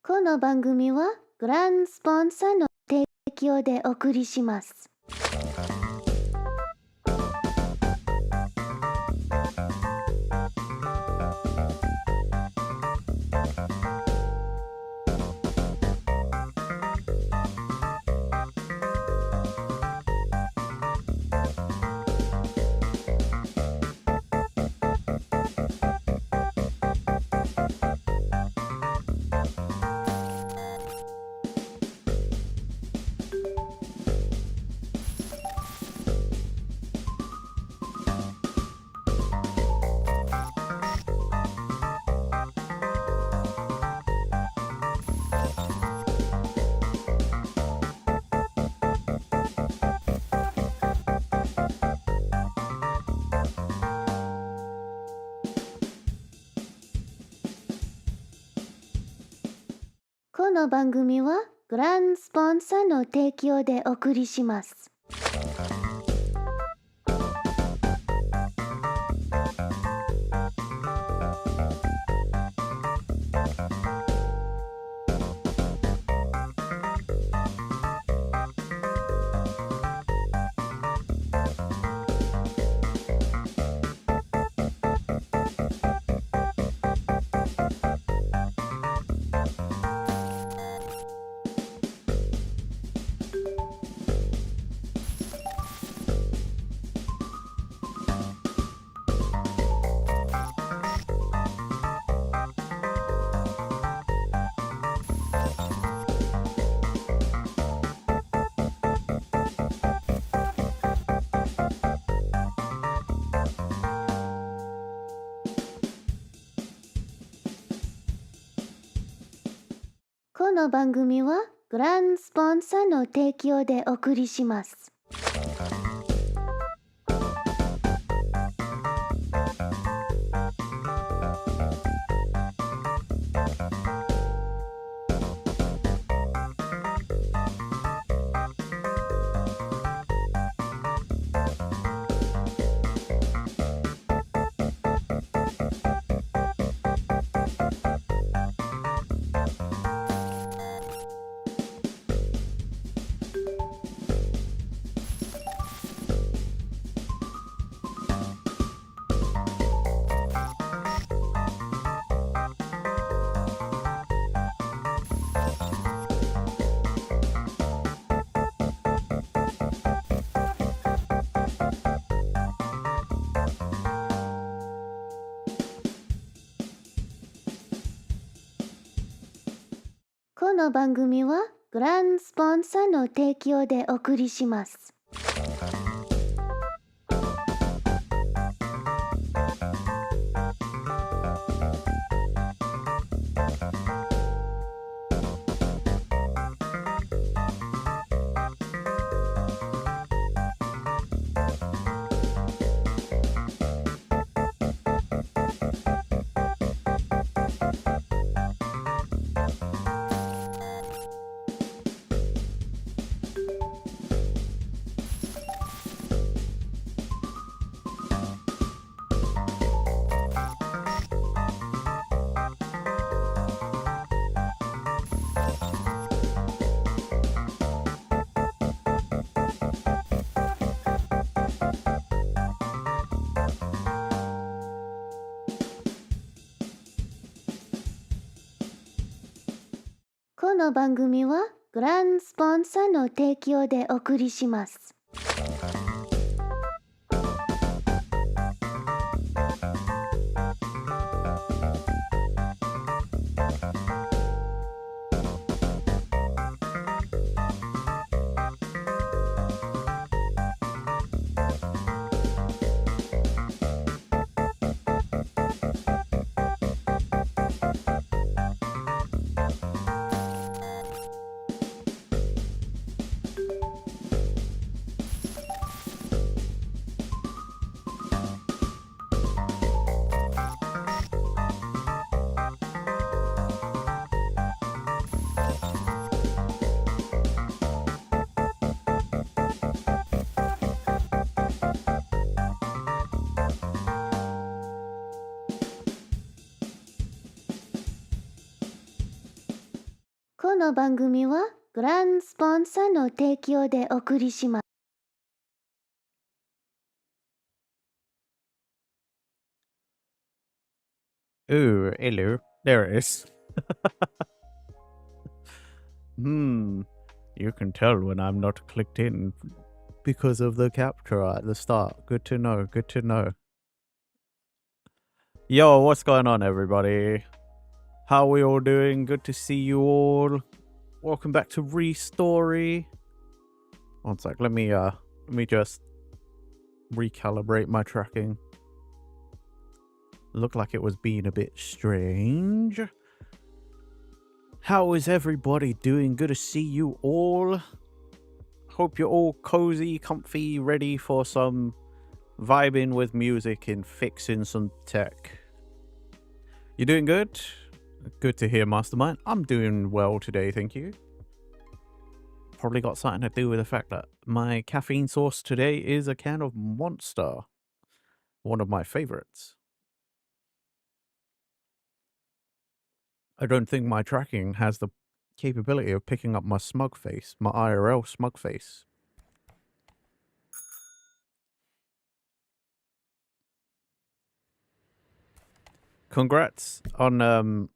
この番組はグランスポンサーの提供でお送りします。この番組はグランスポンサーの提供でお送りします。この番組はグランスポンサーの提供でお送りします。この番組はグランスポンサーの提供でお送りします。この番組はグランスポンサーの提供でお送りします。この番組はグランスポンサーの提供でお送りします。Ooh, hello. There it is. You can tell when I'm not clicked in because of the capture at the start. Good to know, good to know. Yo, what's going on, everybody? How are we all doing? Good to see you all. Welcome back to ReStory. One sec, let me just recalibrate my tracking. Looked like it was being a bit strange. How is everybody doing? Good to see you all. Hope you're all cozy, comfy, ready for some vibing with music and fixing some tech. You doing good? Good to hear, Mastermind. I'm doing well today, thank you. Probably got something to do with the fact that my caffeine source today is a can of Monster. One of my favorites. I don't think my tracking has the capability of picking up my smug face, my IRL smug face. Congrats on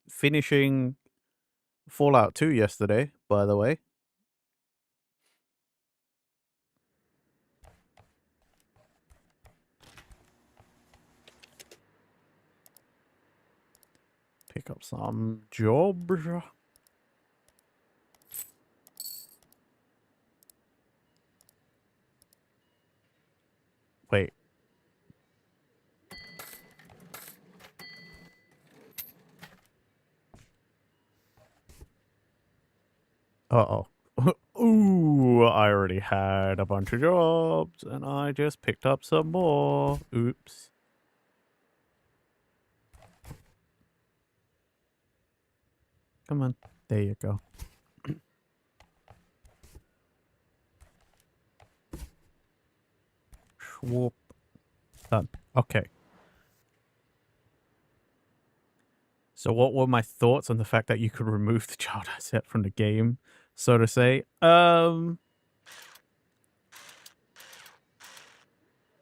finishing Fallout 2 yesterday, by the way. Pick up some jobs. Wait. Uh-oh. Ooh, I already had a bunch of jobs, and I just picked up some more. Oops. Come on. There you go. Whoop. Done. Okay. So what were my thoughts on the fact that you could remove the child asset from the game, so to say?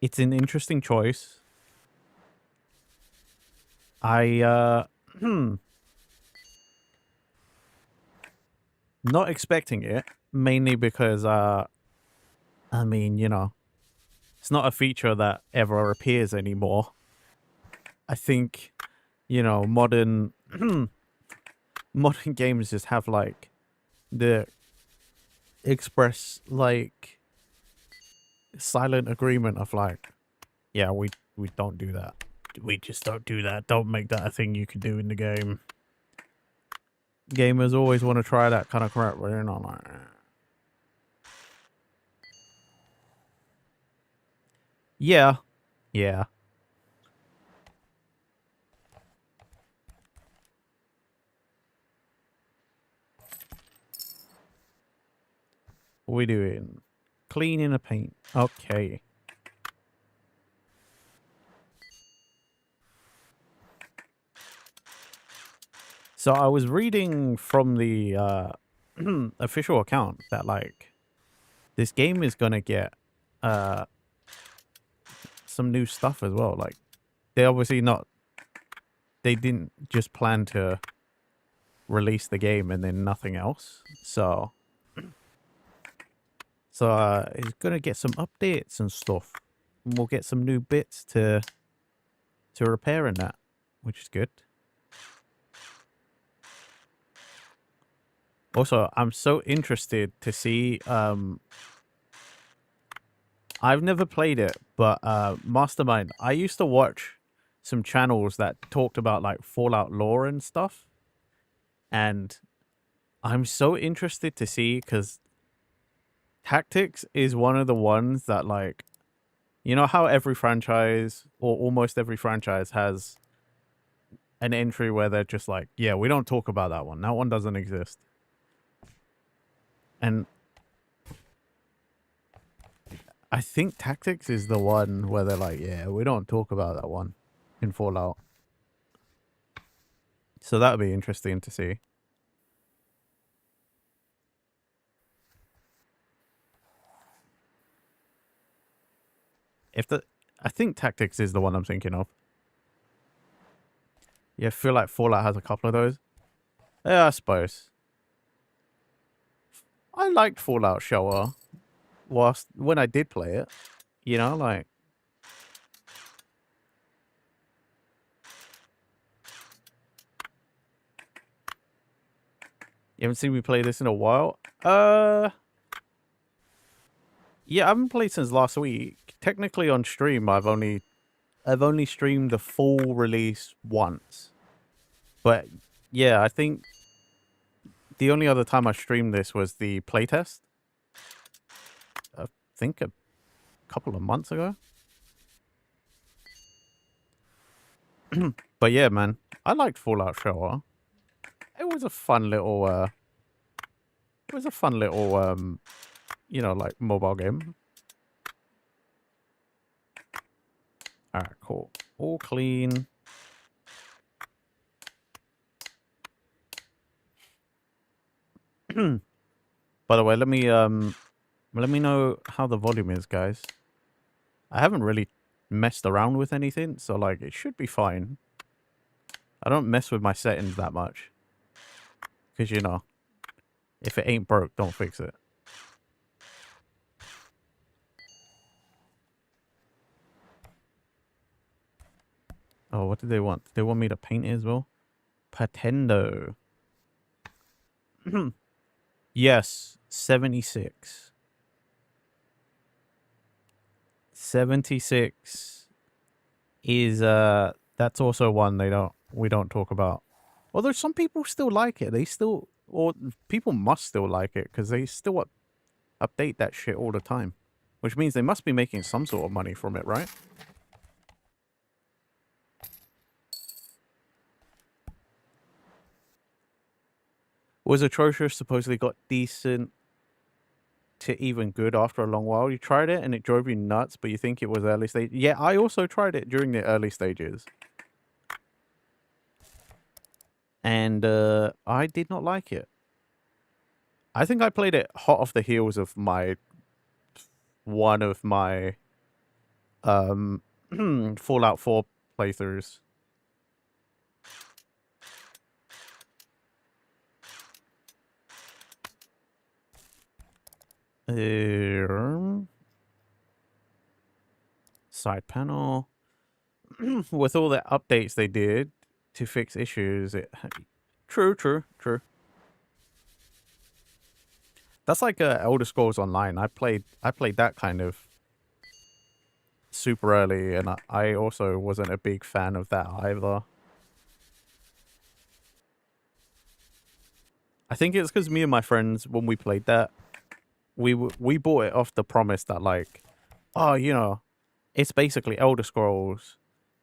It's an interesting choice. Not expecting it, mainly because, I mean, you know, it's not a feature that ever appears anymore. I think, you know, modern games just have, like, the express, like, silent agreement of, like, yeah, we don't do that. We just don't do that. Don't make that a thing you can do in the game. Gamers always want to try that kind of crap, but they're not like... Yeah. Yeah. What are we doing? Cleaning a paint. Okay. So I was reading from the official account that, like, this game is gonna get some new stuff as well. Like, they obviously they didn't just plan to release the game and then nothing else. So it's gonna get some updates and stuff. And we'll get some new bits to repair in that, which is good. Also, I'm so interested to see, I've never played it, but Mastermind, I used to watch some channels that talked about, like, Fallout lore and stuff. And I'm so interested to see, because Tactics is one of the ones that, like, you know how every franchise, or almost every franchise, has an entry where they're just like, yeah, we don't talk about that one. That one doesn't exist. And I think Tactics is the one where they're like, yeah, we don't talk about that one in Fallout. So that would be interesting to see. I think Tactics is the one I'm thinking of. Yeah, I feel like Fallout has a couple of those. Yeah, I suppose. I liked Fallout Shower when I did play it. You know, like... You haven't seen me play this in a while? Yeah, I haven't played since last week. Technically on stream, I've only streamed the full release once. But yeah, I think the only other time I streamed this was the playtest. I think a couple of months ago. But yeah, man, I liked Fallout Shower. It was a fun little you know, like mobile game. Alright, cool. All clean. By the way, let me know how the volume is, guys. I haven't really messed around with anything, so like it should be fine. I don't mess with my settings that much. Because, you know, if it ain't broke, don't fix it. Oh, what did they want? They want me to paint it as well? Patendo. Yes, 76. 76 is that's also one we don't talk about. Although some people still like it. Or people must still like it because they still update that shit all the time. Which means they must be making some sort of money from it, right? Was atrocious, supposedly got decent to even good after a long while. You tried it and it drove you nuts, but you think it was early stage. Yeah, I also tried it during the early stages. And I did not like it. I think I played it hot off the heels of one of my Fallout 4 playthroughs. Side panel. With all the updates they did to fix issues, True. That's like Elder Scrolls Online. I played that kind of super early, and I also wasn't a big fan of that either. I think it's because me and my friends, when we played that, we bought it off the promise that like, oh, you know, it's basically Elder Scrolls,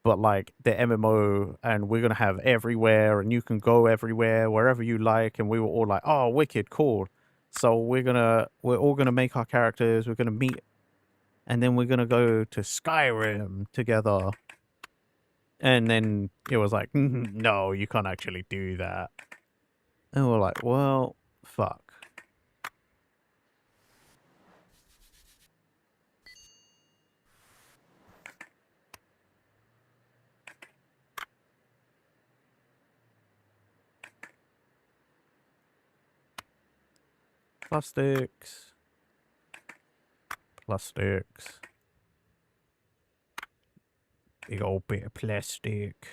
but like the MMO, and we're gonna have everywhere, and you can go everywhere, wherever you like. And we were all like, oh, wicked, cool. So we're all gonna make our characters, we're gonna meet, and then we're gonna go to Skyrim together. And then it was like, no, you can't actually do that. And we're like, well, fuck. Plastics. Big old bit of plastic.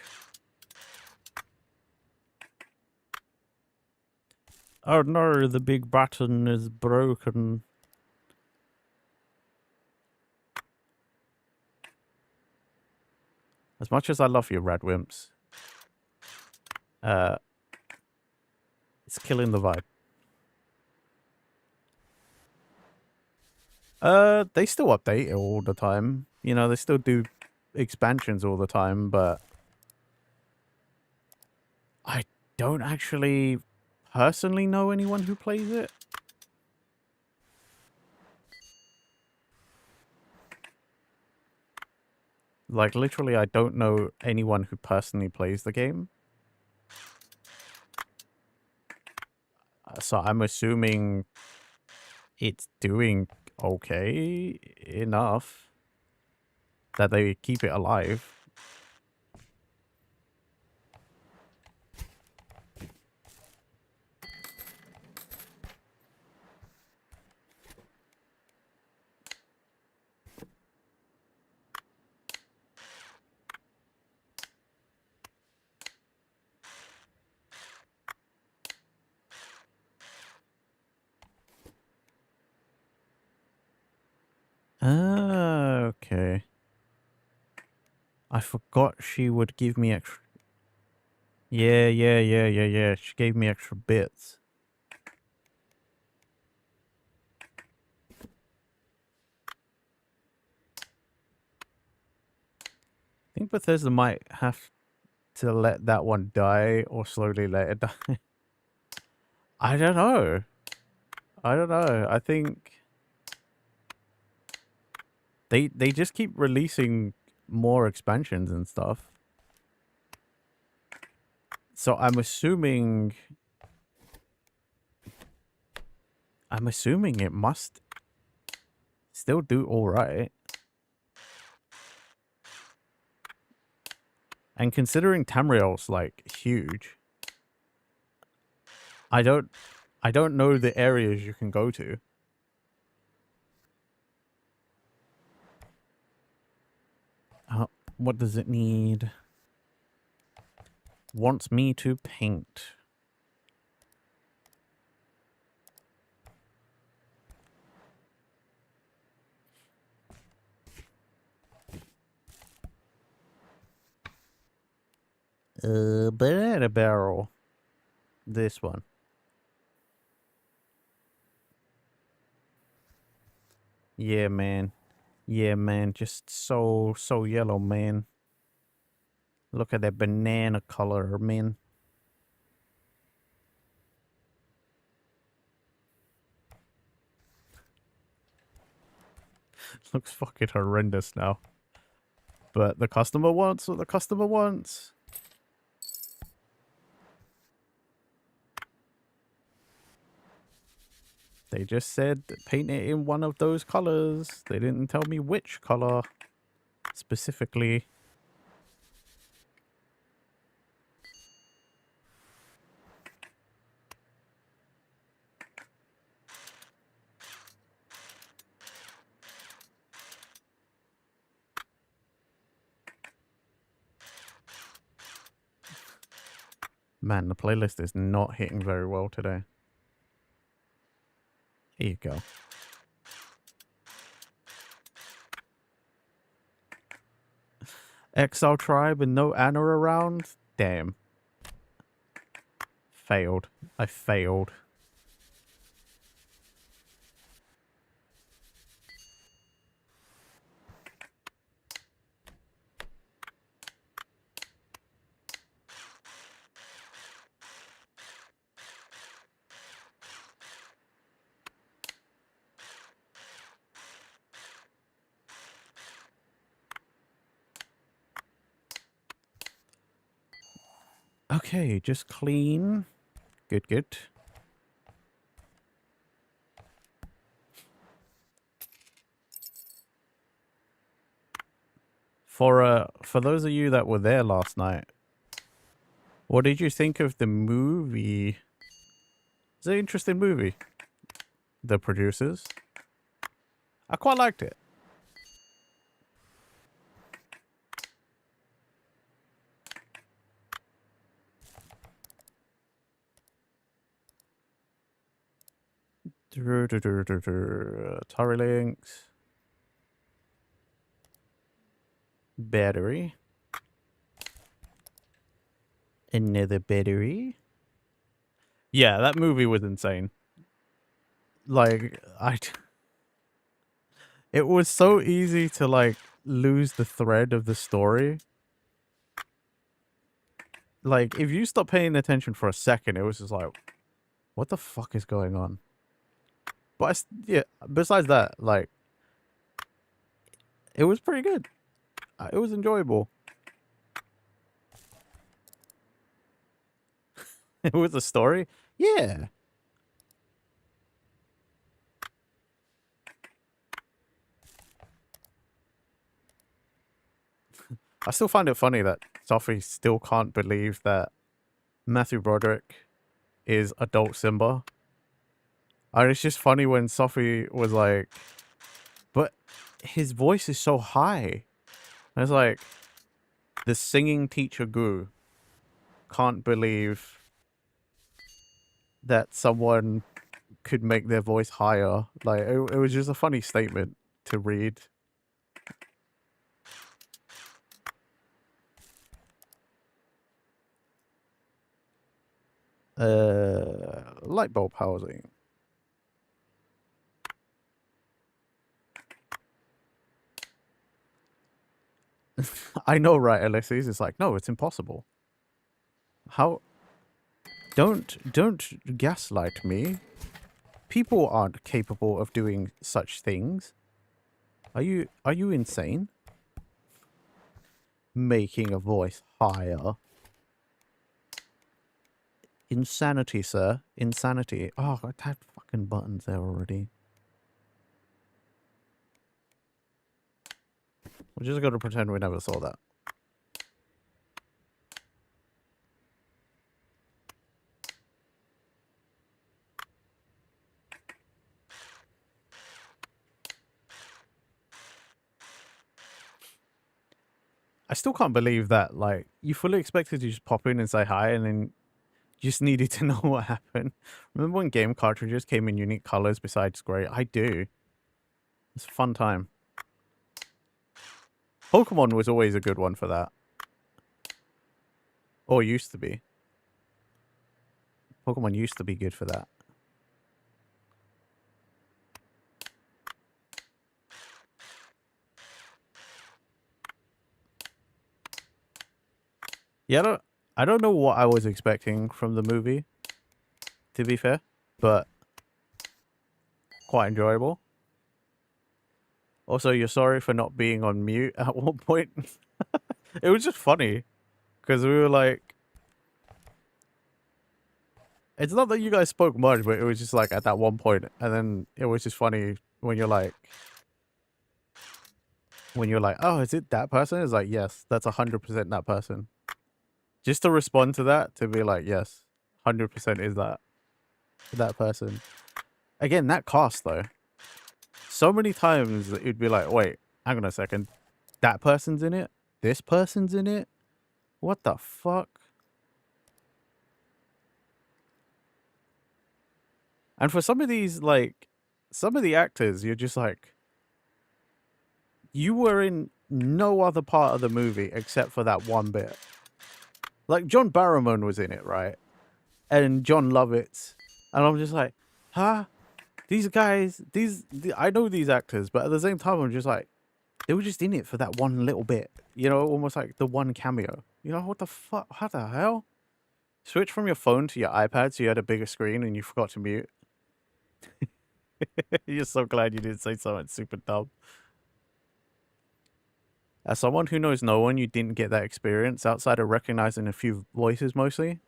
Oh no, the big button is broken. As much as I love you, Radwimps, it's killing the vibe. They still update it all the time. You know, they still do expansions all the time, but I don't actually personally know anyone who plays it. Like, literally, I don't know anyone who personally plays the game. So I'm assuming it's doing okay enough. that they keep it alive. Okay. I forgot she would give me extra. Yeah. She gave me extra bits. I think Bethesda might have to let that one die or slowly let it die. I don't know. I think they just keep releasing more expansions and stuff. So I'm assuming it must still do all right. And considering Tamriel's like huge, I don't know the areas you can go to. What does it need? Wants me to paint. Banana barrel. This one. Yeah, man. Yeah, man. Just so yellow, man. Look at that banana color, man. Looks fucking horrendous now. But the customer wants what the customer wants. They just said paint it in one of those colors. They didn't tell me which color specifically. Man, the playlist is not hitting very well today. Here you go. Exile Tribe and no Anna around? Damn. Failed. I failed. Okay, just clean. Good. For those of you that were there last night, what did you think of the movie? It's an interesting movie. The producers. I quite liked it. Atari links. Battery. Another battery. Yeah, that movie was insane. Like, it was so easy to like lose the thread of the story. Like, if you stop paying attention for a second, it was just like, what the fuck is going on? But yeah, besides that, like, it was pretty good. It was enjoyable. It was a story. Yeah. I still find it funny that Sophie still can't believe that Matthew Broderick is adult Simba. And it's just funny when Sophie was like, but his voice is so high. And it's like, the singing teacher Goo can't believe that someone could make their voice higher. Like, it was just a funny statement to read. Light bulb housing. I know, right, Ulysses? It's like, no, it's impossible. How? Don't gaslight me. People aren't capable of doing such things. Are you insane? Making a voice higher. Insanity, sir. Insanity. Oh, I tapped fucking buttons there already. We're just gonna pretend we never saw that. I still can't believe that, like, you fully expected to just pop in and say hi and then you just needed to know what happened. Remember when game cartridges came in unique colors besides gray? I do. It's a fun time. Pokemon was always a good one for that. Or used to be. Pokemon used to be good for that. Yeah, I don't know what I was expecting from the movie, to be fair, but quite enjoyable. Also, you're sorry for not being on mute at one point. It was just funny, because we were like... It's not that you guys spoke much, but it was just like at that one point, and then it was just funny when you're like... When you're like, oh, is it that person? It's like, yes, that's 100% that person. Just to respond to that, to be like, yes, 100% is that person. Again, that cast, though. So many times it'd be like, wait, hang on a second. That person's in it? This person's in it? What the fuck? And for some of these, like, some of the actors, you're just like, you were in no other part of the movie except for that one bit. Like, John Barrowman was in it, right? And John Lovitz. And I'm just like, huh? These guys, I know these actors, but at the same time, I'm just like, they were just in it for that one little bit. You know, almost like the one cameo. You know, what the fuck? How the hell? Switch from your phone to your iPad so you had a bigger screen and you forgot to mute. You're so glad you didn't say something super dumb. As someone who knows no one, you didn't get that experience outside of recognizing a few voices mostly.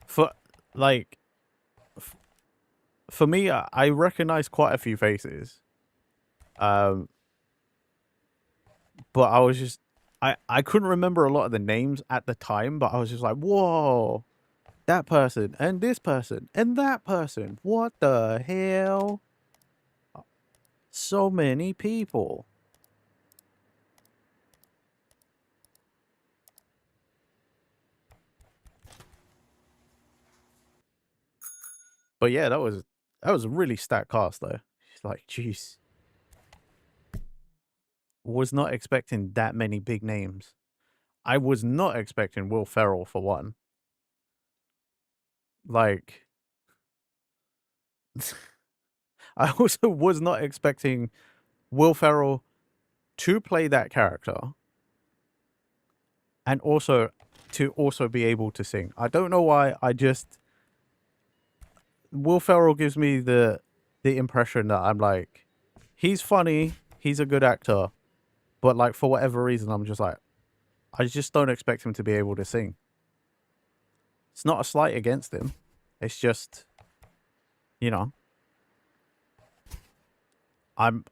For, like, for me, I recognize quite a few faces. But I was just, I couldn't remember a lot of the names at the time, but I was just like, whoa, that person and this person and that person. What the hell? So many people. But yeah, that was a really stacked cast though. It's like, jeez. Was not expecting that many big names. I was not expecting Will Ferrell for one. Like, I also was not expecting Will Ferrell to play that character and also to also be able to sing. I don't know why. Will Ferrell gives me the impression that I'm like, he's funny, he's a good actor, but like for whatever reason, I'm just like, I just don't expect him to be able to sing. It's not a slight against him. It's just, you know, I'm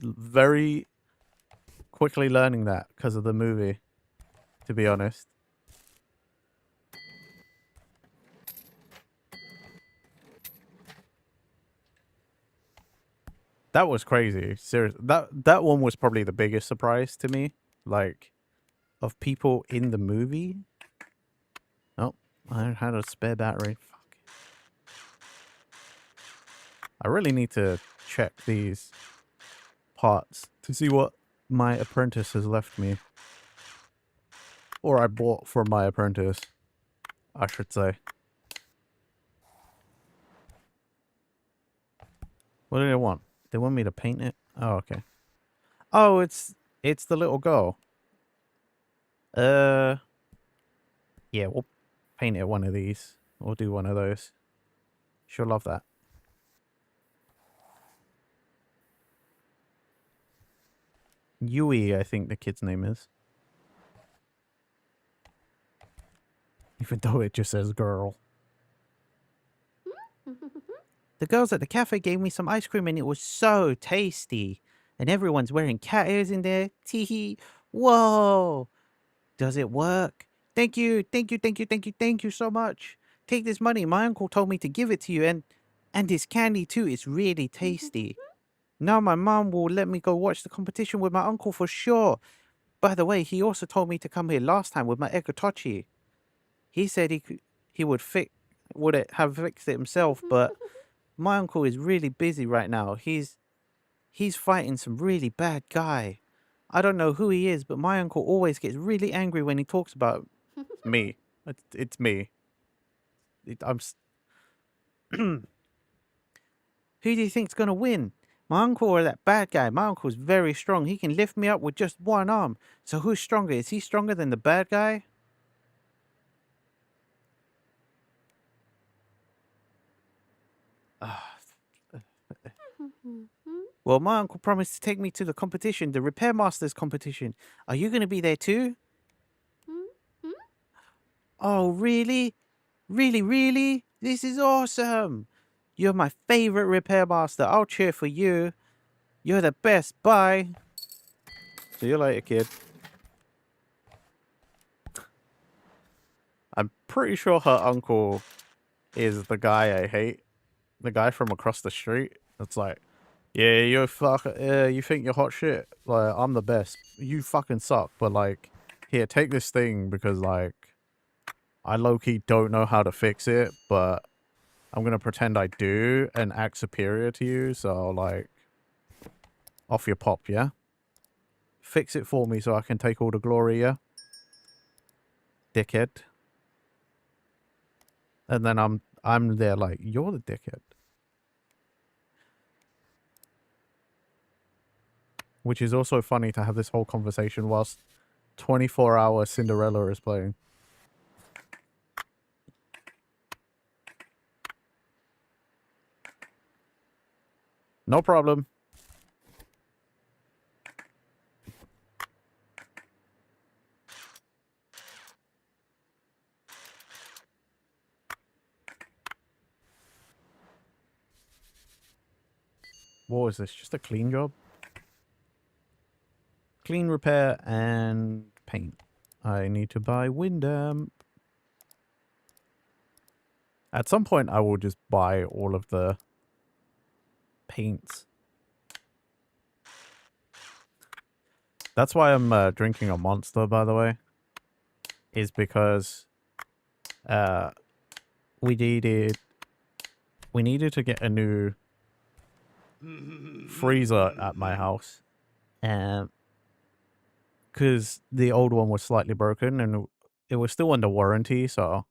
very quickly learning that because of the movie, to be honest. That was crazy. Seriously, that one was probably the biggest surprise to me. Like, of people in the movie. Oh, I had a spare battery. Fuck. I really need to check these parts to see what my apprentice has left me. Or I bought from my apprentice, I should say. What do they want? They want me to paint it? Oh, okay. Oh, it's the little girl. Yeah, we'll paint it one of these. We'll do one of those. She'll love that. Yui, I think the kid's name is. Even though it just says girl. The girls at the cafe gave me some ice cream and it was so tasty. And everyone's wearing cat ears in there. Teehee. Whoa. Does it work? Thank you. Thank you. Thank you. Thank you. Thank you so much. Take this money. My uncle told me to give it to you. And this candy too. It's really tasty. Now my mom will let me go watch the competition with my uncle for sure. By the way, he also told me to come here last time with my Egotochi. He said he would have fixed it himself, but my uncle is really busy right now. He's fighting some really bad guy. I don't know who he is, but my uncle always gets really angry when he talks about me. It's me. Who do you think's gonna win? My uncle or that bad guy? My uncle's very strong. He can lift me up with just one arm. So who's stronger? Is he stronger than the bad guy? Well, my uncle promised to take me to the competition, the Repair Masters competition. Are you going to be there too? Oh, really? Really, really? This is awesome. You're my favorite Repair Master. I'll cheer for you. You're the best. Bye. See you later, kid. I'm pretty sure her uncle is the guy I hate. The guy from across the street. It's like, yeah, you think you're hot shit. Like, I'm the best. You fucking suck. But like, here, take this thing because like, I low-key don't know how to fix it, but I'm gonna pretend I do and act superior to you, so like, off your pop, yeah? Fix it for me so I can take all the glory, yeah? Dickhead. And then I'm there like, you're the dickhead. Which is also funny to have this whole conversation whilst 24-hour Cinderella is playing. No problem. What was this? Just a clean job? Clean, repair, and paint. I need to buy Windamp. At some point, I will just buy all of the paints. That's why I'm drinking a Monster, by the way. Is because we needed to get a new freezer at my house. Because the old one was slightly broken and it was still under warranty, so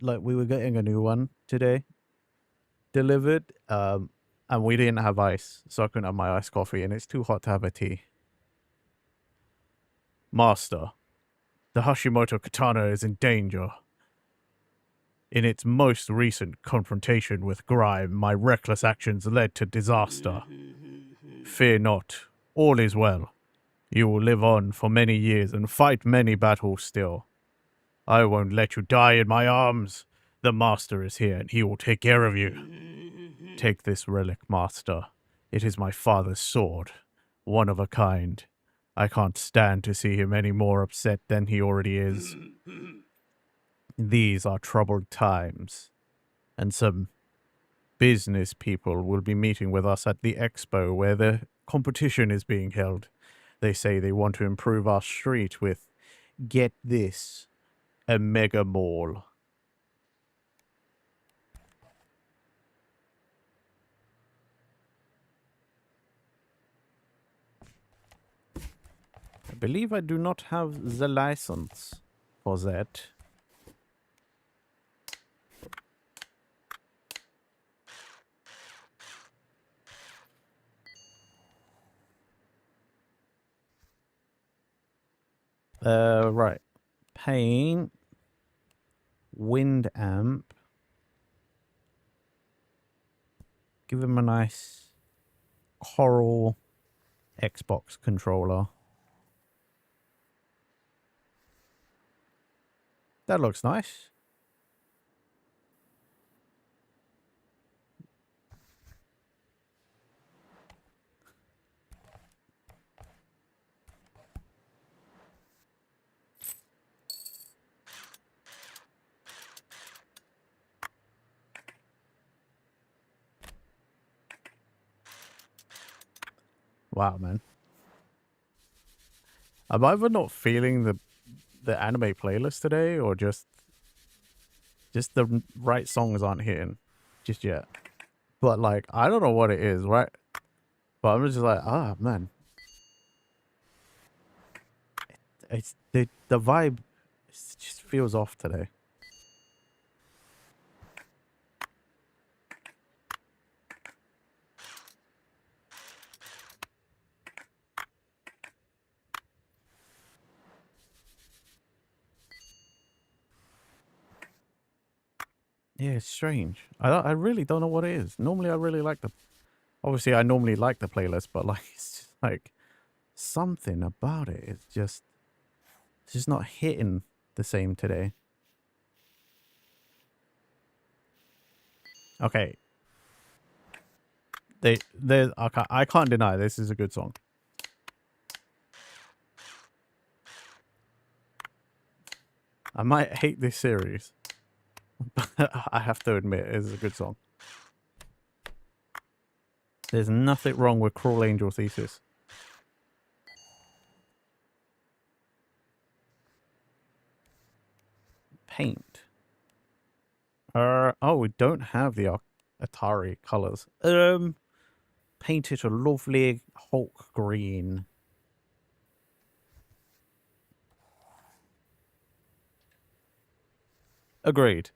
like we were getting a new one today delivered, and we didn't have ice, so I couldn't have my iced coffee, and it's too hot to have a tea. Master, the Hashimoto katana is in danger. In its most recent confrontation with Grime, my reckless actions led to disaster. Fear not, all is well. You will live on for many years and fight many battles still. I won't let you die in my arms. The Master is here and he will take care of you. Take this relic, Master. It is my father's sword, one of a kind. I can't stand to see him any more upset than he already is. These are troubled times, and some business people will be meeting with us at the expo where the competition is being held. They say they want to improve our street with, get this, a mega mall. I believe I do not have the license for that. Right. Paint. Wind amp. Give him a nice coral Xbox controller. That looks nice. Wow, man. I'm either not feeling the anime playlist today, or just the right songs aren't hitting just yet. But like, I don't know what it is, right? But I'm just like, ah, man, it's the vibe just feels off today. Yeah, it's strange. I really don't know what it is. Normally, I really like the. Obviously, I normally like the playlist, but like, it's just like something about it. It's just not hitting the same today. Okay, I can't deny this is a good song. I might hate this series, but I have to admit it is a good song. There's nothing wrong with Cruel Angel Thesis. Paint. Oh, we don't have the Atari colors. Paint it a lovely Hulk green. Agreed.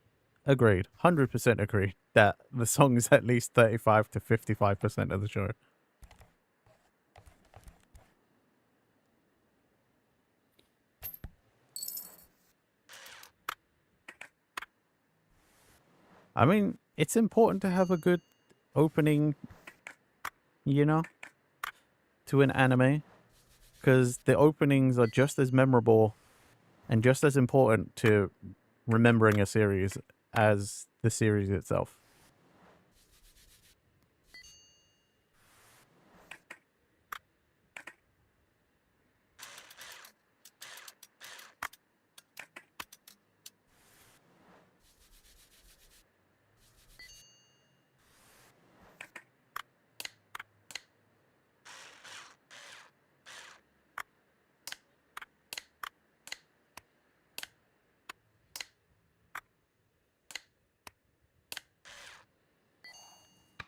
100% agreed that the song is at least 35 to 55% of the show. I mean, it's important to have a good opening, you know, to an anime, because the openings are just as memorable and just as important to remembering a series as the series itself.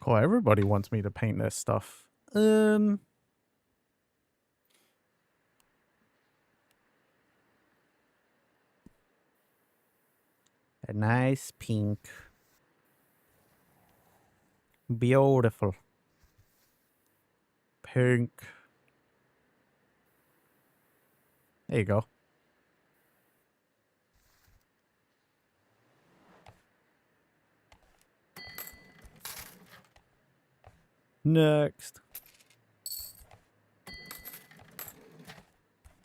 Cool, everybody wants me to paint their stuff. A nice pink. Beautiful. Pink. There you go. Next.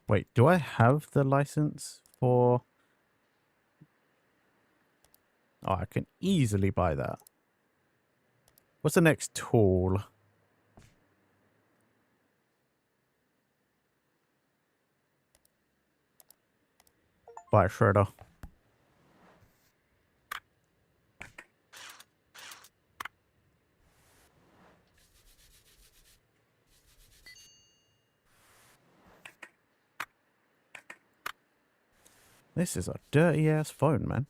Wait, do I have the license for... Oh, I can easily buy that. What's the next tool? by a shredder. This is a dirty ass phone, man.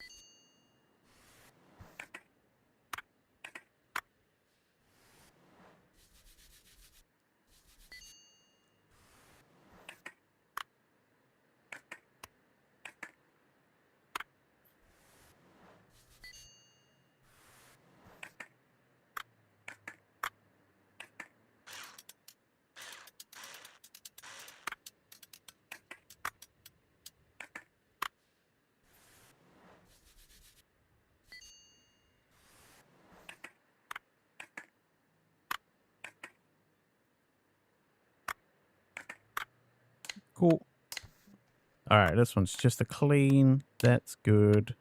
Cool. Alright, this one's just a clean. That's good.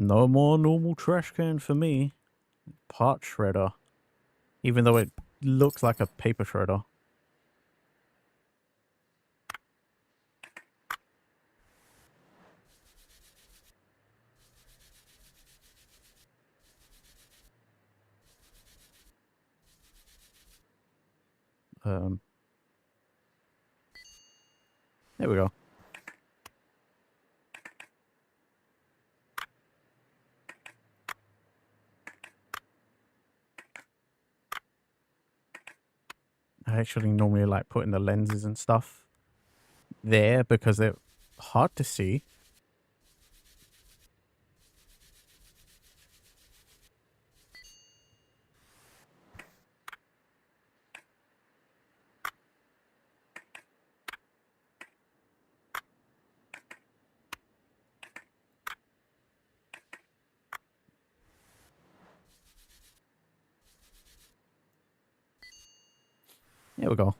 No more normal trash can for me. Part shredder. Even though it looks like a paper shredder. There we go. I actually normally like putting the lenses and stuff there because they're hard to see. There we go.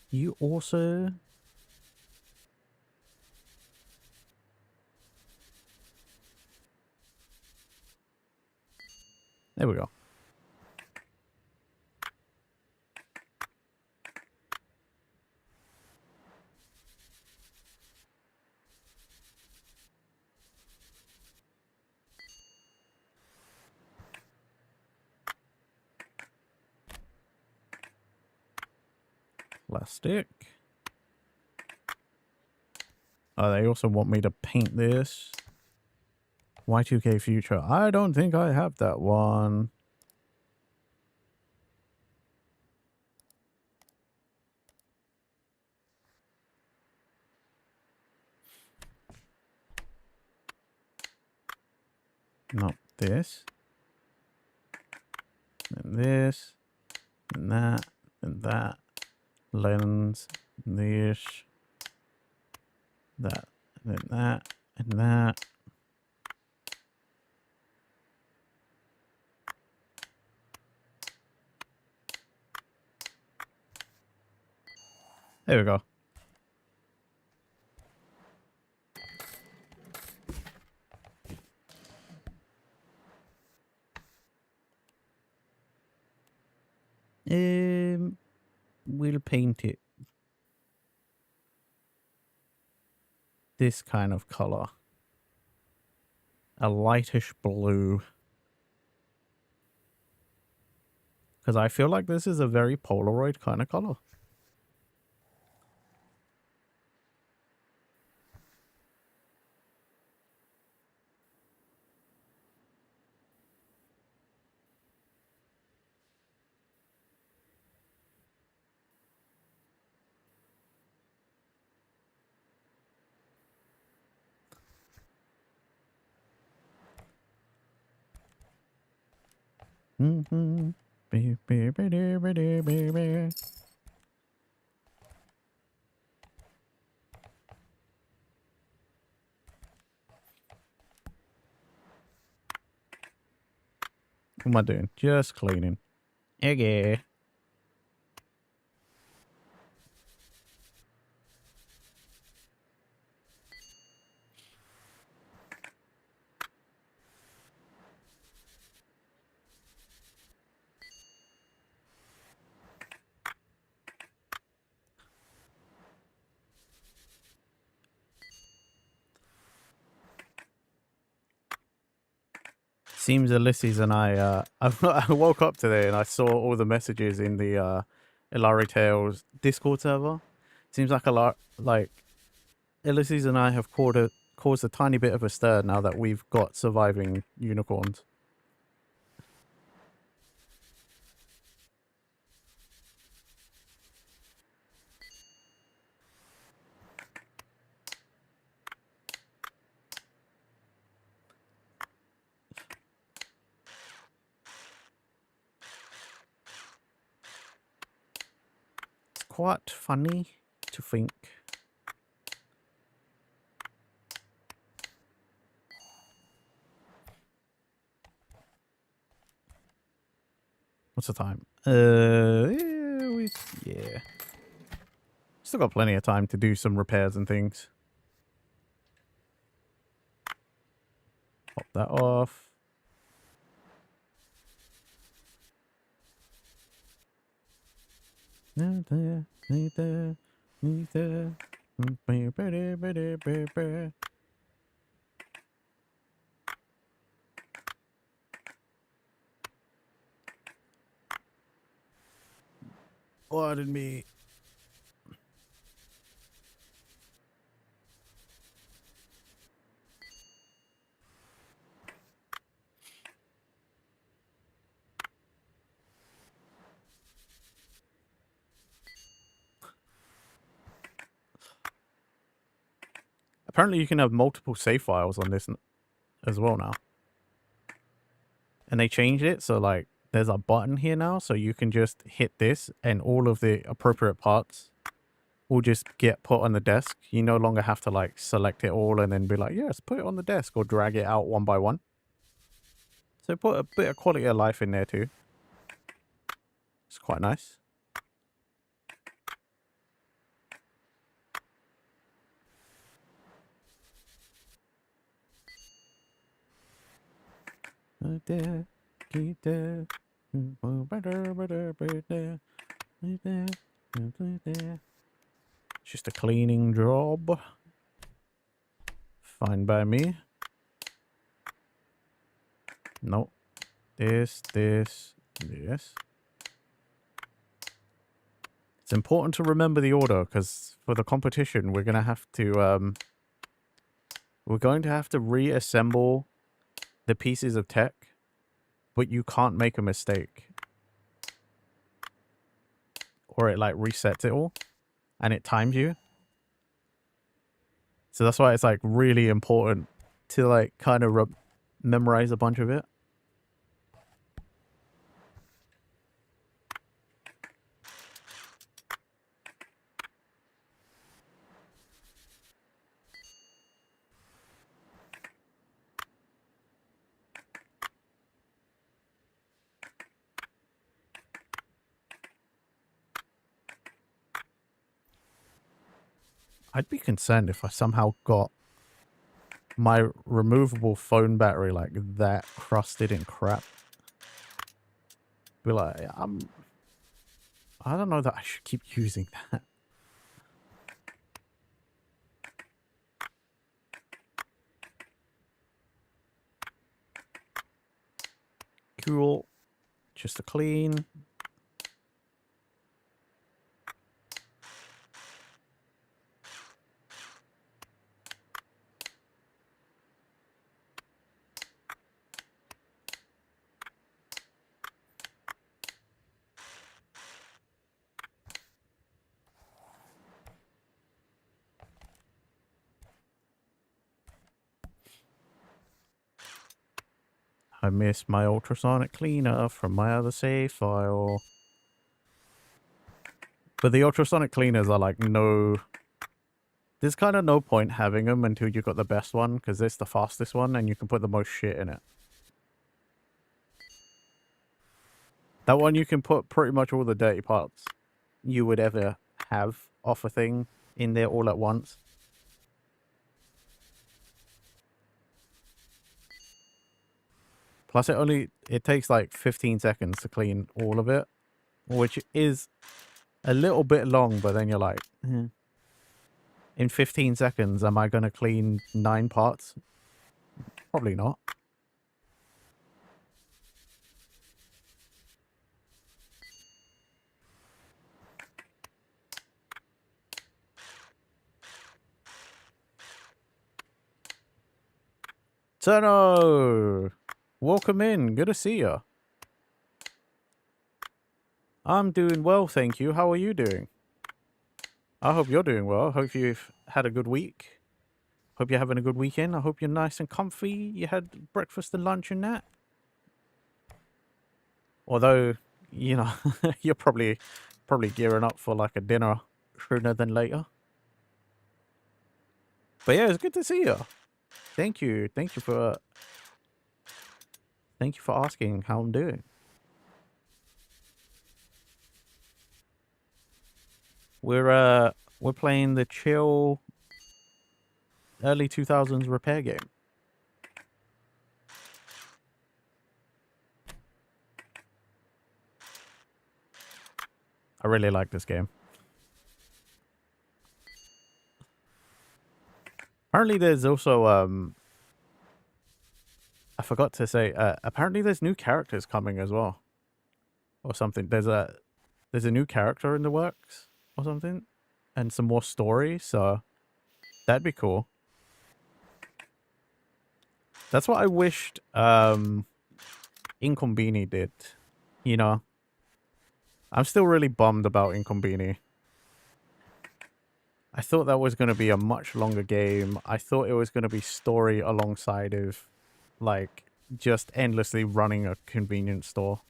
You also... There we go. Plastic. Oh, they also want me to paint this. Y2K Future. I don't think I have that one. Not this. And this. And that. And that. Lens. And this. That. And then that. And that. There we go. We'll paint it this kind of color. A lightish blue. Because I feel like this is a very Polaroid kind of color. Mm-hmm. What am I doing? Just cleaning. Okay. Seems Ulysses and I woke up today and I saw all the messages in the Ilari Tales Discord server. Seems like a lot, like Ulysses and I have caused a tiny bit of a stir now that we've got surviving unicorns. It's quite funny to think. What's the time? Yeah. Still got plenty of time to do some repairs and things. Pop that off. Pardon me. Apparently you can have multiple save files on this as well now. And they changed it, so like there's a button here now, so you can just hit this and all of the appropriate parts will just get put on the desk. You no longer have to like select it all and then be like, yes, put it on the desk or drag it out one by one. So put a bit of quality of life in there too. It's quite nice. Just a cleaning job. Fine by me. Nope. This. It's important to remember the order because for the competition we're going to have to reassemble the pieces of tech, but you can't make a mistake or it like resets it all and it times you. So that's why it's like really important to like kind of memorize a bunch of it. I'd be concerned if I somehow got my removable phone battery like that crusted in crap. Be like, I don't know that I should keep using that. Cool. Just a clean. I missed my ultrasonic cleaner from my other save file. But the ultrasonic cleaners are like no... There's kind of no point having them until you got the best one, because it's the fastest one and you can put the most shit in it. That one you can put pretty much all the dirty parts you would ever have off a thing in there all at once. Plus it takes like 15 seconds to clean all of it, which is a little bit long, but then you're like, in 15 seconds, am I going to clean 9 parts? Probably not. Turno! Welcome in. Good to see you. I'm doing well, thank you. How are you doing? I hope you're doing well. Hope you've had a good week. Hope you're having a good weekend. I hope you're nice and comfy. You had breakfast and lunch and that. Although, you know, you're probably gearing up for like a dinner sooner than later. But yeah, it's good to see you. Thank you. Thank you for asking how I'm doing. We're playing the chill early 2000s repair game. I really like this game. Apparently there's also I forgot to say apparently there's new characters coming as well. Or something. There's a new character in the works or something and some more story, so that'd be cool. That's what I wished Incombini did. You know, I'm still really bummed about Incombini. I thought that was going to be a much longer game. I thought it was going to be story alongside of, like, just endlessly running a convenience store.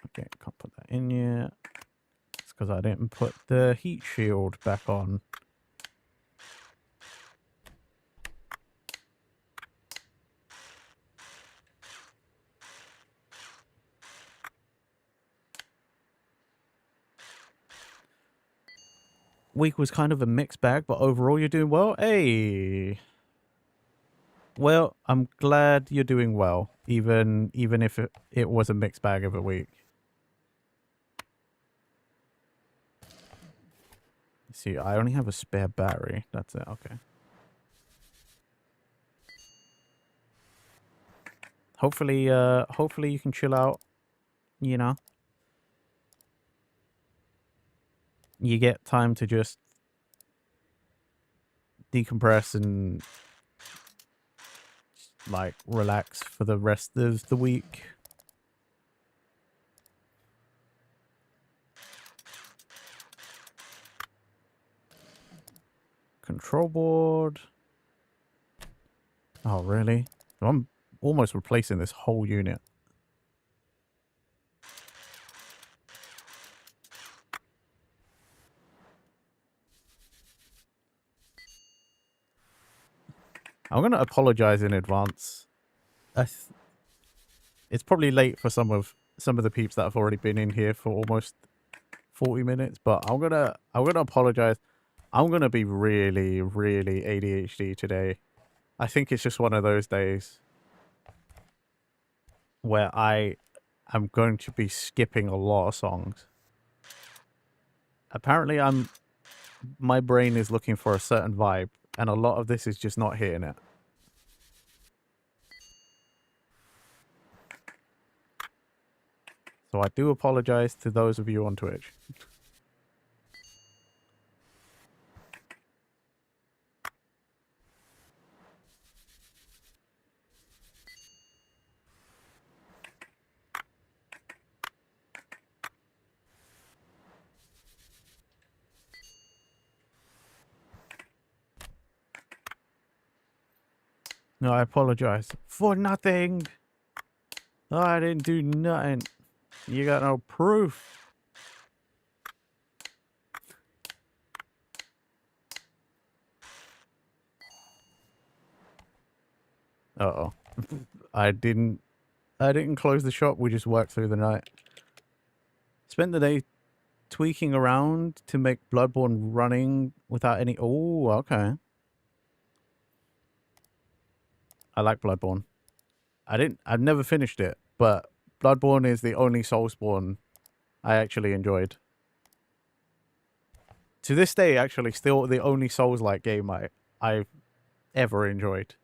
Okay, can't put that in yet. It's because I didn't put the heat shield back on. Week was kind of a mixed bag, but overall you're doing well. Hey. Well, I'm glad you're doing well, even if it was a mixed bag of a week. See, I only have a spare battery. That's it. Okay. Hopefully you can chill out, you know. You get time to just decompress and like relax for the rest of the week. Control board. Oh, really? I'm almost replacing this whole unit. I'm going to apologize in advance. It's probably late for some of the peeps that have already been in here for almost 40 minutes, but I'm going to apologize. I'm going to be really, really ADHD today. I think it's just one of those days where I am going to be skipping a lot of songs. Apparently my brain is looking for a certain vibe, and a lot of this is just not hitting it. So I do apologize to those of you on Twitch. No, I apologize for nothing. Oh, I didn't do nothing. You got no proof. Uh-oh. I didn't close the shop. We just worked through the night. Spent the day tweaking around to make Bloodborne running without any... Oh, okay. I like Bloodborne. I've never finished it, but Bloodborne is the only Soulsborne I actually enjoyed. To this day, actually, still the only Souls-like game I've ever enjoyed.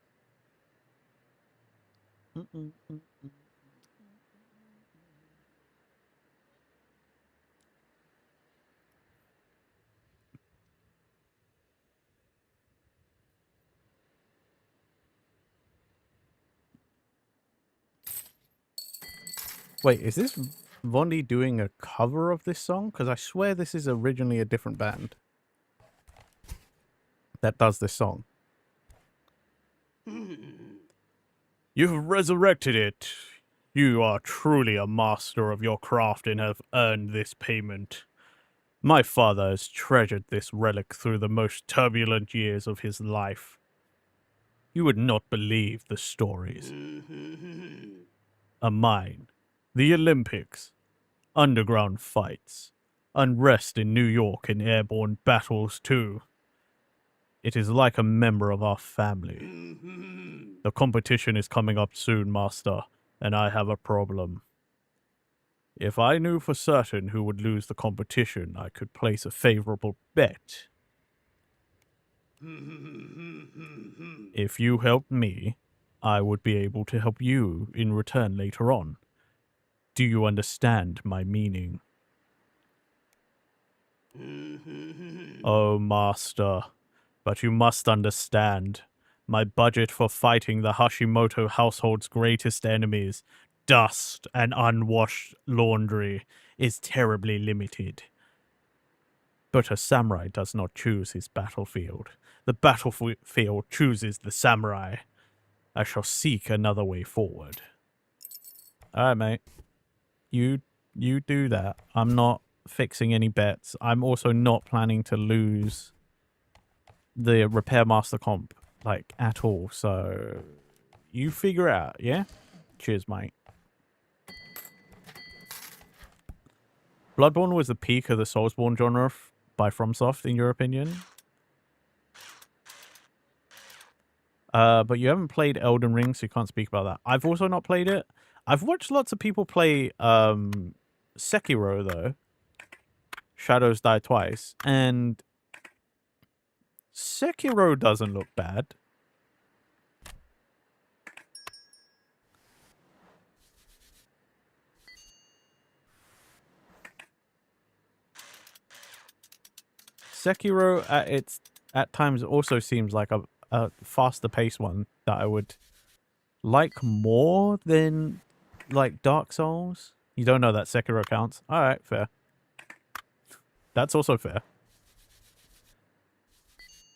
Wait, is this Vondi doing a cover of this song? Because I swear this is originally a different band that does this song. You have resurrected it. You are truly a master of your craft and have earned this payment. My father has treasured this relic through the most turbulent years of his life. You would not believe the stories. A mine, the Olympics, underground fights, unrest in New York and airborne battles too. It is like a member of our family. The competition is coming up soon, Master, and I have a problem. If I knew for certain who would lose the competition, I could place a favorable bet. If you helped me, I would be able to help you in return later on. Do you understand my meaning? Oh, Master, but you must understand. My budget for fighting the Hashimoto household's greatest enemies, dust and unwashed laundry, is terribly limited. But a samurai does not choose his battlefield. The battlefield chooses the samurai. I shall seek another way forward. Alright, mate. You do that. I'm not fixing any bets. I'm also not planning to lose the Repair Master comp, like, at all. So, you figure it out, yeah? Cheers, mate. Bloodborne was the peak of the Soulsborne genre by FromSoft, in your opinion? But you haven't played Elden Ring, so you can't speak about that. I've also not played it. I've watched lots of people play Sekiro, though. Shadows Die Twice. And Sekiro doesn't look bad. Sekiro at times also seems like a faster paced one that I would like more than like Dark Souls. You don't know that Sekiro counts? Alright, fair. That's also fair.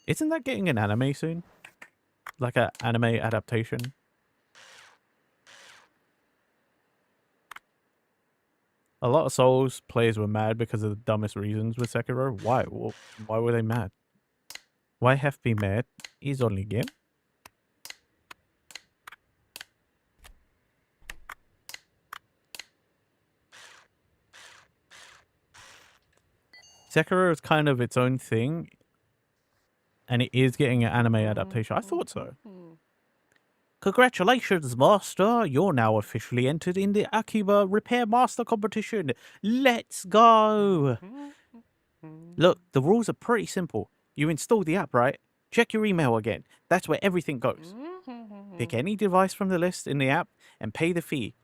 Isn't that getting an anime soon? Like an anime adaptation? A lot of Souls players were mad because of the dumbest reasons with Sekiro. Why? Why were they mad? Why have been mad? Is only game. Sekiro is kind of its own thing, and it is getting an anime adaptation. I thought so. Congratulations, Master. You're now officially entered in the Akiba Repair Master competition. Let's go. Look, the rules are pretty simple. You install the app, right? Check your email again. That's where everything goes. Pick any device from the list in the app and pay the fee.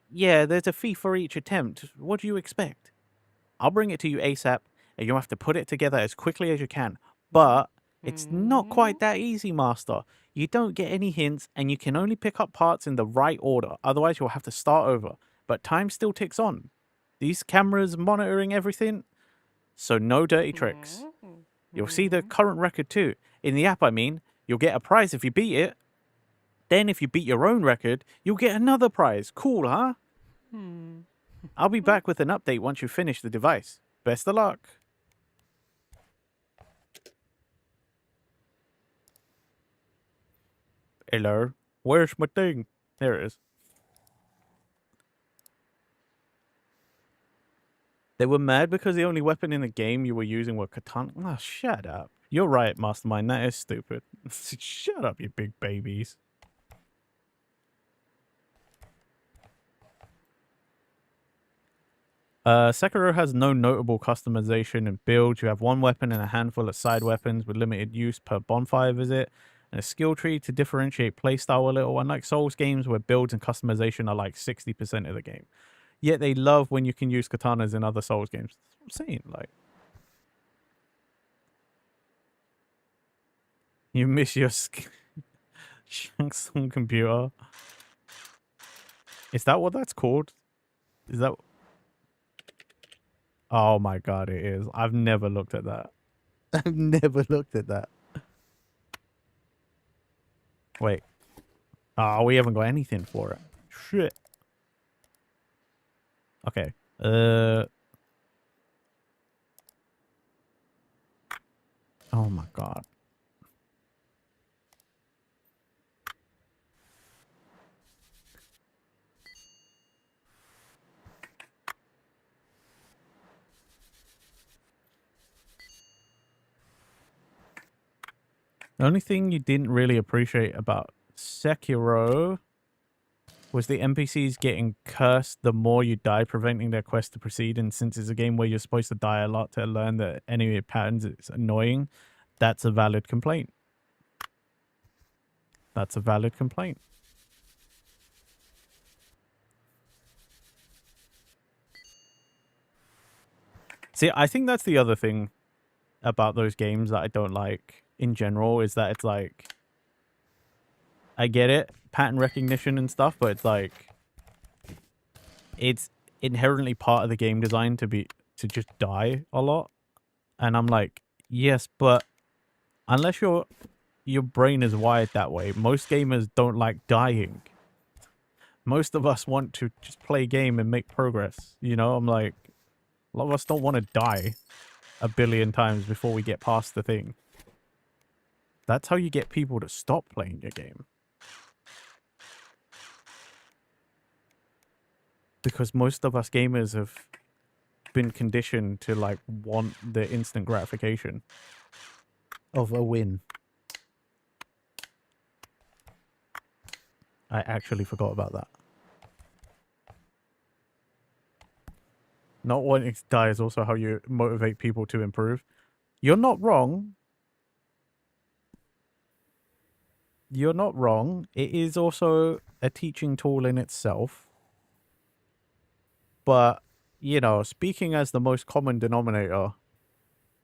Yeah, there's a fee for each attempt. What do you expect? I'll bring it to you ASAP, and you'll have to put it together as quickly as you can. But it's not quite that easy, Master. You don't get any hints, and you can only pick up parts in the right order. Otherwise, you'll have to start over. But time still ticks on. These cameras monitoring everything, so no dirty tricks. You'll see the current record too. In the app, I mean. You'll get a prize if you beat it. Then if you beat your own record, you'll get another prize. Cool, huh? I'll be back with an update once you finish the device. Best of luck. Hello. Where's my thing? There it is. They were mad because the only weapon in the game you were using were katana. Oh, shut up. You're right, Mastermind. That is stupid. Shut up, you big babies. Sekiro has no notable customization and builds. You have one weapon and a handful of side weapons with limited use per bonfire visit, and a skill tree to differentiate playstyle a little, unlike Souls games where builds and customization are like 60% of the game. Yet they love when you can use katanas in other Souls games. That's what I'm saying, like... You miss your Shanks on computer. Is that what that's called? Is that... Oh my god, it is. I've never looked at that. I've never looked at that. Wait. Oh, we haven't got anything for it. Shit. Okay. Oh my god. The only thing you didn't really appreciate about Sekiro was the NPCs getting cursed the more you die, preventing their quest to proceed. And since it's a game where you're supposed to die a lot to learn the enemy patterns, it's annoying. That's a valid complaint. That's a valid complaint. See, I think that's the other thing about those games that I don't like in general, is that it's like, I get it, pattern recognition and stuff, but it's like, it's inherently part of the game design to just die a lot. And I'm like, yes, but unless your brain is wired that way, most gamers don't like dying. Most of us want to just play a game and make progress. You know, I'm like, a lot of us don't want to die a billion times before we get past the thing. That's how you get people to stop playing your game. Because most of us gamers have been conditioned to like want the instant gratification of a win. I actually forgot about that. Not wanting to die is also how you motivate people to improve. You're not wrong. You're not wrong. It is also a teaching tool in itself. But, you know, speaking as the most common denominator,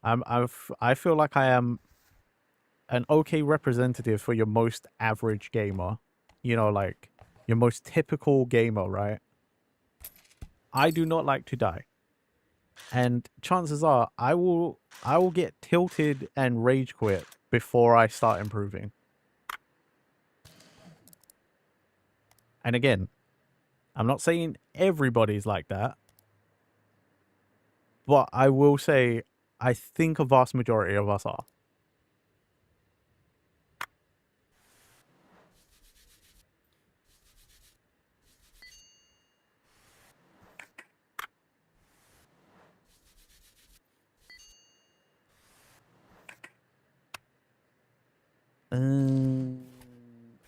I feel like I am an okay representative for your most average gamer. You know, like your most typical gamer, right? I do not like to die. And chances are I will get tilted and rage quit before I start improving. And again, I'm not saying everybody's like that, but I will say I think a vast majority of us are.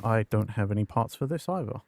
I don't have any parts for this either.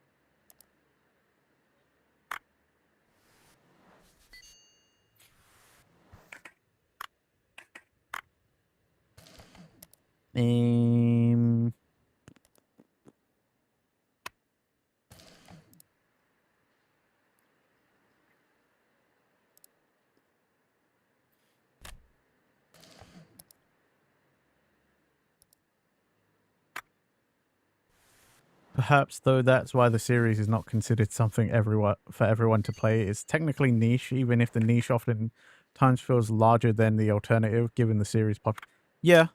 Perhaps, though, that's why the series is not considered something for everyone to play. It's technically niche, even if the niche often times feels larger than the alternative, given the series pop. Yeah.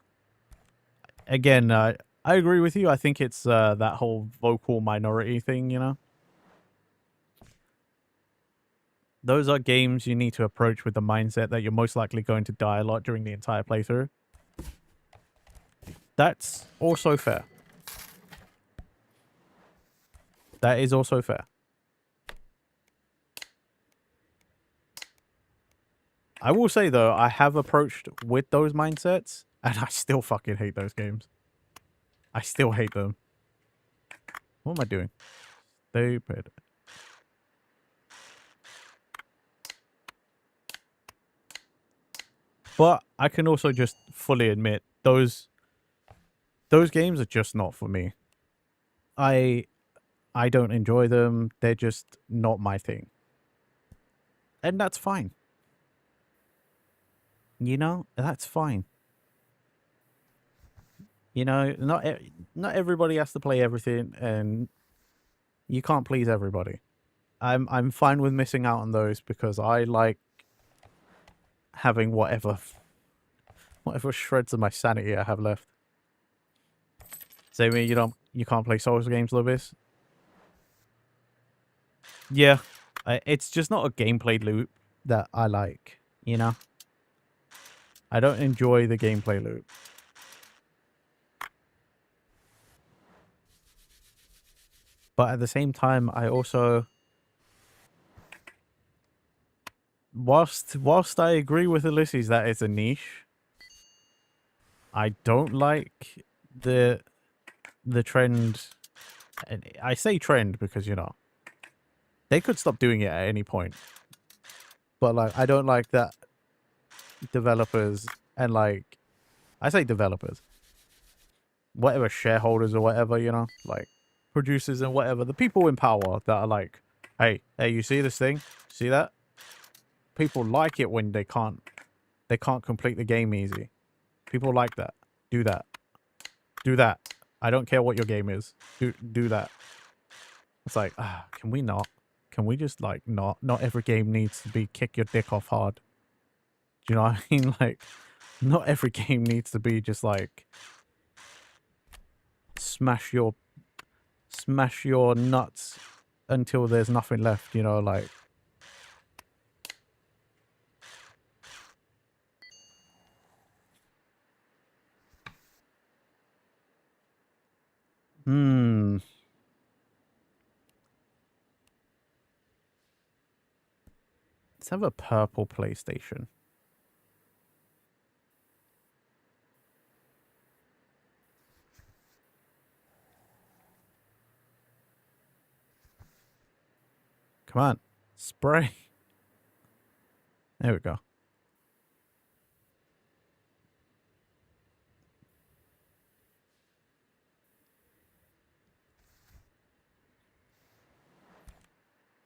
Again, I agree with you. I think it's that whole vocal minority thing, you know? Those are games you need to approach with the mindset that you're most likely going to die a lot during the entire playthrough. That's also fair. That is also fair. I will say, though, I have approached with those mindsets, and I still fucking hate those games. I still hate them. What am I doing? Stupid. But I can also just fully admit those games are just not for me. I don't enjoy them. They're just not my thing. And that's fine. You know, that's fine. You know, not everybody has to play everything, and you can't please everybody. I'm fine with missing out on those because I like having whatever shreds of my sanity I have left. Say me, you can't play Souls games, Lewis. Yeah, it's just not a gameplay loop that I like. You know, I don't enjoy the gameplay loop. But at the same time, I also, whilst I agree with Ulysses that it's a niche, I don't like the trend. And I say trend because, you know, they could stop doing it at any point. But like, I don't like that developers and like, I say developers, whatever, shareholders or whatever, you know, like producers and whatever, the people in power that are like, hey, you see this thing? See that? People like it when they can't complete the game easy. People like that. Do that. Do that. I don't care what your game is. Do that. It's like, can we not? Can we just like not? Not every game needs to be kick your dick off hard. Do you know what I mean? Like, not every game needs to be just like smash your nuts until there's nothing left, you know, like. Let's have a purple PlayStation. Come on. Spray. There we go.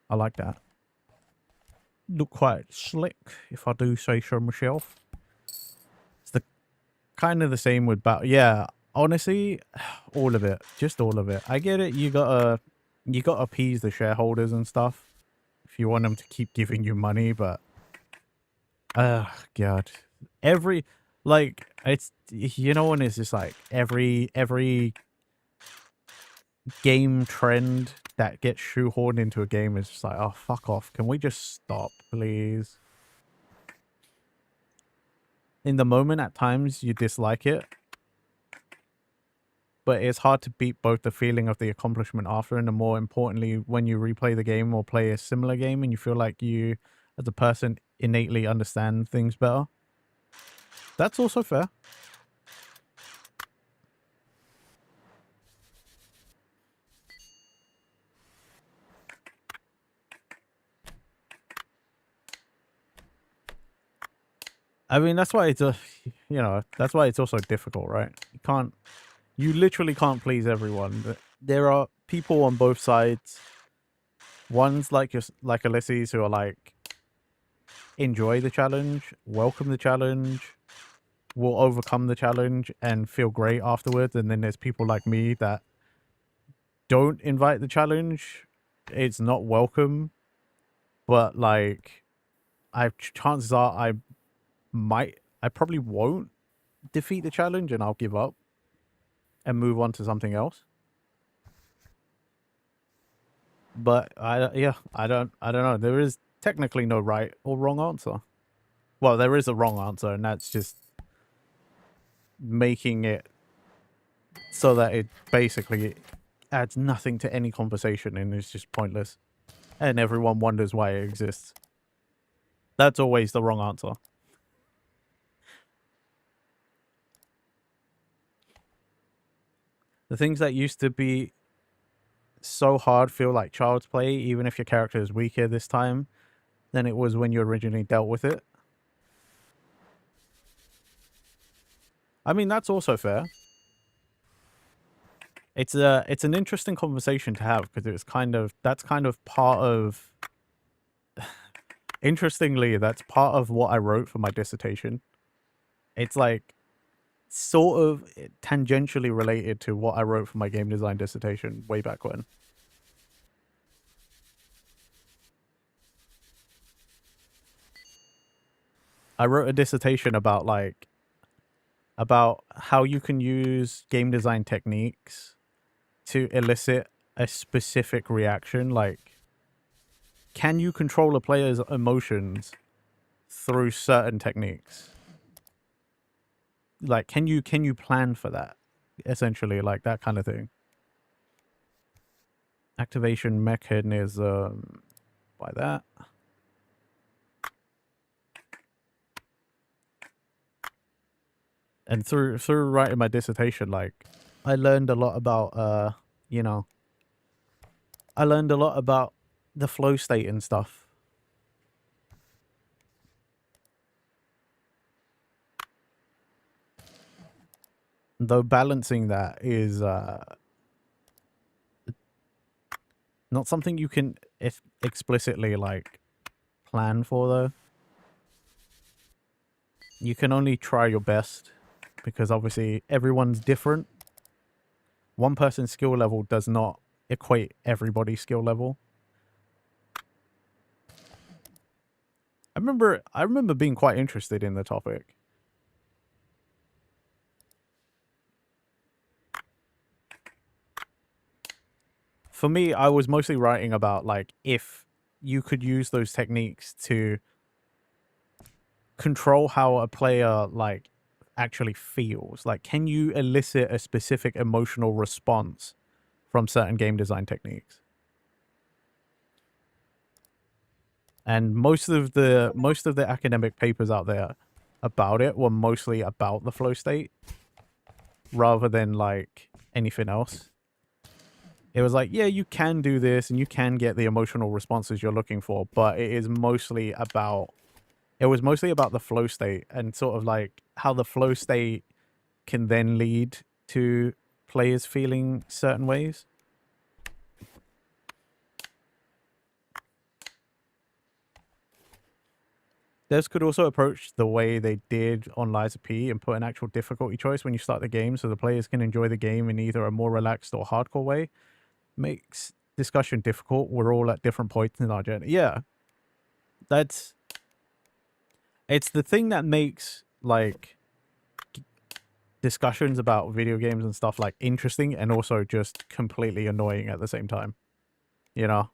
I like that. Look quite slick, if I do say so myself. It's the kind of the same with battle. Yeah, honestly, all of it. Just all of it. I get it. You gotta appease the shareholders and stuff if you want them to keep giving you money, but God. Every, like, it's, you know, when it's just like every game trend that gets shoehorned into a game is just like, oh, fuck off. Can we just stop, please? In the moment, at times, you dislike it. But it's hard to beat both the feeling of the accomplishment after and, more importantly, when you replay the game or play a similar game and you feel like you, as a person, innately understand things better. That's also fair. I mean, that's why it's you know, that's why it's also difficult, right? You literally can't please everyone. There are people on both sides. Ones like Ulysses who are like, enjoy the challenge, welcome the challenge, will overcome the challenge and feel great afterwards. And then there's people like me that don't invite the challenge. It's not welcome, but like, chances are I probably won't defeat the challenge and I'll give up. and move on to something else. But I don't know. There is technically no right or wrong answer. Well, there is a wrong answer, and that's just making it so that it basically adds nothing to any conversation and is just pointless. And everyone wonders why it exists. That's always the wrong answer. The things that used to be so hard feel like child's play, even if your character is weaker this time than it was when you originally dealt with it. I mean, that's also fair. It's an interesting conversation to have because that's kind of part of interestingly, that's part of what I wrote for my dissertation. It's like sort of tangentially related to what I wrote for my game design dissertation way back when. I wrote a dissertation about how you can use game design techniques to elicit a specific reaction. Like, can you control a player's emotions through certain techniques? Like, can you plan for that? Essentially, like that kind of thing. Activation mechanism by that. And through writing my dissertation, like I learned a lot about you know, I learned a lot about the flow state and stuff. Though balancing that is not something you can explicitly like plan for though. You can only try your best because obviously everyone's different. One person's skill level does not equate everybody's skill level. I remember being quite interested in the topic. For me, I was mostly writing about like if you could use those techniques to control how a player like actually feels. Like, can you elicit a specific emotional response from certain game design techniques? And most of the academic papers out there about it were mostly about the flow state rather than like anything else. It was like, yeah, you can do this and you can get the emotional responses you're looking for, but it was mostly about the flow state and sort of like how the flow state can then lead to players feeling certain ways. Devs could also approach the way they did on Lies of P and put an actual difficulty choice when you start the game so the players can enjoy the game in either a more relaxed or hardcore way. Makes discussion difficult. We're all at different points in our journey. Yeah. It's the thing that makes like discussions about video games and stuff like interesting and also just completely annoying at the same time. You know?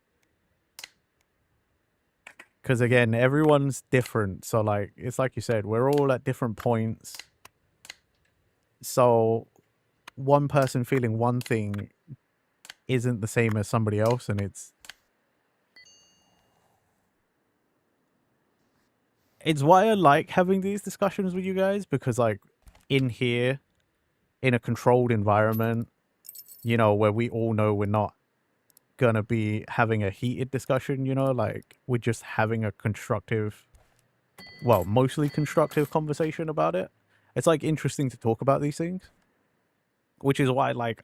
Because again, everyone's different. So like, it's like you said, we're all at different points. So one person feeling one thing isn't the same as somebody else, and it's why I like having these discussions with you guys, because like in here, in a controlled environment, you know, where we all know we're not gonna be having a heated discussion, you know, like we're just having a constructive, well, mostly constructive conversation about it. It's like interesting to talk about these things, which is why like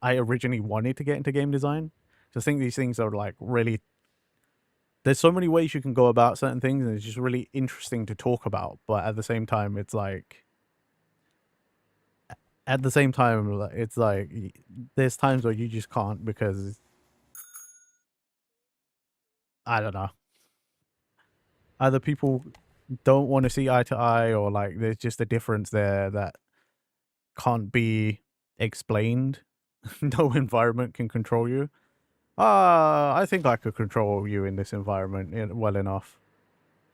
I originally wanted to get into game design. So I think these things are like really, there's so many ways you can go about certain things and it's just really interesting to talk about. But at the same time, it's like, there's times where you just can't because I don't know. Either people don't want to see eye to eye or like there's just a difference there that can't be explained. No environment can control you. I think I could control you in this environment well enough.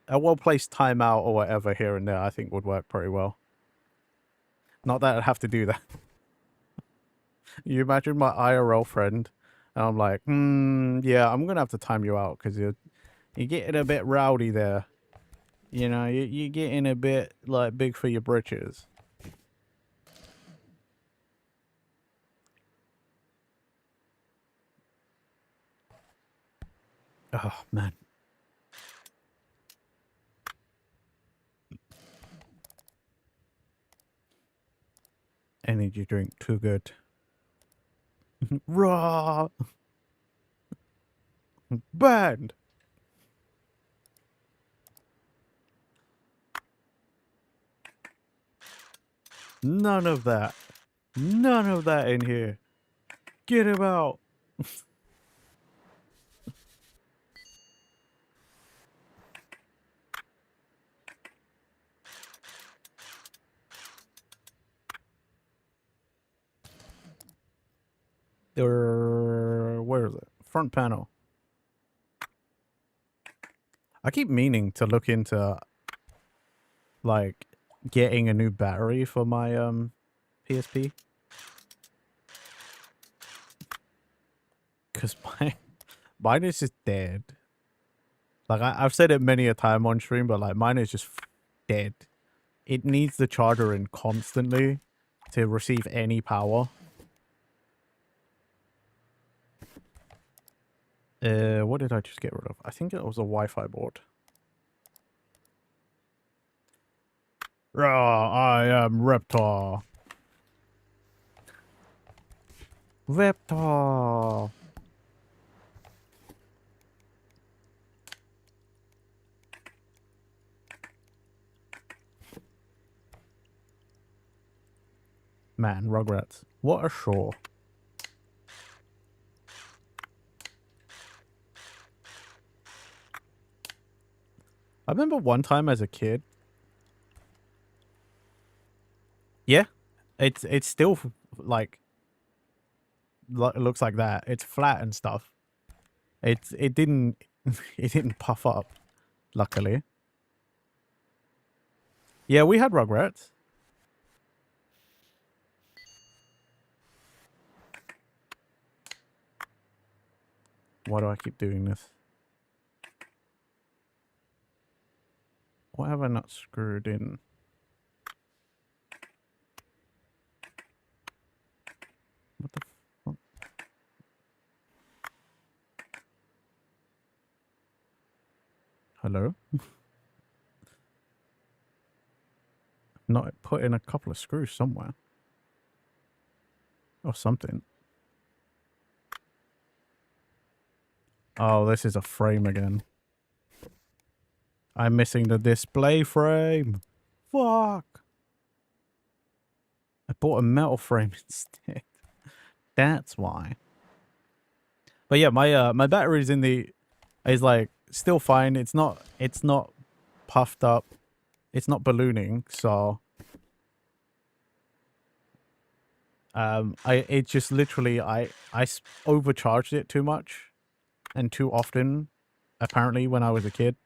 A well-placed timeout or whatever here and there, I think would work pretty well. Not that I'd have to do that. You imagine my IRL friend, and I'm like, yeah, I'm gonna have to time you out because you're getting a bit rowdy there. You know, you're getting a bit like big for your britches. Oh man. Energy drink, too good. Raw! Banned! None of that. None of that in here. Get him out! Where is it? Front panel. I keep meaning to look into, like, getting a new battery for my, PSP. Because mine is just dead. Like, I've said it many a time on stream, but, like, mine is just dead. It needs the charger in constantly to receive any power. What did I just get rid of? I think it was a Wi-Fi board. I am Reptar. Reptar. Man, Rugrats. What a show. I remember one time as a kid. Yeah, it's still like it looks like that. It's flat and stuff. It didn't it didn't puff up, luckily. Yeah, we had Rugrats. Why do I keep doing this? Why have I not screwed in? What the fuck? Hello? Not put in a couple of screws somewhere. Or something. Oh, this is a frame again. I'm missing the display frame. Fuck. I bought a metal frame instead. That's why. But yeah, my battery's is like still fine. It's not puffed up. It's not ballooning, so it just literally I overcharged it too much and too often, apparently, when I was a kid.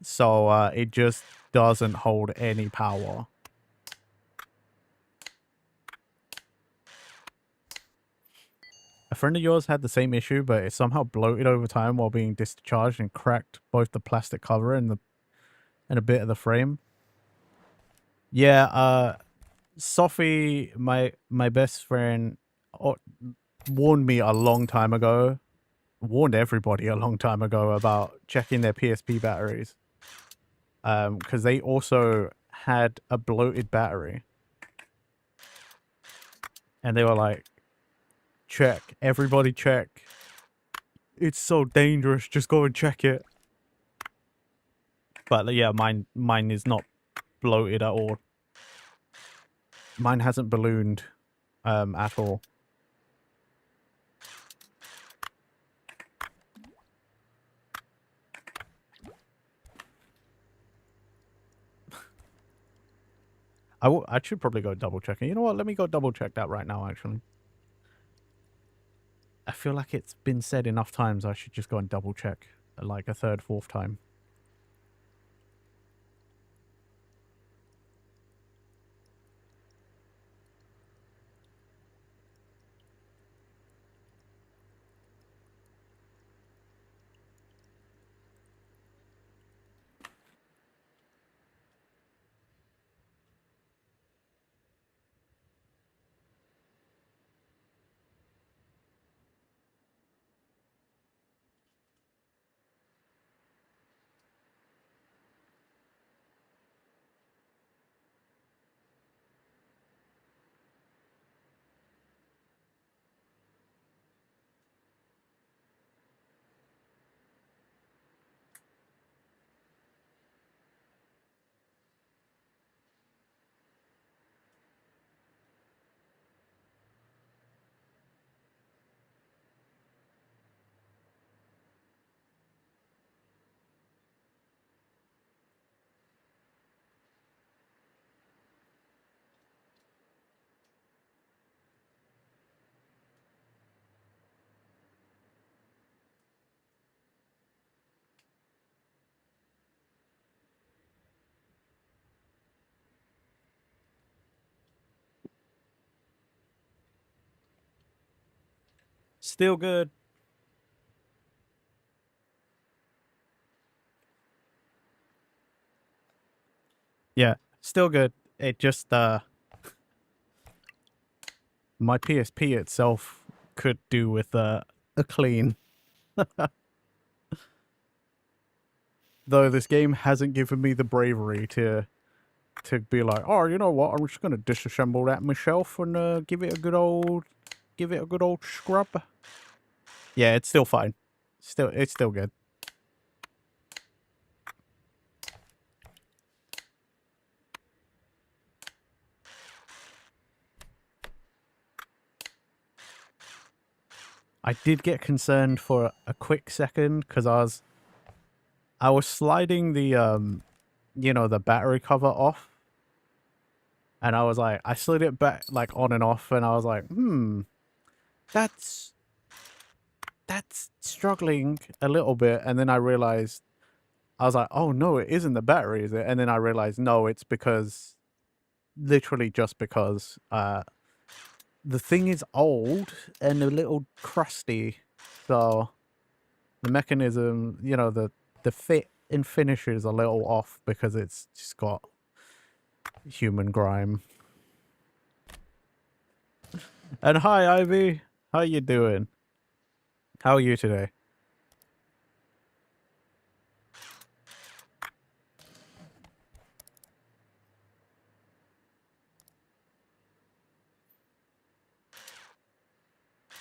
So it just doesn't hold any power. A friend of yours had the same issue, but it somehow bloated over time while being discharged and cracked both the plastic cover and a bit of the frame. Yeah, Sophie, my best friend, warned me a long time ago. Warned everybody a long time ago about checking their PSP batteries. Because they also had a bloated battery. And they were like, check. Everybody check. It's so dangerous. Just go and check it. But yeah, mine is not bloated at all. Mine hasn't ballooned at all. I should probably go double check it. You know what? Let me go double check that right now, actually. I feel like it's been said enough times I should just go and double check like a third, fourth time. Still good. Yeah, still good. It just, my PSP itself could do with a clean. Though this game hasn't given me the bravery to be like, oh, you know what? I'm just gonna disassemble that myself and give it a good old scrub. Yeah, it's still fine. It's still good. I did get concerned for a quick second because I was sliding the you know, the battery cover off, and I was like, I slid it back like on and off, and I was like, that's struggling a little bit, and then I realized I was like, oh no, it isn't the battery, is it? And then I realized no, it's because literally just because the thing is old and a little crusty, so the mechanism, you know, the fit and finish is a little off because it's just got human grime. And hi, Ivy. How you doing? How are you today?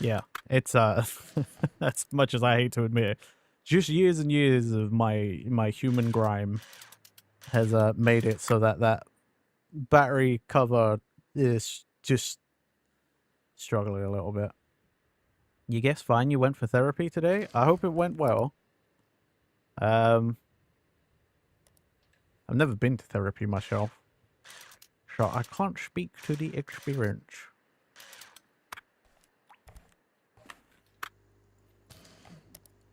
Yeah, it's as much as I hate to admit it, just years and years of my human grime has made it so that that battery cover is just struggling a little bit. You guess fine, you went for therapy today? I hope it went well. I've never been to therapy myself, so I can't speak to the experience.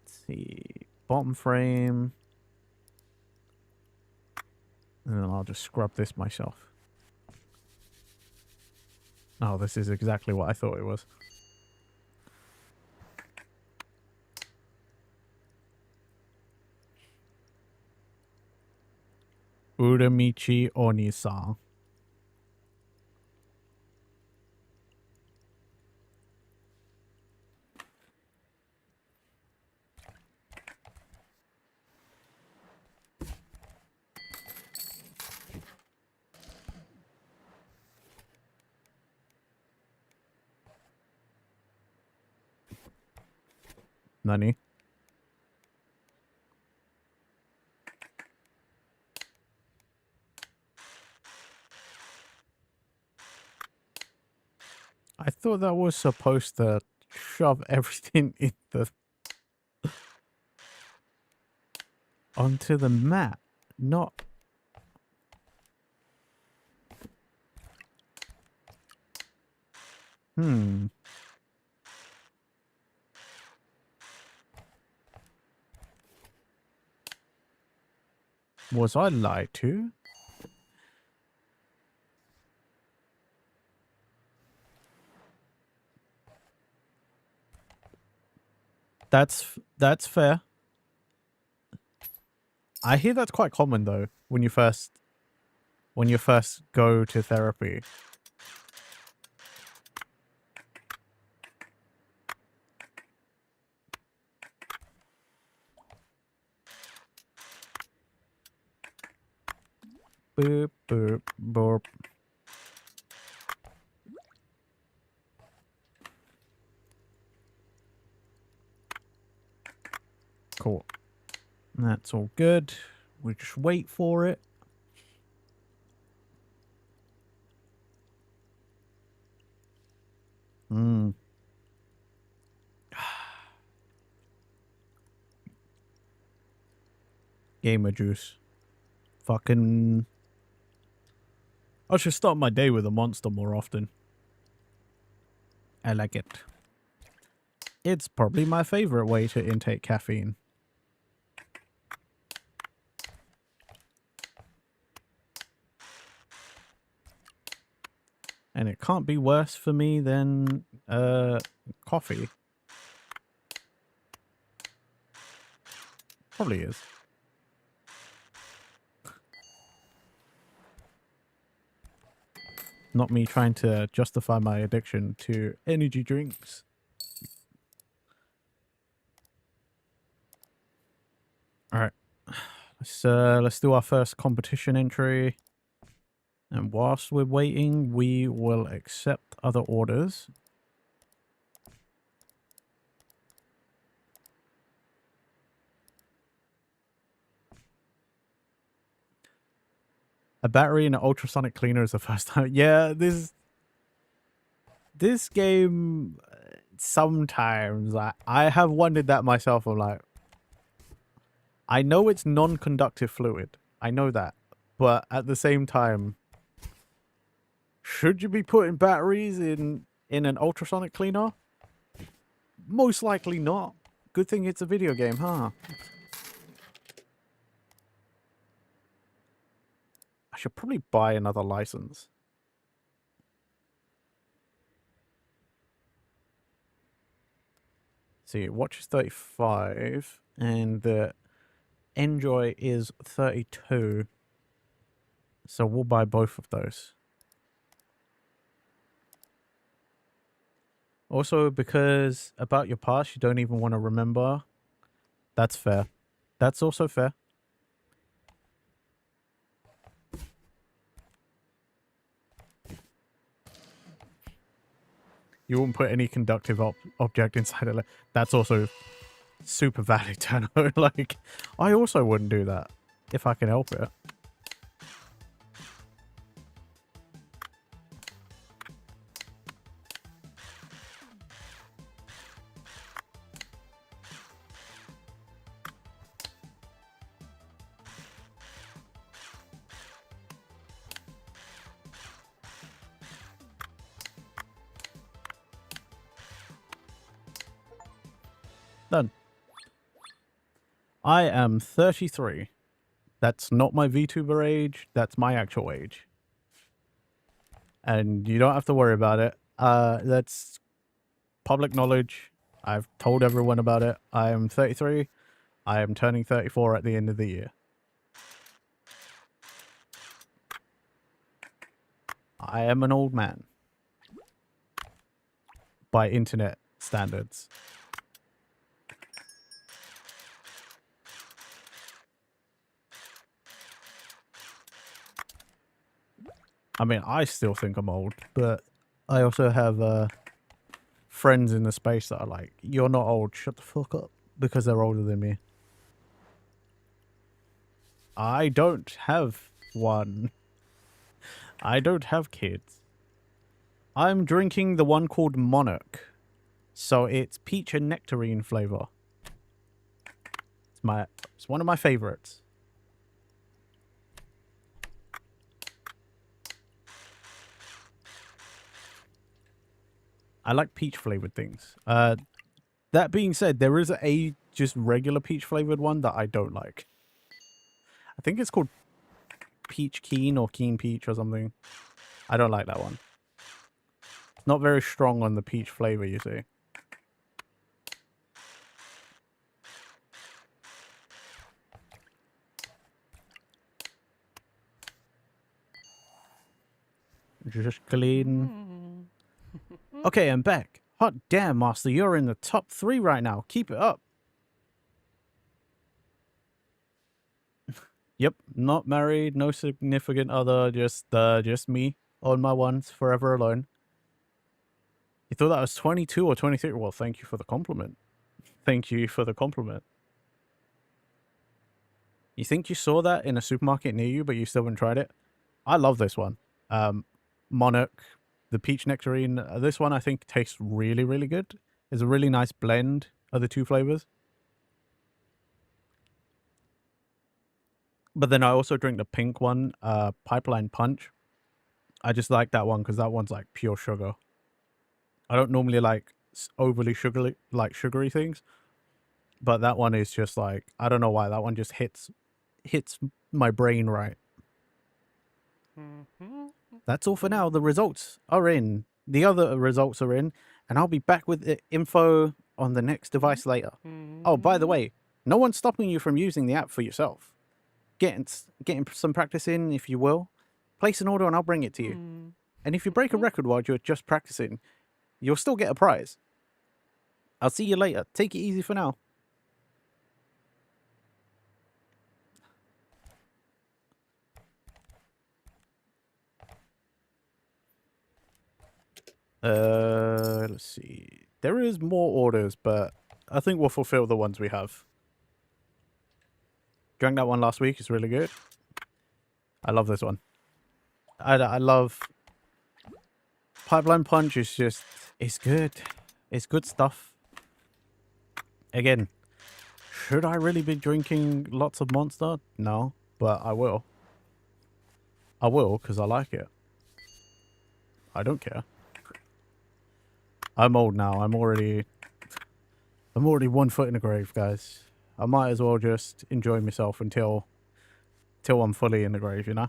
Let's see. Bottom frame. And then I'll just scrub this myself. Oh, this is exactly what I thought it was. Uramichi Oni-san. Nani? I thought that was supposed to shove everything in the onto the mat, not Was I lied to? That's fair. I hear that's quite common though when you first go to therapy. Boop boop boop. Cool. That's all good. We just wait for it. Gamer juice. Fucking... I should start my day with a monster more often. I like it. It's probably my favorite way to intake caffeine. And it can't be worse for me than coffee. Probably is. Not me trying to justify my addiction to energy drinks. Alright. Let's do our first competition entry. And whilst we're waiting, we will accept other orders. A battery and an ultrasonic cleaner is the first time. Yeah, this game, sometimes I have wondered that myself. I'm like, I know it's non-conductive fluid. I know that. But at the same time, should you be putting batteries in an ultrasonic cleaner? Most likely not. Good thing it's a video game, huh? I should probably buy another license. See, watch is 35 and the Enjoy is 32. So we'll buy both of those. Also, because about your past, you don't even want to remember. That's fair. That's also fair. You wouldn't put any conductive object inside it. That's also super valid, Tano. Like, I also wouldn't do that if I can help it. Done. I am 33. That's not my VTuber age. That's my actual age. And you don't have to worry about it. That's public knowledge. I've told everyone about it. I am 33. I am turning 34 at the end of the year. I am an old man. By internet standards. I mean, I still think I'm old, but I also have friends in the space that are like, you're not old, shut the fuck up, because they're older than me. I don't have one. I don't have kids. I'm drinking the one called Monarch. So it's peach and nectarine flavor. It's one of my favorites. I like peach flavored things. That being said, there is a just regular peach flavored one that I don't like. I think it's called Peach Keen or Keen Peach or something. I don't like that one. It's not very strong on the peach flavor, you see. Just clean. Okay, I'm back. Hot damn, Master, you're in the top 3 right now. Keep it up. Yep, not married, no significant other, just me on my ones, forever alone. You thought that was 22 or 23? Well, thank you for the compliment. Thank you for the compliment. You think you saw that in a supermarket near you, but you still haven't tried it? I love this one. Monarch, the peach nectarine. This one I think tastes really, really good. It's a really nice blend of the two flavors. But then I also drink the pink one, Pipeline Punch. I just like that one because that one's like pure sugar. I don't normally like overly sugary things, but that one is just like, I don't know why, that one just hits my brain right. That's all for now. The results are in. The other results are in, and I'll be back with the info on the next device later. Oh, by the way, no one's stopping you from using the app for yourself. Getting some practice in, if you will. Place an order and I'll bring it to you. And if you break a record while you're just practicing, you'll still get a prize. I'll see you later. Take it easy for now. Let's see. There is more orders, but I think we'll fulfill the ones we have. Drank that one last week. It's really good. I love this one. I love Pipeline Punch. Is just, it's good. It's good stuff. Again, should I really be drinking lots of Monster? No, but I will. I will because I like it. I don't care. I'm old now. I'm already 1 foot in the grave, guys. I might as well just enjoy myself until I'm fully in the grave, you know?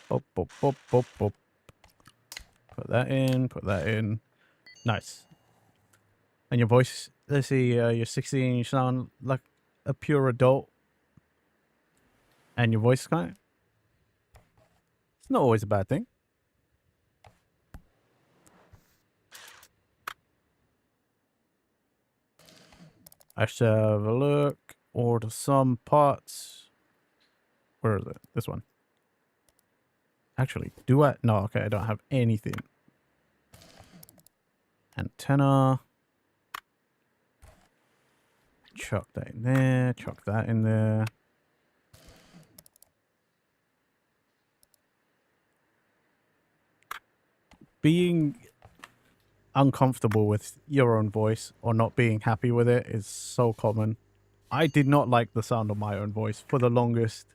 Bop, bop, bop, bop, bop. Put that in, put that in. Nice. And your voice, let's see, you're 16, you sound like a pure adult. And your voice kind of, it's not always a bad thing. I should have a look. Order some parts. Where is it? This one. Actually, do I? No, okay, I don't have anything. Antenna. Chuck that in there. Chuck that in there. Being uncomfortable with your own voice or not being happy with it is so common. I did not like the sound of my own voice for the longest.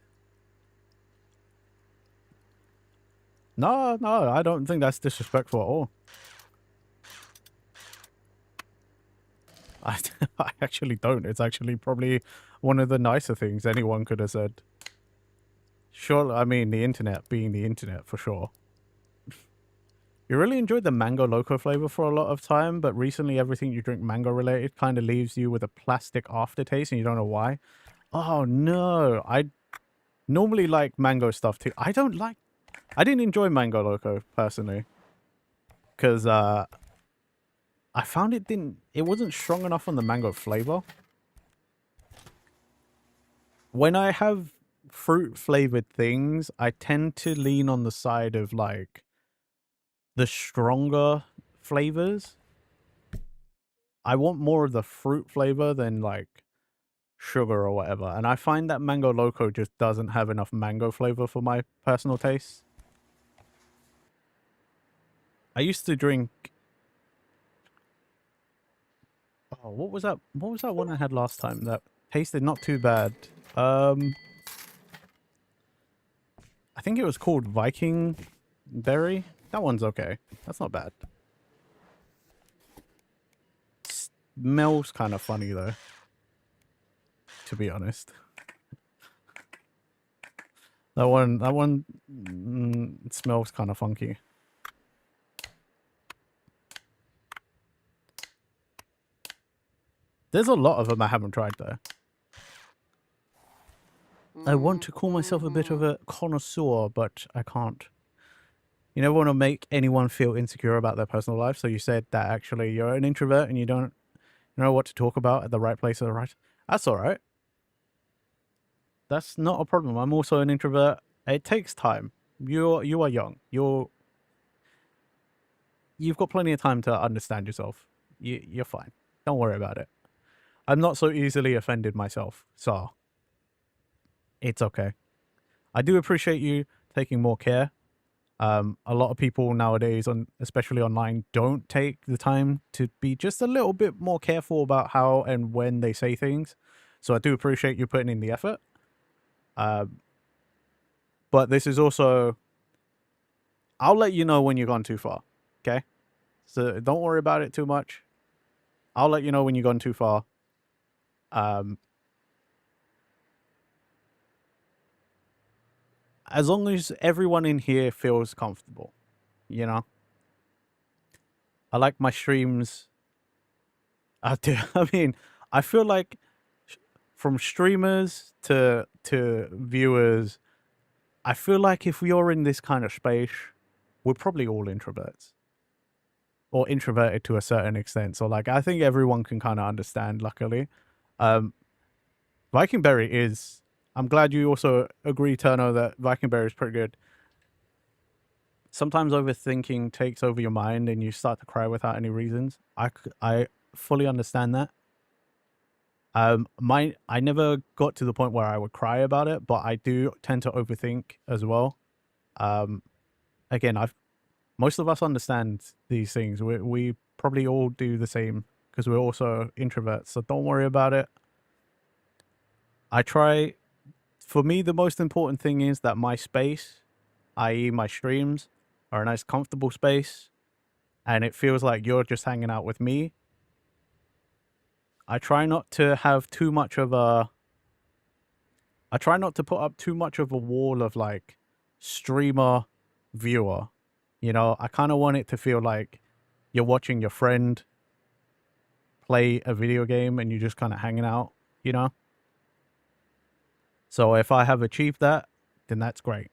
No, I don't think that's disrespectful at all. I actually don't. It's actually probably one of the nicer things anyone could have said. Sure, I mean, the internet being the internet for sure. You really enjoyed the mango loco flavor for a lot of time, but recently everything you drink mango related kind of leaves you with a plastic aftertaste and you don't know why. Oh no, I normally like mango stuff too. I didn't enjoy mango loco personally because I found it wasn't strong enough on the mango flavor. When I have fruit flavored things, I tend to lean on the side of like the stronger flavors. I want more of the fruit flavor than like sugar or whatever. And I find that Mango Loco just doesn't have enough mango flavor for my personal taste. I used to drink... Oh, what was that? What was that one I had last time that tasted not too bad? I think it was called Viking Berry. That one's okay. That's not bad. Smells kind of funny though, to be honest. That one smells kind of funky. There's a lot of them I haven't tried though. I want to call myself a bit of a connoisseur, but I can't. You never want to make anyone feel insecure about their personal life, so you said that actually you're an introvert and you don't know what to talk about at the right place at the right. That's all right. That's not a problem. I'm also an introvert. It takes time. You are young. You've got plenty of time to understand yourself. You're fine. Don't worry about it. I'm not so easily offended myself, so it's okay. I do appreciate you taking more care. A lot of people nowadays, especially online, don't take the time to be just a little bit more careful about how and when they say things. So I do appreciate you putting in the effort. But this is also, I'll let you know when you've gone too far, okay? So don't worry about it too much. I'll let you know when you've gone too far. As long as everyone in here feels comfortable, you know? I like my streams. I mean, I feel like from streamers to viewers, I feel like if you're in this kind of space, we're probably all introverts. Or introverted to a certain extent. So like I think everyone can kind of understand, luckily. Viking Berry is, I'm glad you also agree, Turno, that Viking Berry is pretty good. Sometimes overthinking takes over your mind and you start to cry without any reasons. I fully understand that. I never got to the point where I would cry about it, but I do tend to overthink as well. Again, most of us understand these things. We probably all do the same because we're also introverts. So don't worry about it. For me, the most important thing is that my space, i.e. my streams, are a nice comfortable space and it feels like you're just hanging out with me. I try not to have too much of a... I try not to put up too much of a wall of like streamer viewer. You know, I kind of want it to feel like you're watching your friend play a video game and you're just kind of hanging out, you know? So if I have achieved that, then that's great.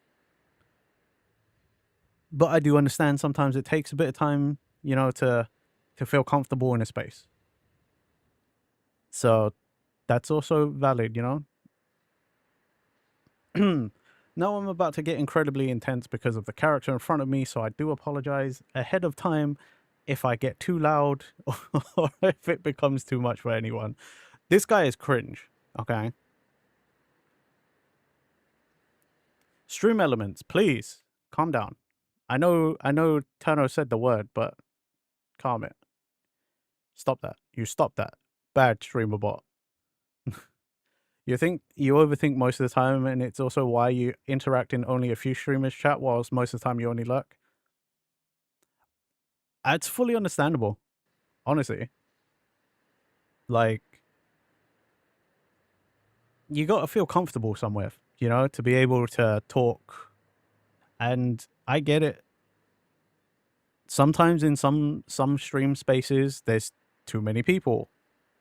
But I do understand sometimes it takes a bit of time, you know, to feel comfortable in a space. So that's also valid, you know? Now I'm about to get incredibly intense because of the character in front of me, so I do apologize ahead of time if I get too loud or if it becomes too much for anyone. This guy is cringe, okay? Stream elements, please calm down. I know Tano said the word, but calm it. Stop that. You stop that. Bad streamer bot. You overthink most of the time, and it's also why you interact in only a few streamers' chat, whilst most of the time you only lurk. It's fully understandable, honestly. Like, you got to feel comfortable somewhere, you know, to be able to talk. And I get it. Sometimes in some stream spaces, there's too many people.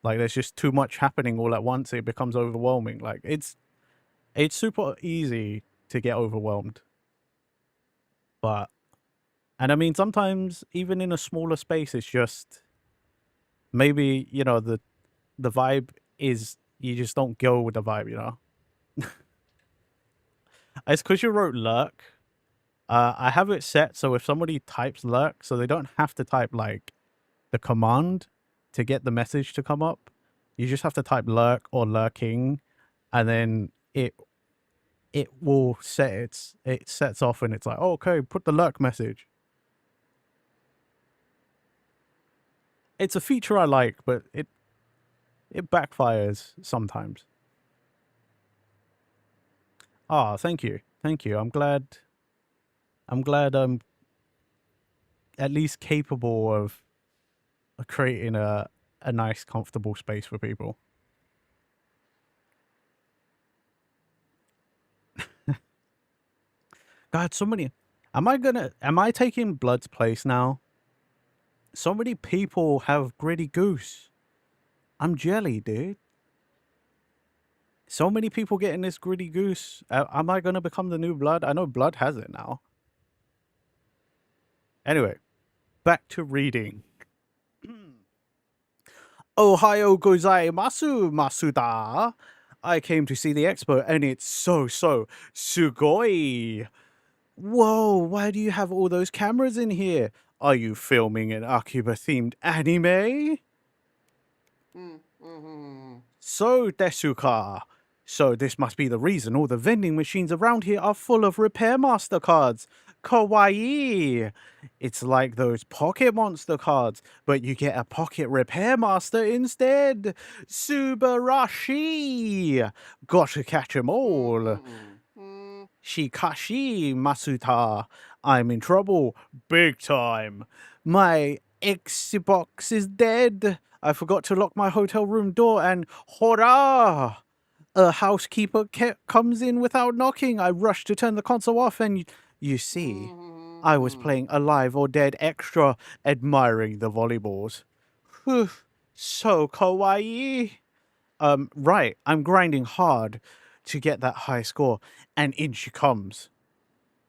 Like, there's just too much happening all at once. It becomes overwhelming. Like, it's super easy to get overwhelmed. But, and I mean, sometimes even in a smaller space, it's just maybe, you know, the vibe is you just don't go with the vibe, you know? It's because you wrote lurk. I have it set so if somebody types lurk, so they don't have to type like the command to get the message to come up. You just have to type lurk or lurking, and then it will it sets off and it's like, oh, okay, put the lurk message. It's a feature I like, but It backfires sometimes. Ah, thank you. Thank you. I'm glad I'm at least capable of creating a nice, comfortable space for people. God, so many. Am I taking Blood's place now? So many people have Gritty Goose. I'm jelly, dude. So many people getting this Gritty Goose. Am I gonna become the new Blood? I know Blood has it now. Anyway, back to reading. Ohio gozaimasu, Masuda. I came to see the expo and it's so sugoi. Whoa, why do you have all those cameras in here? Are you filming an Akiba-themed anime? So, Desuka. So this must be the reason all the vending machines around here are full of Repair Master cards. Kawaii! It's like those Pocket Monster cards, but you get a Pocket Repair Master instead. Subarashi! Gotta catch 'em all. Shikashi Masuta. I'm in trouble. Big time. My Xbox is dead. I forgot to lock my hotel room door and hurrah! A housekeeper comes in without knocking. I rush to turn the console off and you see, I was playing Alive or Dead Extra, admiring the volleyballs. Whew, so kawaii. Right, I'm grinding hard to get that high score, and in she comes.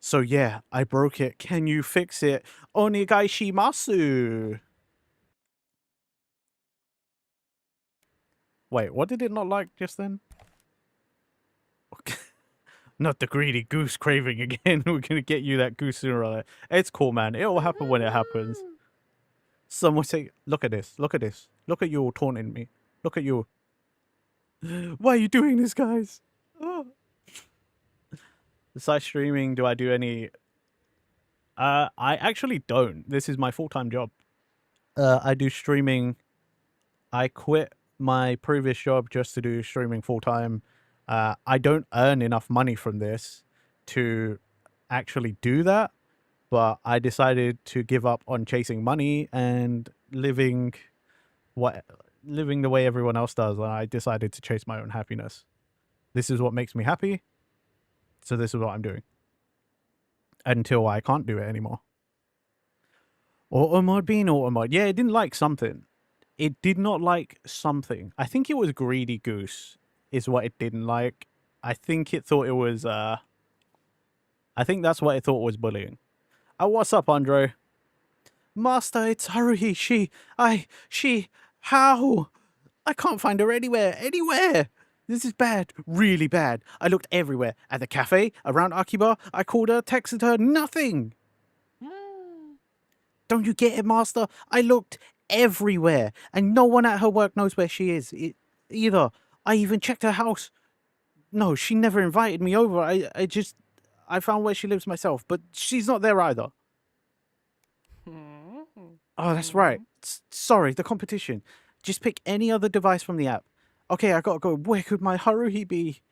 So yeah, I broke it. Can you fix it? Onegai shimasu. Wait, what did it not like just then? Not the greedy goose craving again. We're gonna get you that goose sooner or later. It's cool, man. It'll happen when it happens. Someone say, look at this. Look at this. Look at you all taunting me. Look at you. Why are you doing this, guys? Oh. Besides streaming, do I do any... I actually don't. This is my full-time job. I do streaming. I quit my previous job just to do streaming full-time. I don't earn enough money from this to actually do that, but I decided to give up on chasing money and living the way everyone else does. And I decided to chase my own happiness. This is what makes me happy, so this is what I'm doing until I can't do it anymore. Automod being Automod. Yeah, it didn't like something. It did not like something. I think it was Greedy Goose is what it didn't like. I think it thought it was, I think that's what it thought was bullying. What's up, Andre? Master, it's Haruhi. How? I can't find her anywhere. This is bad, really bad. I looked everywhere. At the cafe, around Akiba, I called her, texted her, nothing. Don't you get it, Master? I looked everywhere, and no one at her work knows where she is either. I even checked her house. No, she never invited me over. I found where she lives myself, but she's not there either. Oh, that's right. Sorry, the competition. Just pick any other device from the app. Okay, I gotta go. Where could my Haruhi be?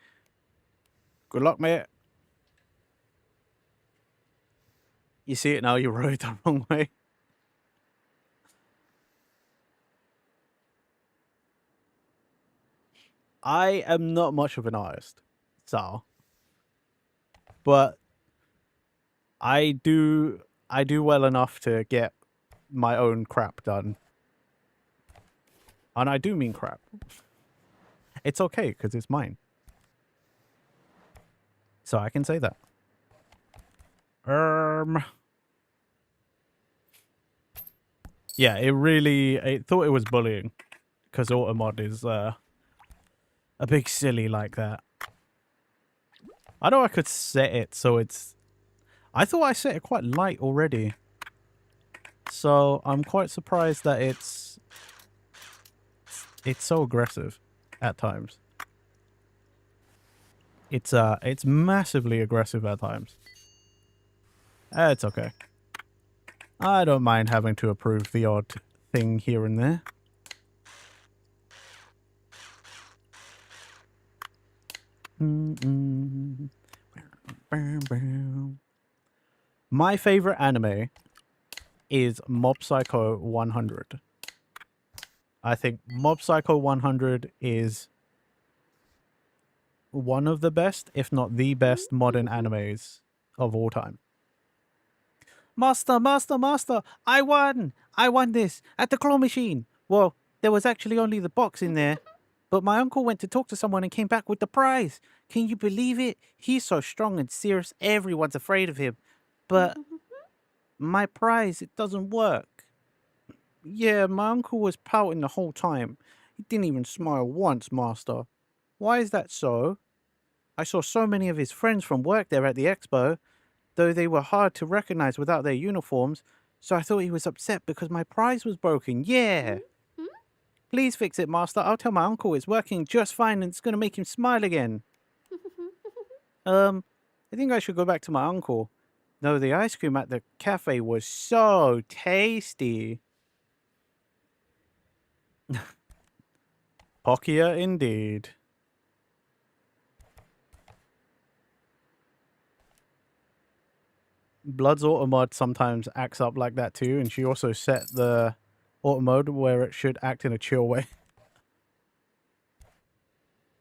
Good luck, mate. You see it now, you rode the wrong way. I am not much of an artist, so... But I do well enough to get my own crap done. And I do mean crap. It's okay, because it's mine. So I can say that. Yeah, it thought it was bullying. Because Automod is a big silly like that. I know I could set it so it's... I thought I set it quite light already. So I'm quite surprised that it's so aggressive at times. It's massively aggressive at times. It's okay. I don't mind having to approve the odd thing here and there. My favorite anime is Mob Psycho 100. I think Mob Psycho 100 is one of the best, if not the best, modern animes of all time. Master, master, master, I won! I won this at the claw machine. Well, there was actually only the box in there, but my uncle went to talk to someone and came back with the prize. Can you believe it? He's so strong and serious, everyone's afraid of him. But my prize, it doesn't work. Yeah, my uncle was pouting the whole time. He didn't even smile once, master. Why is that so? I saw so many of his friends from work there at the expo, though they were hard to recognize without their uniforms, so I thought he was upset because my prize was broken. Yeah. Please fix it, master. I'll tell my uncle it's working just fine and it's going to make him smile again. I think I should go back to my uncle. No, the ice cream at the cafe was so tasty. Pokia indeed. Blood's auto mod sometimes acts up like that too, and she also set the auto mode where it should act in a chill way.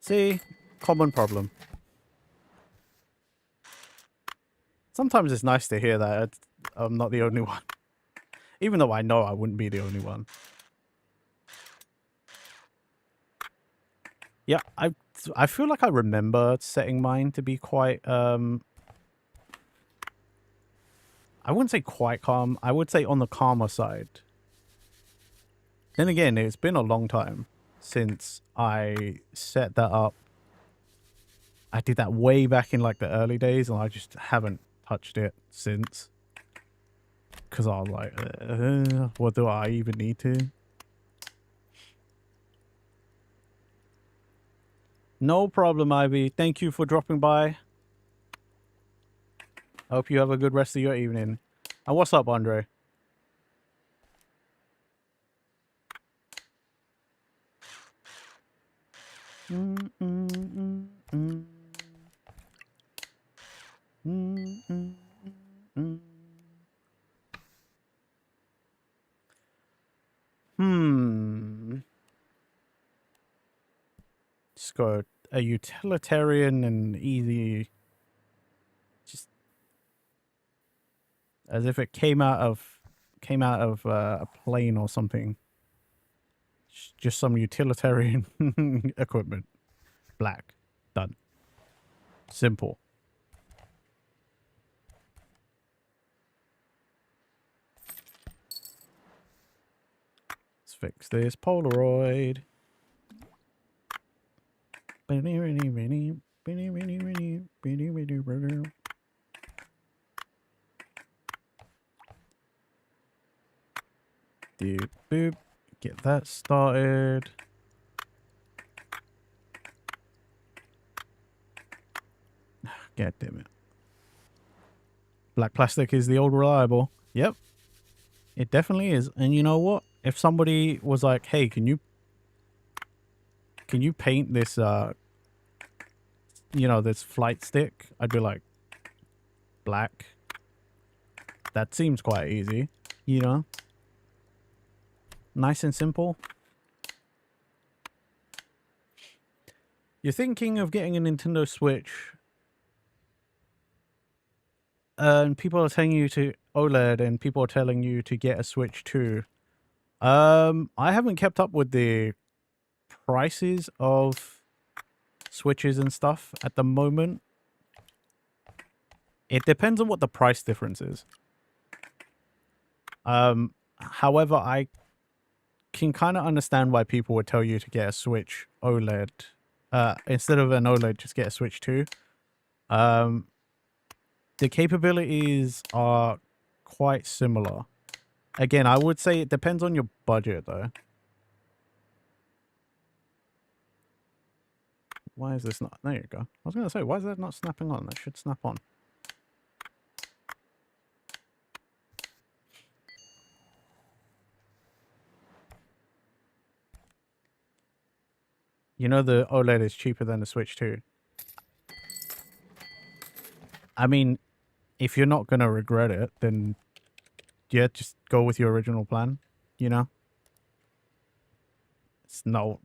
See? Common problem. Sometimes it's nice to hear that I'm not the only one. Even though I know I wouldn't be the only one. Yeah, I feel like I remember setting mine to be quite, I wouldn't say quite calm. I would say on the calmer side. Then again, it's been a long time since I set that up. I did that way back in like the early days and I just haven't touched it since. Because I was like, what do I even need to? No problem, Ivy. Thank you for dropping by. I hope you have a good rest of your evening. And what's up, Andre? Just go a utilitarian and easy. Just as if it came out of a plane or something. Just some utilitarian equipment. Black. Done. Simple. Let's fix this Polaroid. Dude, boop. Get that started. God damn it. Black plastic is the old reliable. Yep. It definitely is. And you know what? If somebody was like, hey, can you paint this this flight stick? I'd be like, black. That seems quite easy, you know? Nice and simple. You're thinking of getting a Nintendo Switch, and people are telling you to OLED, and people are telling you to get a Switch too. I haven't kept up with the prices of Switches and stuff at the moment. It depends on what the price difference is. However, I can kind of understand why people would tell you to get a Switch OLED. Instead of an OLED, just get a Switch 2. The capabilities are quite similar. Again, I would say it depends on your budget, though. Why is this not? There you go. I was going to say, why is that not snapping on? That should snap on. You know the OLED is cheaper than the Switch 2. I mean, if you're not gonna regret it, then yeah, just go with your original plan. You know, it's not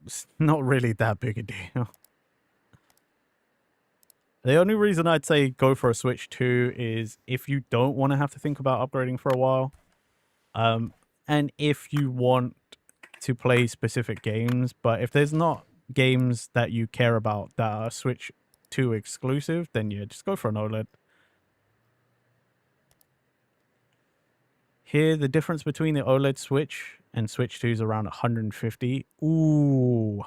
really that big a deal. The only reason I'd say go for a Switch 2 is if you don't want to have to think about upgrading for a while, and if you want to play specific games, but if there's not games that you care about that are Switch 2 exclusive, then yeah, just go for an OLED. Here, the difference between the OLED Switch and Switch 2 is around 150. Ooh.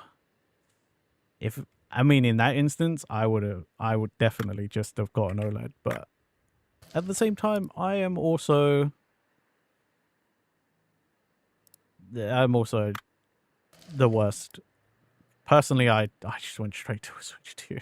I mean, in that instance, I would definitely just have got an OLED, but at the same time, I'm also the worst. Personally, I just went straight to a Switch 2.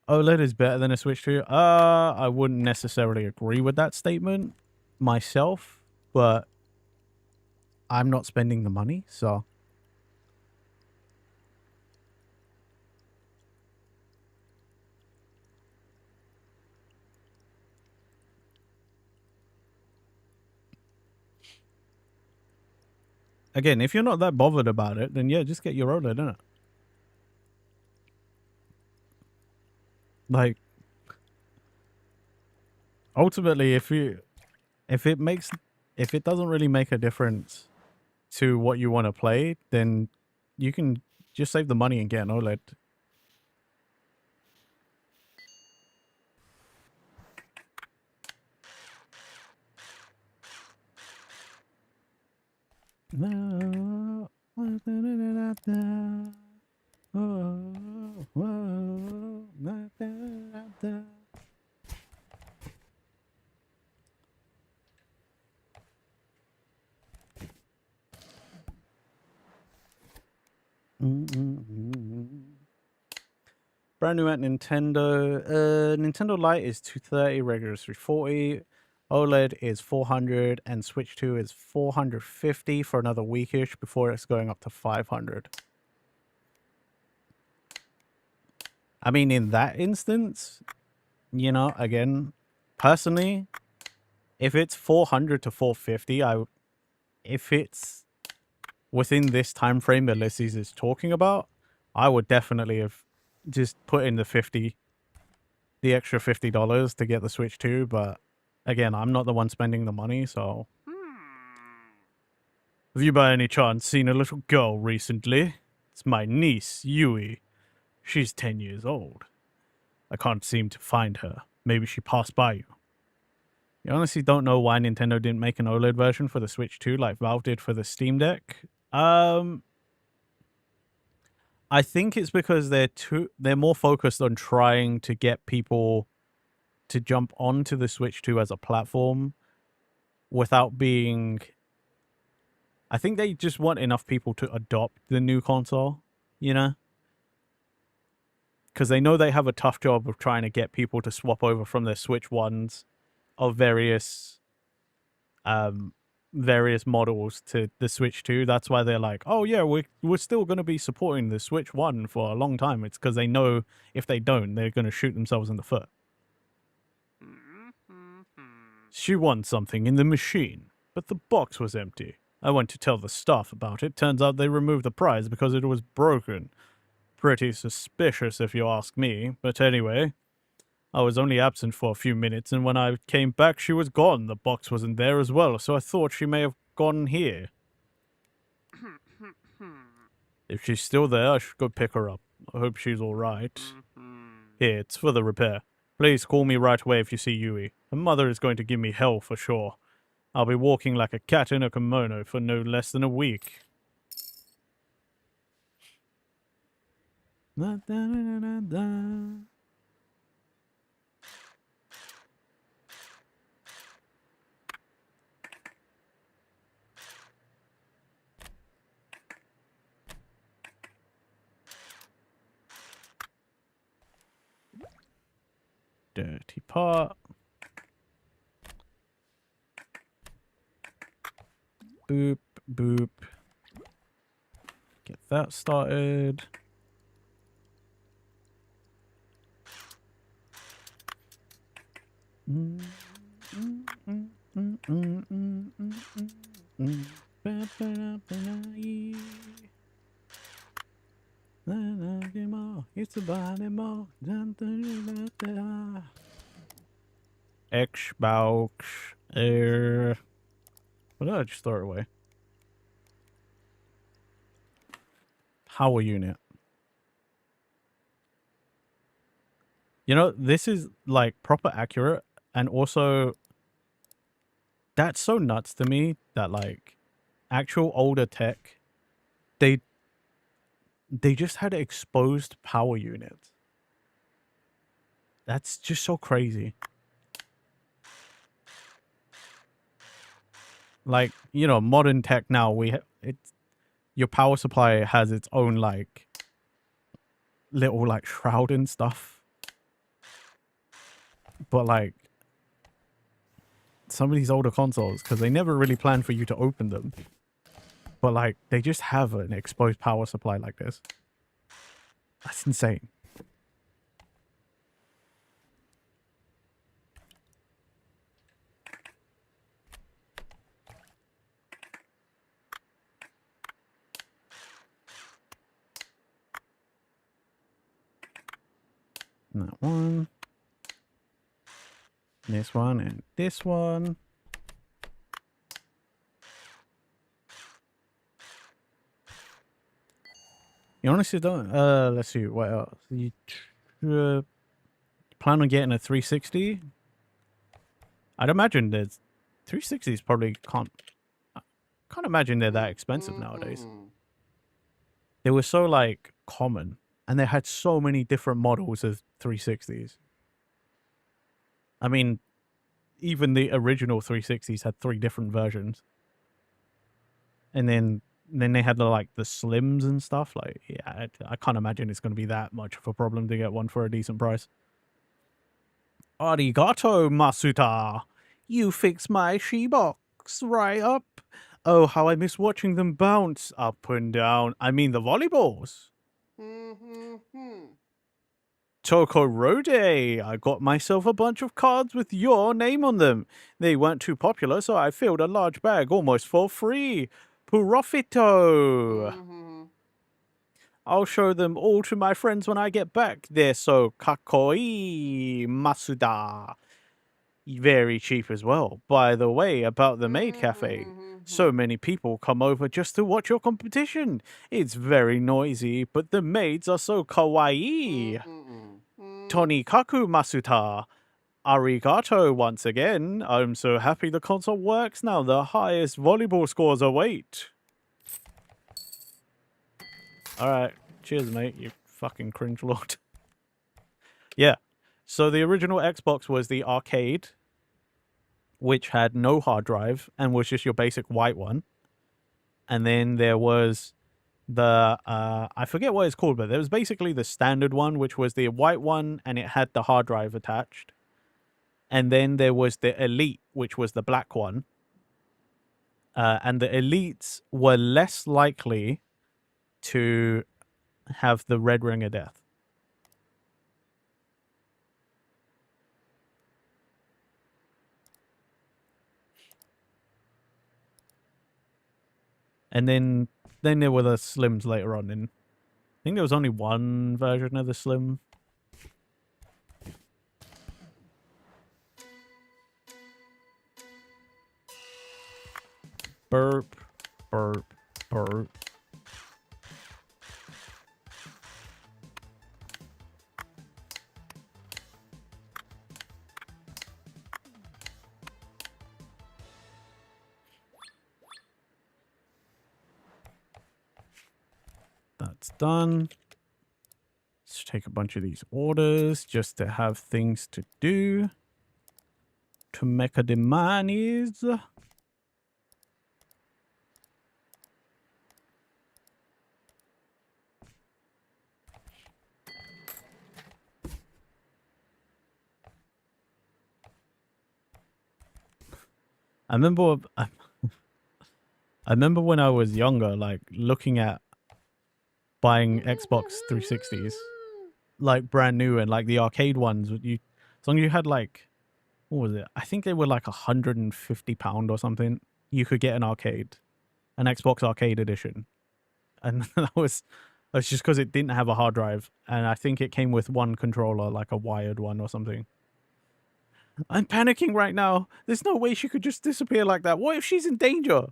OLED is better than a Switch 2. I wouldn't necessarily agree with that statement myself, but I'm not spending the money, so again, if you're not that bothered about it, then yeah, just get your OLED, innit? Like, ultimately, if it doesn't really make a difference to what you want to play, then you can just save the money and get an OLED. Brand new at Nintendo. Nintendo Lite is 230, regular is 340. OLED is 400 and Switch 2 is 450 for another weekish before it's going up to 500. I mean, in that instance, you know, again, personally, if it's 400 to 450, if it's within this time frame that Ulysses is talking about, I would definitely have just put in the extra $50 to get the Switch 2, but again, I'm not the one spending the money, so. Have you by any chance seen a little girl recently? It's my niece, Yui. She's 10 years old. I can't seem to find her. Maybe she passed by you. You honestly don't know why Nintendo didn't make an OLED version for the Switch 2 like Valve did for the Steam Deck? I think it's because they're more focused on trying to get people to jump onto the Switch 2 as a platform without being. I think they just want enough people to adopt the new console, you know? Because they know they have a tough job of trying to get people to swap over from their Switch 1s of various models to the Switch 2. That's why they're like, oh yeah, we're still going to be supporting the Switch 1 for a long time. It's because they know if they don't, they're going to shoot themselves in the foot. She won something in the machine, but the box was empty. I went to tell the staff about it. Turns out they removed the prize because it was broken. Pretty suspicious if you ask me, but anyway, I was only absent for a few minutes, and when I came back, she was gone. The box wasn't there as well, so I thought she may have gone here. If she's still there, I should go pick her up. I hope she's alright. Here, it's for the repair. Please call me right away if you see Yui. Her mother is going to give me hell for sure. I'll be walking like a cat in a kimono for no less than a week. Dirty pot. Boop. Boop. Get that started. It's about it more. Xbox Air. What did I just throw away? Power unit. You know, this is like proper accurate, and also that's so nuts to me that like actual older tech, they just had exposed power units. That's just so crazy. Like, you know, modern tech now, it's your power supply has its own like little like shroud and stuff. But like some of these older consoles, because they never really planned for you to open them, but like they just have an exposed power supply like this. That's insane. And that one. This one and this one. You honestly don't. Let's see what else. You plan on getting a 360? I'd imagine there's 360s probably can't imagine they're that expensive nowadays. They were so like common, and they had so many different models of 360s. I mean, even the original 360s had 3 different versions, and then they had the slims and stuff. Like, yeah, I can't imagine it's going to be that much of a problem to get one for a decent price. Arigato, Masuta. You fixed my She-Box right up. Oh, how I miss watching them bounce up and down. I mean, the volleyballs. Tokorode, I got myself a bunch of cards with your name on them. They weren't too popular, so I filled a large bag almost for free. Profito. I'll show them all to my friends when I get back. They're so kakoi, Masuda. Very cheap as well. By the way, about the maid cafe. So many people come over just to watch your competition. It's very noisy, but the maids are so kawaii. Tonikaku Masuta. Arigato once again. I'm so happy the console works now. The highest volleyball scores await. Alright. Cheers, mate. You fucking cringe lord. Yeah. So the original Xbox was the arcade, which had no hard drive and was just your basic white one. And then there was the I forget what it's called, but there was basically the standard one, which was the white one, and it had the hard drive attached. And then there was the Elite, which was the black one. And the Elites were less likely to have the red ring of death. And then there were the Slims later on. And I think there was only one version of the Slim. Burp, burp, burp. That's done. Let's take a bunch of these orders just to have things to do. To make a demise. I remember I remember when I was younger, like looking at buying Xbox 360s, like brand new, and like the arcade ones. As long as you had like, what was it? I think they were like £150 or something. You could get an Xbox Arcade Edition, and that's just because it didn't have a hard drive, and I think it came with one controller, like a wired one or something. I'm panicking right now. There's no way she could just disappear like that. What if she's in danger?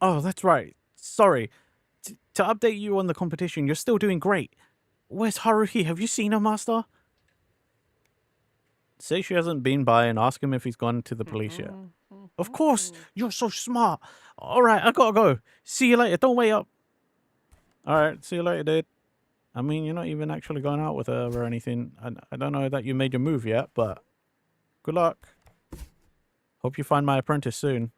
Oh, that's right. Sorry. To update you on the competition, you're still doing great. Where's Haruhi? Have you seen her, Master? Say she hasn't been by and ask him if he's gone to the police yet. Of course! You're so smart! Alright, I gotta go. See you later. Don't wait up. Alright, see you later, dude. I mean, you're not even actually going out with her or anything. I don't know that you made your move yet, but good luck. Hope you find my apprentice soon.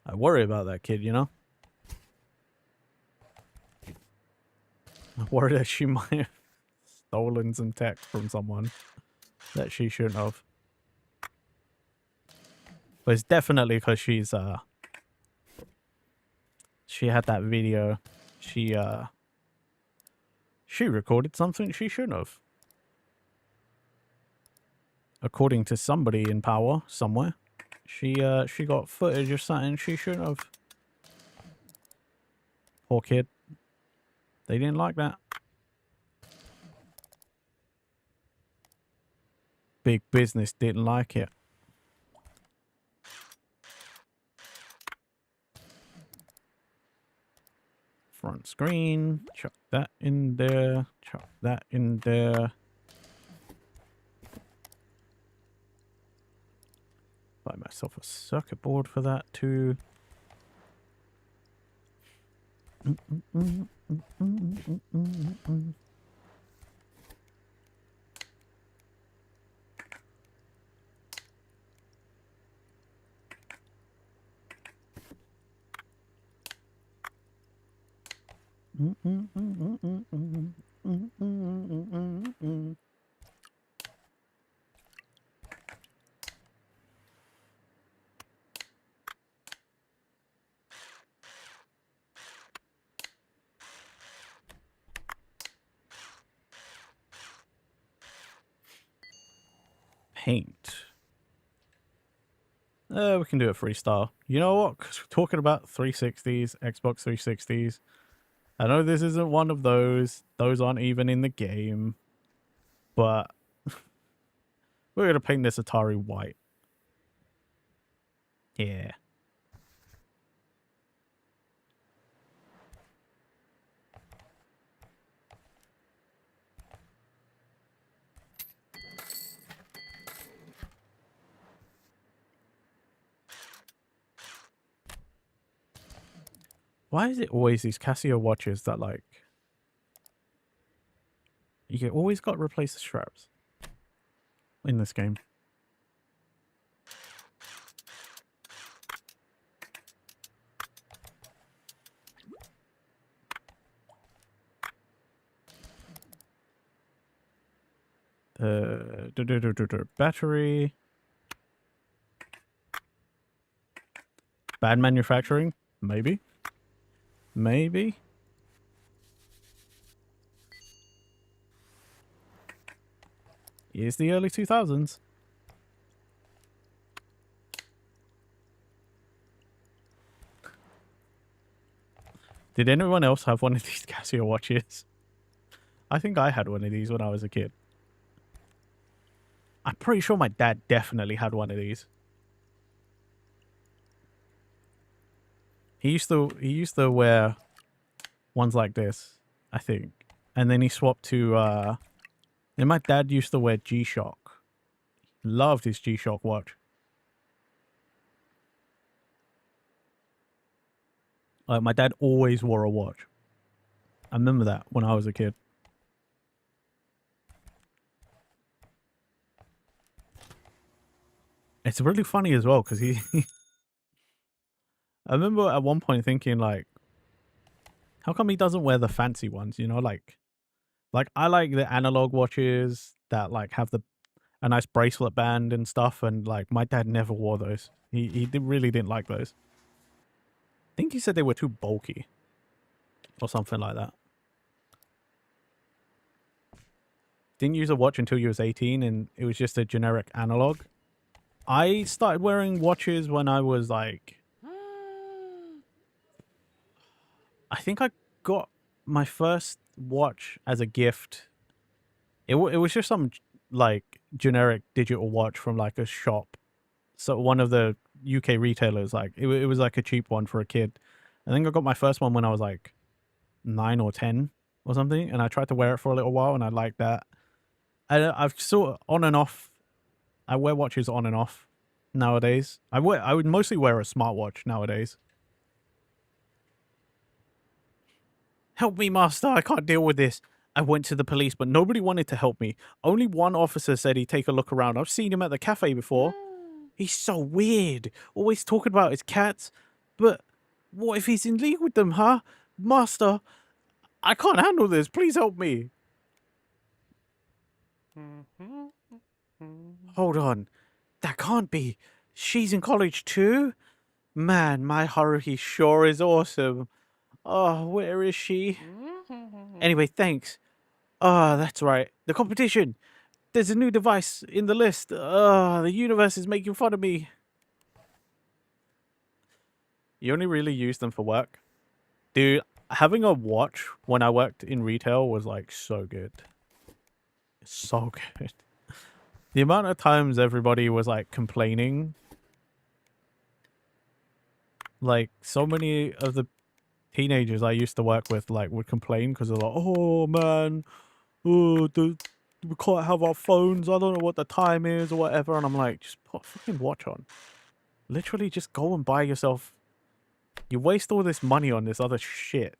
I worry about that kid, you know? I worry that she might have stolen some tech from someone that she shouldn't have. But it's definitely because she had that video. She recorded something she shouldn't have. According to somebody in power somewhere. She got footage of something she shouldn't have. Poor kid. They didn't like that. Big business didn't like it. Front screen. Chuck that in there. Chuck that in there. Buy myself a circuit board for that too. Paint. We can do a freestyle. You know what? 'Cause we're talking about 360s, Xbox 360s. I know this isn't one of those. Those aren't even in the game. But we're going to paint this Atari white. Yeah. Why is it always these Casio watches that like... You always got to replace the straps in this game. Battery. Bad manufacturing? Maybe. Maybe. Is the early 2000s. Did anyone else have one of these Casio watches? I think I had one of these when I was a kid. I'm pretty sure my dad definitely had one of these. He used to wear ones like this, I think. And then he swapped to and my dad used to wear G-Shock. Loved his G-Shock watch. Like my dad always wore a watch. I remember that when I was a kid. It's really funny as well because he I remember at one point thinking like, how come he doesn't wear the fancy ones? You know, like I like the analog watches that like have the a nice bracelet band and stuff, and like my dad never wore those. Really didn't like those. I think he said they were too bulky or something like that. Didn't use a watch until he was 18, and it was just a generic analog. I started wearing watches when I was like, I think I got my first watch as a gift. It was just some like generic digital watch from like a shop. So one of the UK retailers, like it was like a cheap one for a kid. I think I got my first one when I was like 9 or 10 or something, and I tried to wear it for a little while, and I liked that. I've sort of on and off. I wear watches on and off nowadays. I would mostly wear a smartwatch nowadays. Help me, master. I can't deal with this. I went to the police, but nobody wanted to help me. Only one officer said he'd take a look around. I've seen him at the cafe before. He's so weird. Always talking about his cats. But what if he's in league with them, huh? Master, I can't handle this. Please help me. Hold on. That can't be. She's in college too? Man, my Haruhi sure is awesome. Oh, where is she? Anyway, thanks. Ah, that's right. The competition. There's a new device in the list. The universe is making fun of me. You only really use them for work? Dude, having a watch when I worked in retail was like so good. So good. The amount of times everybody was like complaining. Like so many of the teenagers I used to work with like would complain because they're like, oh man, we can't have our phones. I don't know what the time is or whatever. And I'm like, just put a fucking watch on. Literally just go and buy yourself. You waste all this money on this other shit.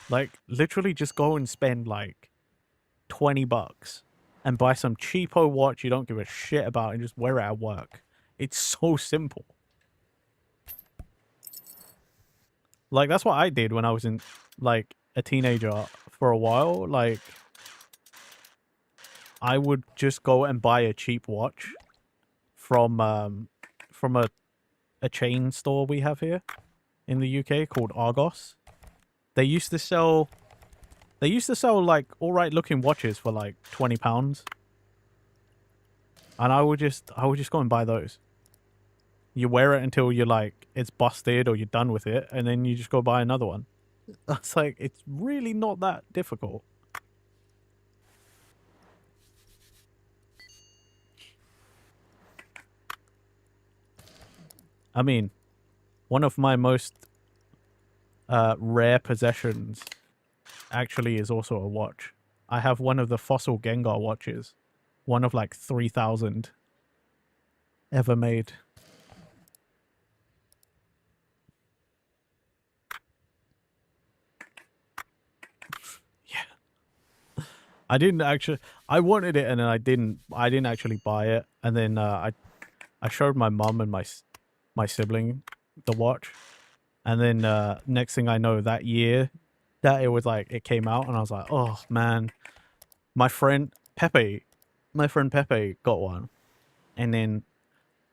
Like literally just go and spend like $20 and buy some cheapo watch you don't give a shit about and just wear it at work. It's so simple. Like that's what I did when I was in like a teenager for a while. Like I would just go and buy a cheap watch from a chain store we have here in the UK called Argos. They used to sell like alright looking watches for like £20. And I would just go and buy those. You wear it until you're like it's busted or you're done with it, and then you just go buy another one. That's like it's really not that difficult. I mean, one of my most rare possessions actually is also a watch. I have one of the Fossil Gengar watches. One of like 3,000 ever made. Yeah. I wanted it and then I didn't actually buy it. And then I showed my mum and my sibling the watch. And then next thing I know, that year that it was like it came out and I was like, oh man, my friend Pepe got one. And then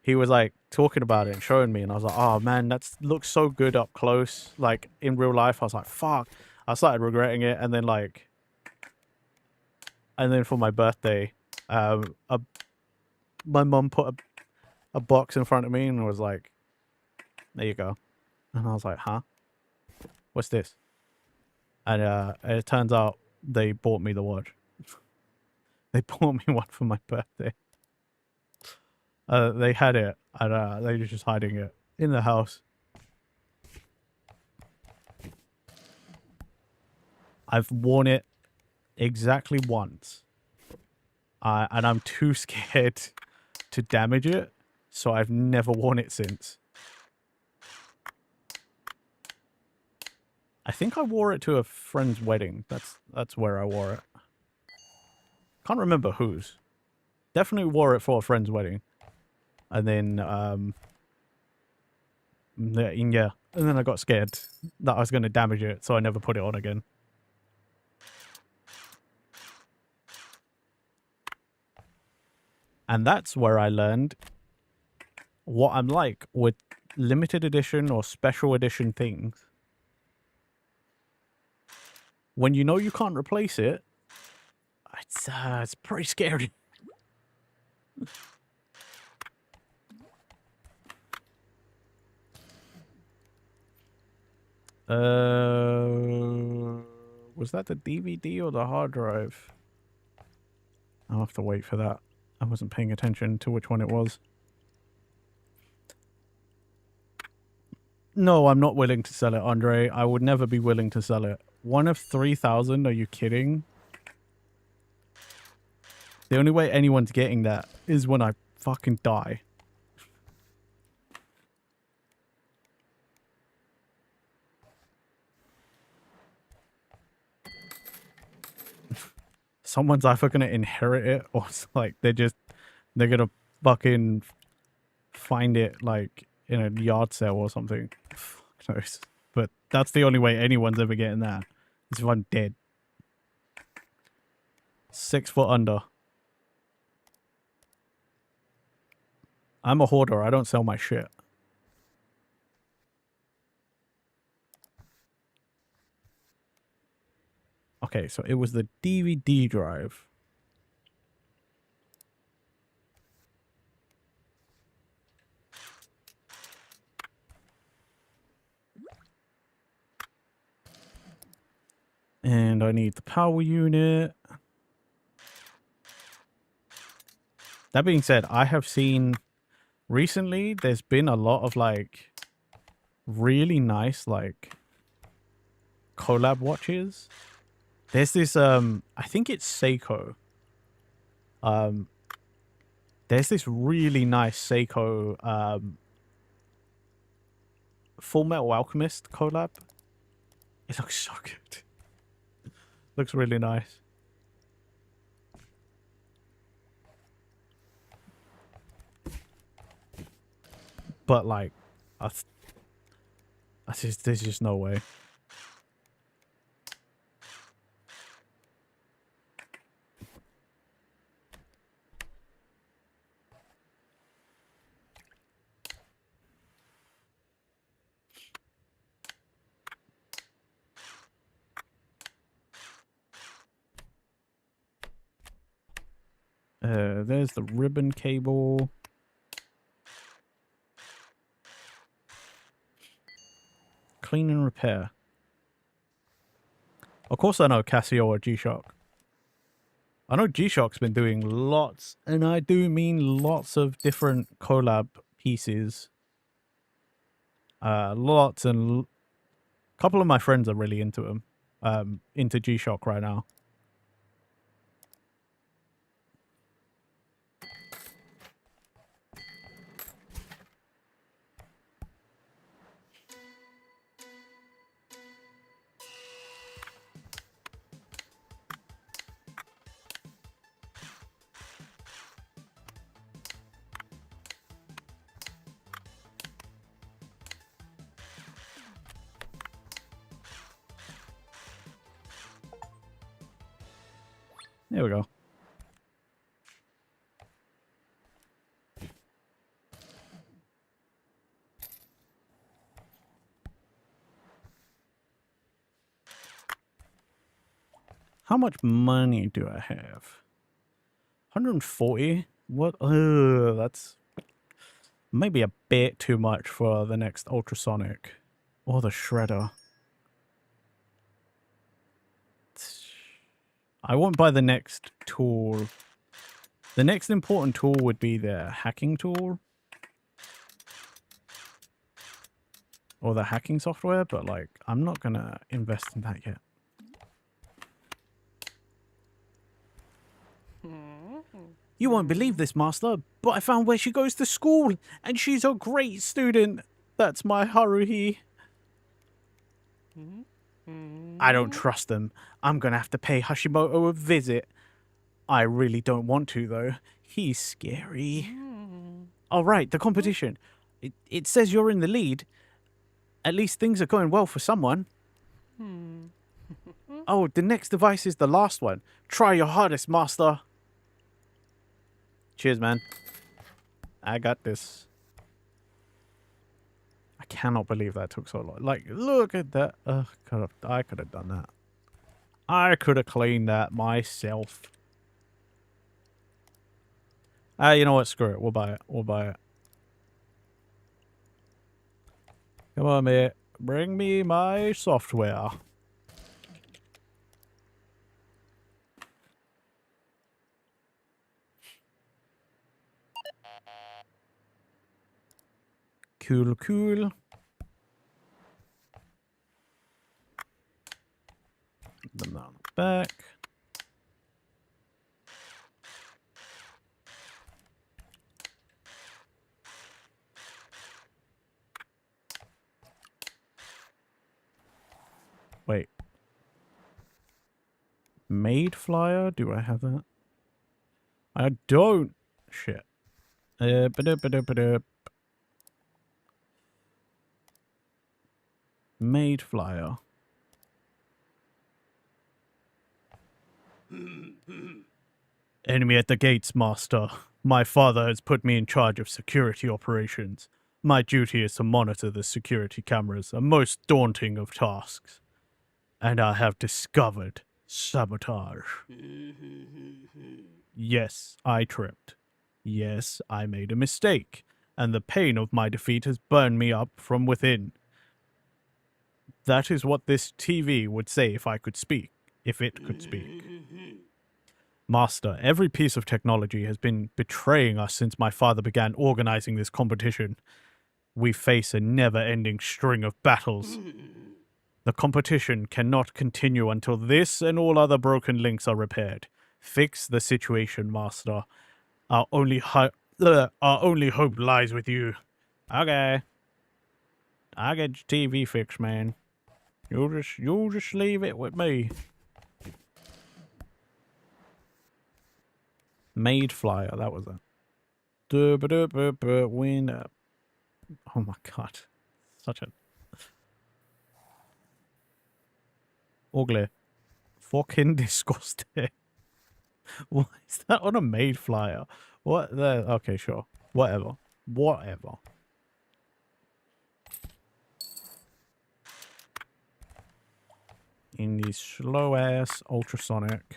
he was like talking about it and showing me, and I was like, oh man, that looks so good up close. Like in real life, I was like, fuck. I started regretting it, and then for my birthday, my mum put a box in front of me and was like, there you go. And I was like, huh? What's this? And it turns out they bought me the watch. They bought me one for my birthday. They had it, and they were just hiding it in the house. I've worn it exactly once. And I'm too scared to damage it, so I've never worn it since. I think I wore it to a friend's wedding. That's where I wore it. Can't remember whose. Definitely wore it for a friend's wedding. And then, yeah. And then I got scared that I was going to damage it, so I never put it on again. And that's where I learned what I'm like with limited edition or special edition things. When you know you can't replace it, it's pretty scary. Was that the DVD or the hard drive? I'll have to wait for that. I wasn't paying attention to which one it was. No, I'm not willing to sell it, Andre. I would never be willing to sell it. One of 3,000? Are you kidding? The only way anyone's getting that is when I fucking die. Someone's either gonna inherit it or it's like they're gonna fucking find it like in a yard sale or something. Fuck knows. But that's the only way anyone's ever getting that. Is if I'm dead. 6 foot under. I'm a hoarder. I don't sell my shit. Okay, so it was the DVD drive. And I need the power unit. That being said, I have seen recently there's been a lot of like really nice like collab watches. There's this I think it's Seiko. There's this really nice Seiko Full Metal Alchemist collab. It looks so good. Looks really nice. But like there's just no way. There's the ribbon cable. Clean and repair. Of course I know Casio or G-Shock. I know G-Shock's been doing lots, and I do mean lots of different collab pieces. Lots, and a couple of my friends are really into them. Into G-Shock right now. There we go. How much money do I have? 140? What? That's maybe a bit too much for the next ultrasonic. Or the shredder. I won't buy the next tool. The next important tool would be the hacking tool. Or the hacking software, but like, I'm not gonna invest in that yet. You won't believe this, Master, but I found where she goes to school, and she's a great student. That's my Haruhi. I don't trust them. I'm gonna have to pay Hashimoto a visit. I really don't want to, though. He's scary. All right, the competition. It says you're in the lead. At least things are going well for someone. Oh, the next device is the last one. Try your hardest, Master. Cheers, man. I got this. I cannot believe that took so long. Like, look at that. I could have done that. I could have cleaned that myself. You know what? Screw it. We'll buy it. We'll buy it. Come on, mate. Bring me my software. Cool, cool. Them on the back. Wait. Made flyer? Do I have that? I don't. Shit. Ba-da-ba-da-ba-da. Made flyer. Enemy at the gates, master. My father has put me in charge of security operations. My duty is to monitor the security cameras, a most daunting of tasks. And I have discovered sabotage. Yes, I tripped. Yes, I made a mistake, and the pain of my defeat has burned me up from within. That is what this TV would say if I could speak, if it could speak. Master, every piece of technology has been betraying us since my father began organizing this competition. We face a never-ending string of battles. The competition cannot continue until this and all other broken links are repaired. Fix the situation, Master. Our only hope lies with you. Okay. I get your TV fixed, man. You'll just leave it with me. Made flyer, that was it. Wind up. Oh my god. Such a ugly. Fucking disgusting. Why is that on a made flyer? What the? Okay, sure. Whatever. Whatever. In the slow ass ultrasonic.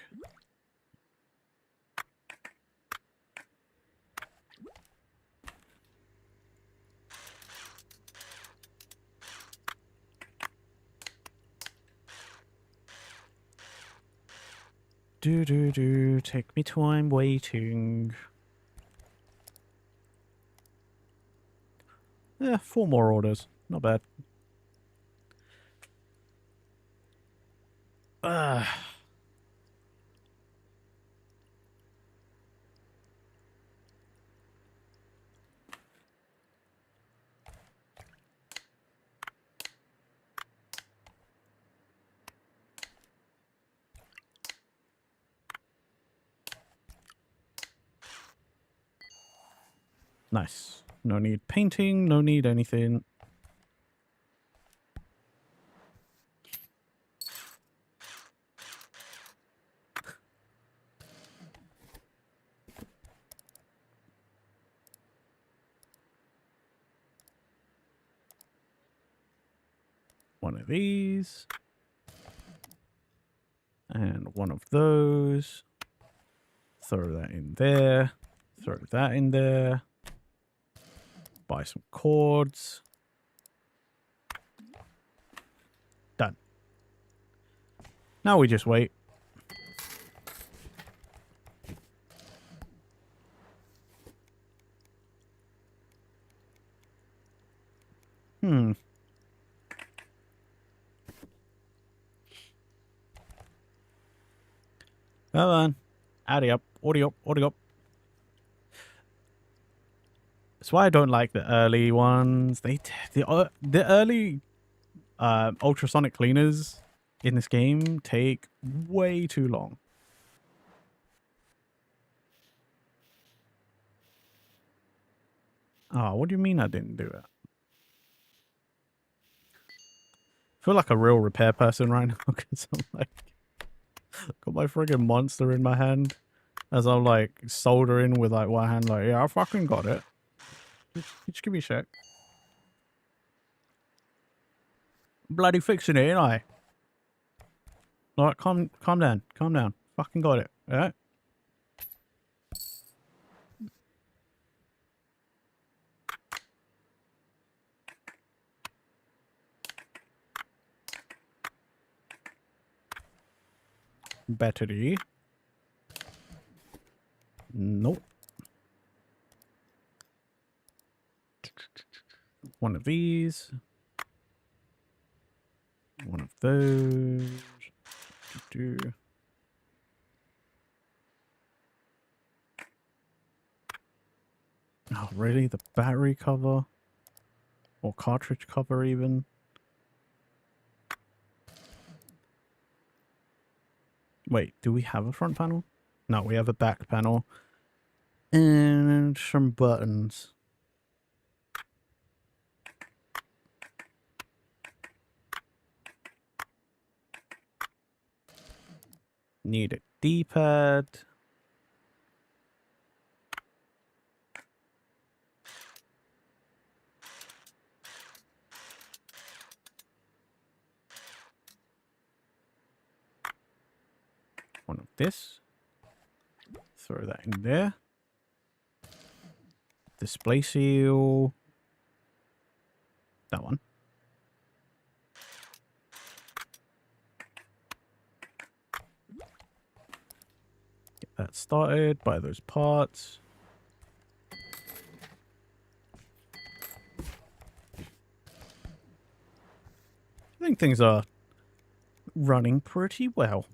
Do. Take me time waiting. Yeah, 4 more orders. Not bad. Nice. No need painting, no need anything. One of these. And one of those. Throw that in there. Throw that in there. Buy some cords. Done. Now we just wait. Come on. Addy up. Audio up. Audio up. That's why I don't like the early ones. The early ultrasonic cleaners in this game take way too long. Oh, what do you mean I didn't do it? I feel like a real repair person right now because I'm like, got my friggin' monster in my hand. As I'm like soldering with like one hand, like, yeah, I fucking got it. Just give me a sec. Bloody fixing it, ain't I? Alright, calm down. Calm down. Fucking got it. Alright? Battery. Nope. One of these. One of those. Oh, really? The battery cover? Or cartridge cover, even? Wait, do we have a front panel? No, we have a back panel. And some buttons. Need a D-pad. One of this. Throw that in there. Display seal. That one. Get that started. Buy those parts. I think things are running pretty well.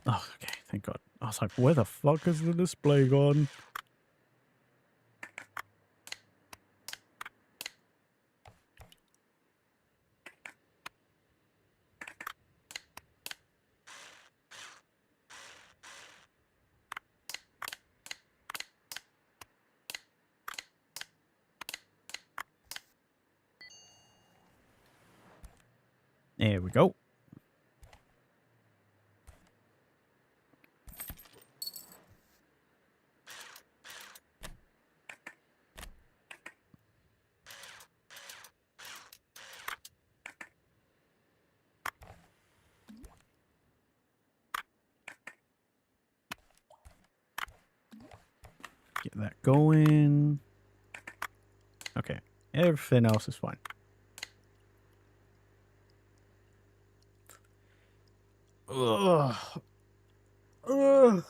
Oh, okay, thank God. I was like, where the fuck is the display gone? There we go. Get that going. Okay, everything else is fine. Ugh. Ugh.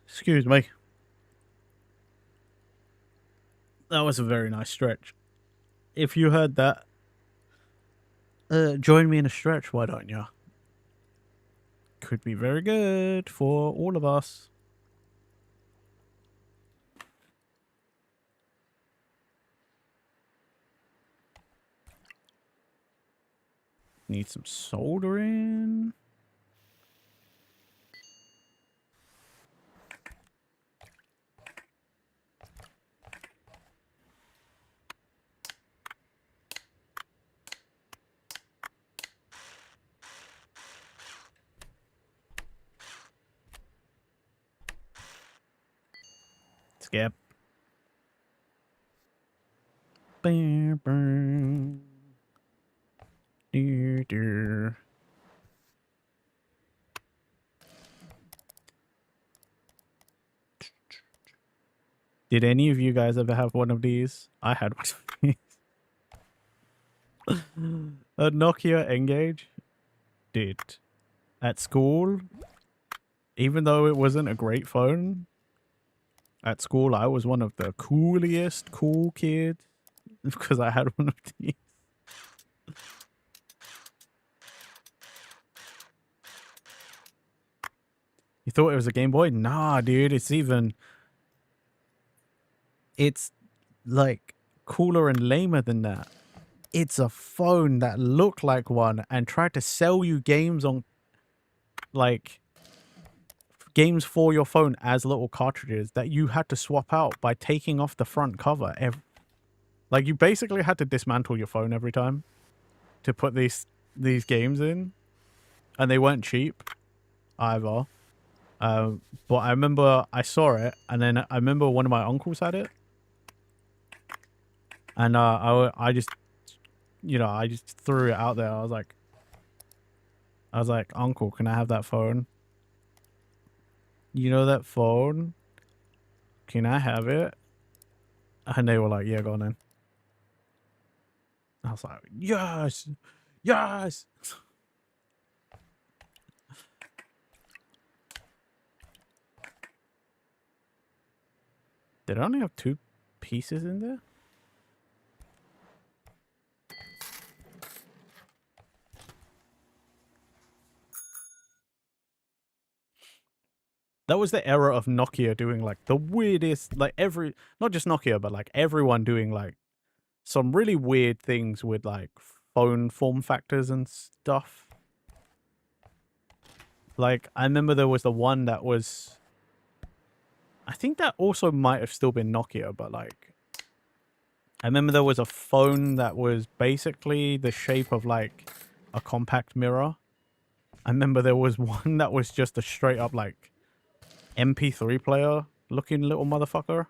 Excuse me. That was a very nice stretch. If you heard that, join me in a stretch, why don't you? Could be very good for all of us. Need some soldering. Skip. Bam, bam. Dear, dear. Did any of you guys ever have one of these? I had one of these. A Nokia Engage? Did. At school, even though it wasn't a great phone, at school I was one of the coolest cool kids because I had one of these. You thought it was a Game Boy? Nah, dude. It's like cooler and lamer than that. It's a phone that looked like one and tried to sell you games on, like, games for your phone as little cartridges that you had to swap out by taking off the front cover. Like, you basically had to dismantle your phone every time to put these games in, and they weren't cheap either. But I remember I saw it, and then I remember one of my uncles had it, and I just, you know, I just threw it out there. I was like, Uncle, can I have that phone? You know that phone? Can I have it? And they were like, yeah, go on then. I was like, yes, yes. Did I only have 2 pieces in there? That was the era of Nokia doing like the weirdest, like not just Nokia, but like everyone doing like some really weird things with like phone form factors and stuff. Like, I remember there was the one that was, I think that also might have still been Nokia, but like, I remember there was a phone that was basically the shape of like a compact mirror. I remember there was one that was just a straight up like MP3 player looking little motherfucker.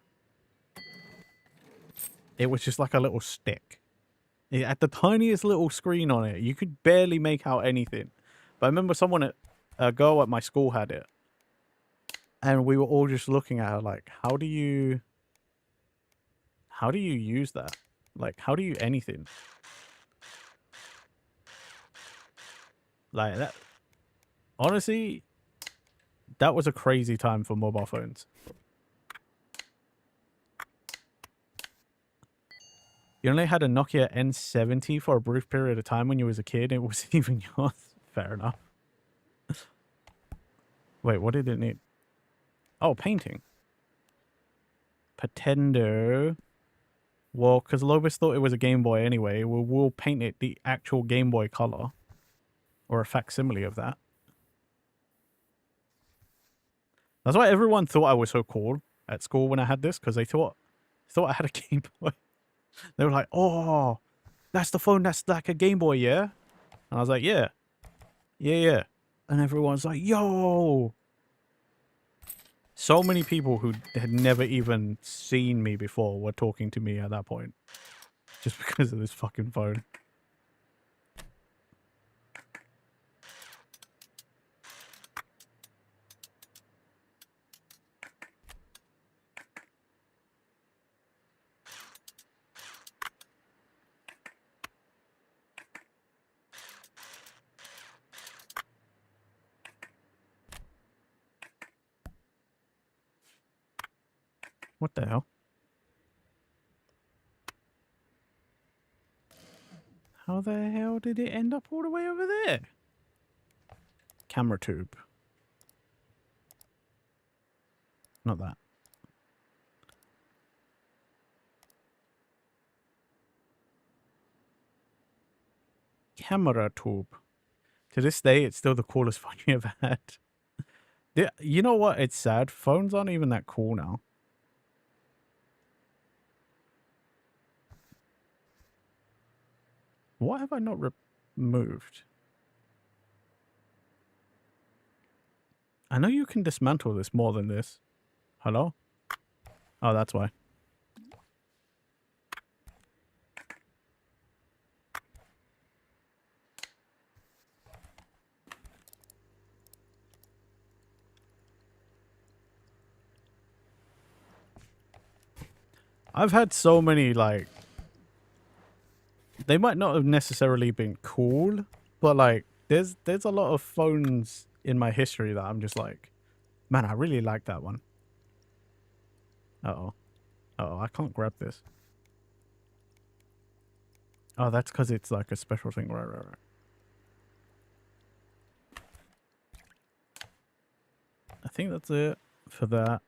It was just like a little stick. It had the tiniest little screen on it. You could barely make out anything. But I remember a girl at my school had it. And we were all just looking at her like, how do you use that? Like, how do you anything? Like that. Honestly, that was a crazy time for mobile phones. You only had a Nokia N70 for a brief period of time when you was a kid. It wasn't even yours. Fair enough. Wait, what did it need? Oh, painting. Pretendo. Well, because Lobus thought it was a Game Boy anyway, we'll paint it the actual Game Boy color. Or a facsimile of that. That's why everyone thought I was so cool at school when I had this, because they thought I had a Game Boy. They were like, oh, that's the phone that's like a Game Boy, yeah? And I was like, yeah. Yeah. And everyone's like, yo. So many people who had never even seen me before were talking to me at that point. Just because of this fucking phone. What the hell? How the hell did it end up all the way over there? Camera tube. Not that. Camera tube. To this day, it's still the coolest phone you ever had. You know what? It's sad. Phones aren't even that cool now. What have I not removed? I know you can dismantle this more than this. Hello? Oh, that's why. I've had so many, like... They might not have necessarily been cool, but, like, there's a lot of phones in my history that I'm just like, man, I really like that one. Uh-oh. Uh-oh, I can't grab this. Oh, that's because it's, like, a special thing. Right. I think that's it for that.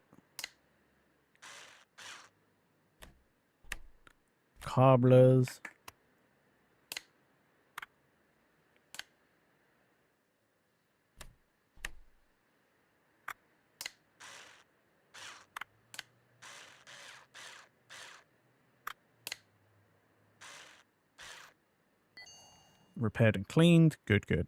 Cobblers. Repaired and cleaned. Good, good.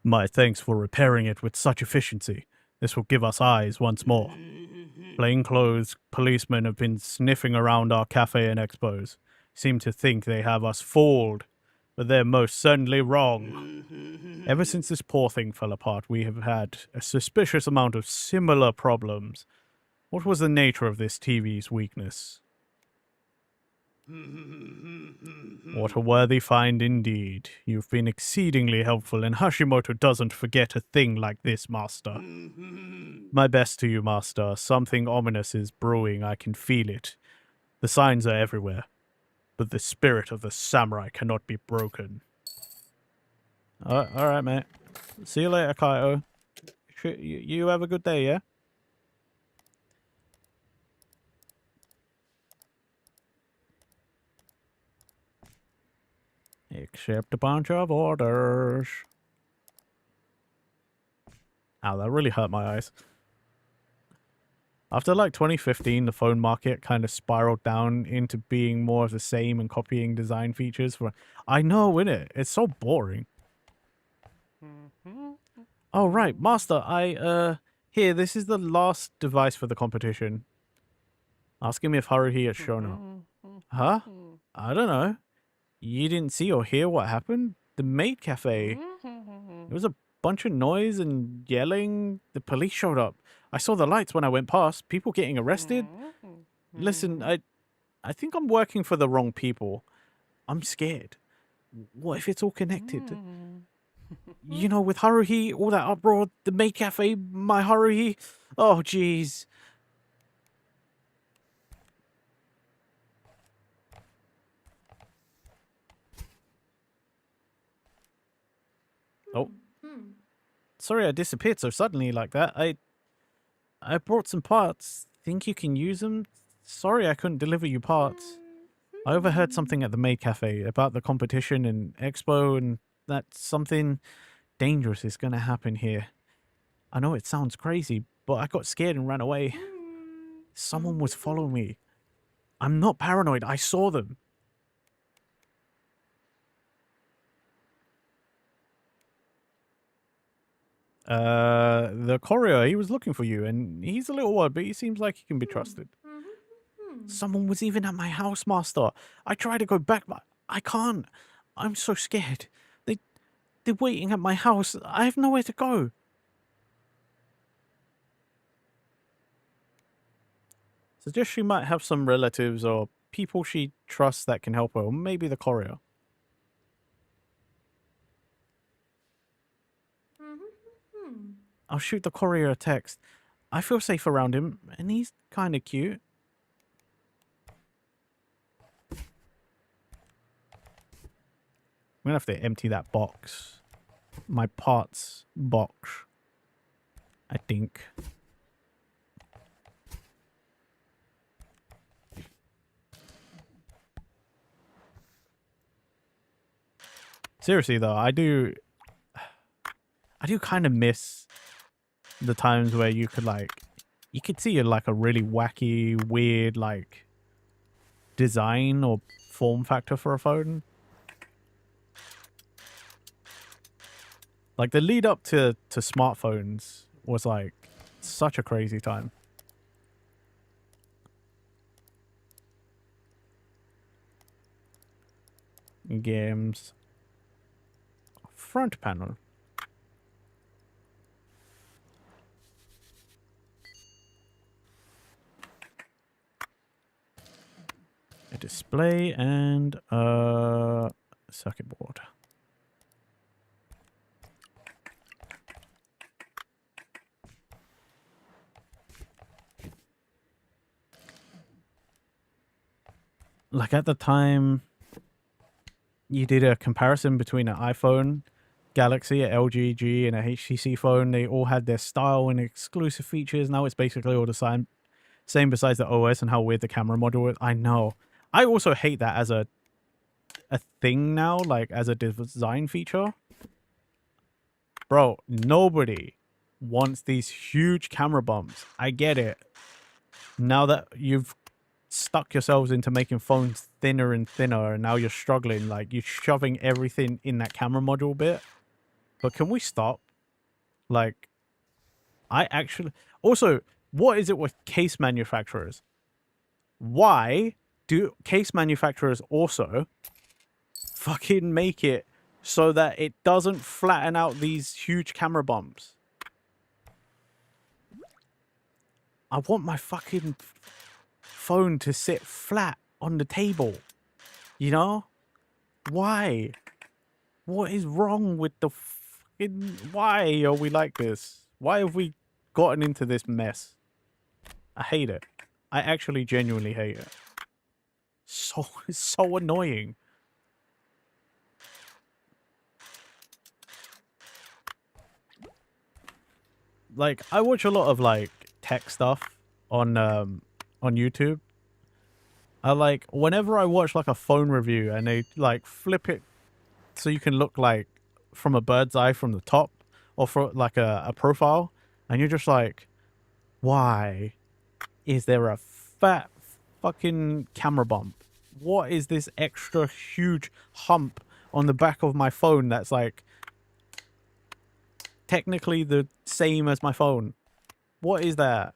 My thanks for repairing it with such efficiency. This will give us eyes once more. Plainclothes policemen have been sniffing around our cafe and expos. Seem to think they have us fooled, but they're most certainly wrong. Ever since this poor thing fell apart, we have had a suspicious amount of similar problems. What was the nature of this TV's weakness? What a worthy find indeed. You've been exceedingly helpful, and Hashimoto doesn't forget a thing like this, Master. My best to you, Master. Something ominous is brewing. I can feel it. The signs are everywhere, but the spirit of the samurai cannot be broken. All right, mate. See you later, Kaito. You have a good day, yeah? Accept a bunch of orders. Ow, that really hurt my eyes. After like 2015, the phone market kind of spiraled down into being more of the same and copying design features. I know, innit? It's so boring. Oh, right. Master, here, this is the last device for the competition. Ask him if Haruhi has shown up. Huh? I don't know. You didn't see or hear what happened? The maid cafe. It was a bunch of noise and yelling. The police showed up. I saw the lights when I went past. People getting arrested. Listen, I think I'm working for the wrong people. I'm scared. What if it's all connected? You know, with Haruhi, all that uproar, the maid cafe, my Haruhi. Oh, jeez. Oh. Sorry I disappeared so suddenly like that. I brought some parts. Think you can use them? Sorry I couldn't deliver you parts. I overheard something at the maid cafe about the competition and expo and that something dangerous is going to happen here. I know it sounds crazy, but I got scared and ran away. Someone was following me. I'm not paranoid. I saw them. The courier, he was looking for you, and he's a little odd, but he seems like he can be trusted. Someone was even at my house, Master. I tried to go back, but I can't. I'm so scared. They're waiting at my house. I have nowhere to go. Suggest she might have some relatives or people she trusts that can help her, or maybe the courier. I'll shoot the courier a text. I feel safe around him, and he's kind of cute. I'm gonna have to empty that box. My parts box. I think. Seriously though, I do kind of miss the times where you could see like a really wacky, weird like design or form factor for a phone. Like the lead up to smartphones was like such a crazy time. Games. Front panel. A display and a circuit board. Like at the time, you did a comparison between an iPhone, Galaxy, a LG G, and a HTC phone. They all had their style and exclusive features. Now it's basically all the same besides the OS and how weird the camera module is. I know. I also hate that as a thing now, like as a design feature. Bro, nobody wants these huge camera bumps. I get it. Now that you've stuck yourselves into making phones thinner and thinner, and now you're struggling, like you're shoving everything in that camera module bit. But can we stop? Like, I actually... Also, what is it with case manufacturers? Why do case manufacturers also fucking make it so that it doesn't flatten out these huge camera bumps? I want my fucking phone to sit flat on the table. You know? Why? What is wrong with the fucking... Why are we like this? Why have we gotten into this mess? I hate it. I actually genuinely hate it. It's so annoying. Like, I watch a lot of like tech stuff on YouTube. I like, whenever I watch like a phone review and they like flip it so you can look like from a bird's eye from the top, or for like a profile, and you're just like, why is there a fat fucking camera bump? What is this extra huge hump on the back of my phone that's like technically the same as my phone? What is that?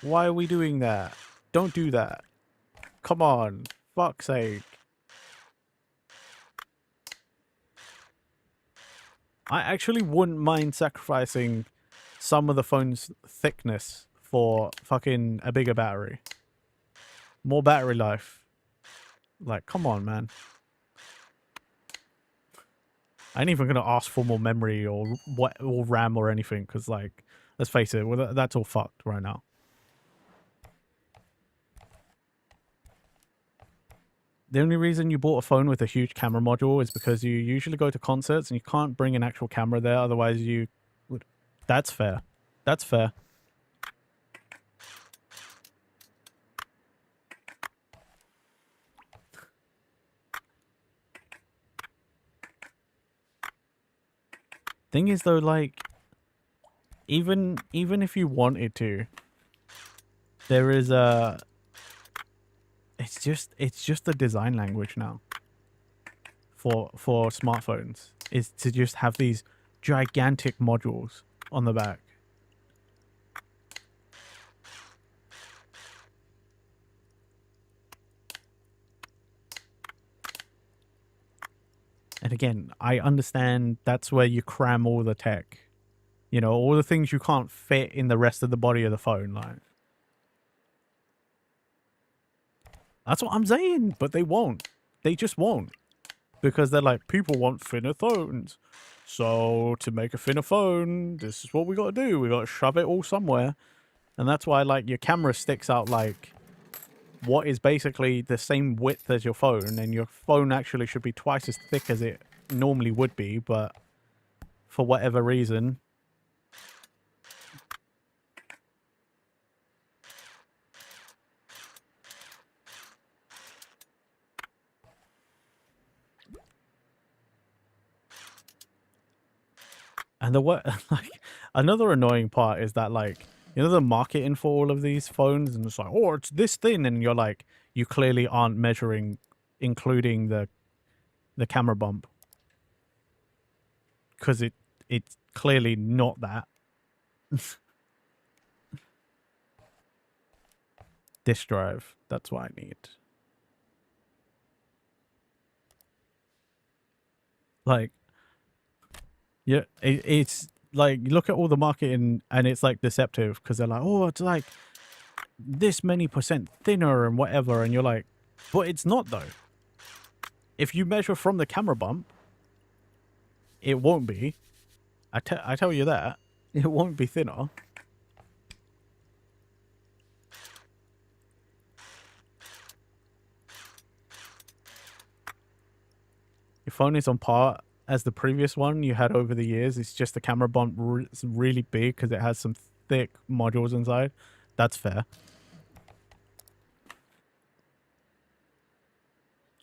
Why are we doing that? Don't do that. Come on. Fuck's sake. I actually wouldn't mind sacrificing some of the phone's thickness for fucking a bigger battery. More battery life. Like, come on, man. I ain't even gonna ask for more memory or what, or RAM or anything, because, like, let's face it, well, that's all fucked right now. The only reason you bought a phone with a huge camera module is because you usually go to concerts and you can't bring an actual camera there, otherwise you would... That's fair. That's fair. Thing is, though, like, even if you wanted to, there is a... It's just the design language now for smartphones, is to just have these gigantic modules on the back. And again, I understand that's where you cram all the tech. You know, all the things you can't fit in the rest of the body of the phone. Like, that's what I'm saying, but they won't. They just won't. Because they're like, people want thinner phones. So to make a thinner phone, this is what we got to do. We got to shove it all somewhere. And that's why, like, your camera sticks out like what is basically the same width as your phone, and your phone actually should be twice as thick as it normally would be, but for whatever reason... And the what, like, another annoying part is that, like, you know, the marketing for all of these phones, and it's like, oh, it's this thin, and you're like, you clearly aren't measuring, including the camera bump, because it's clearly not that. Disk drive, that's what I need. Like, yeah, it's like, look at all the marketing, and it's like deceptive, because they're like, oh, it's like this many % thinner and whatever, and you're like, but it's not, though. If you measure from the camera bump, it won't be. I tell you that. It won't be thinner. your phone is on par as the previous one you had over the years. It's just the camera bump is really big because it has some thick modules inside. That's fair.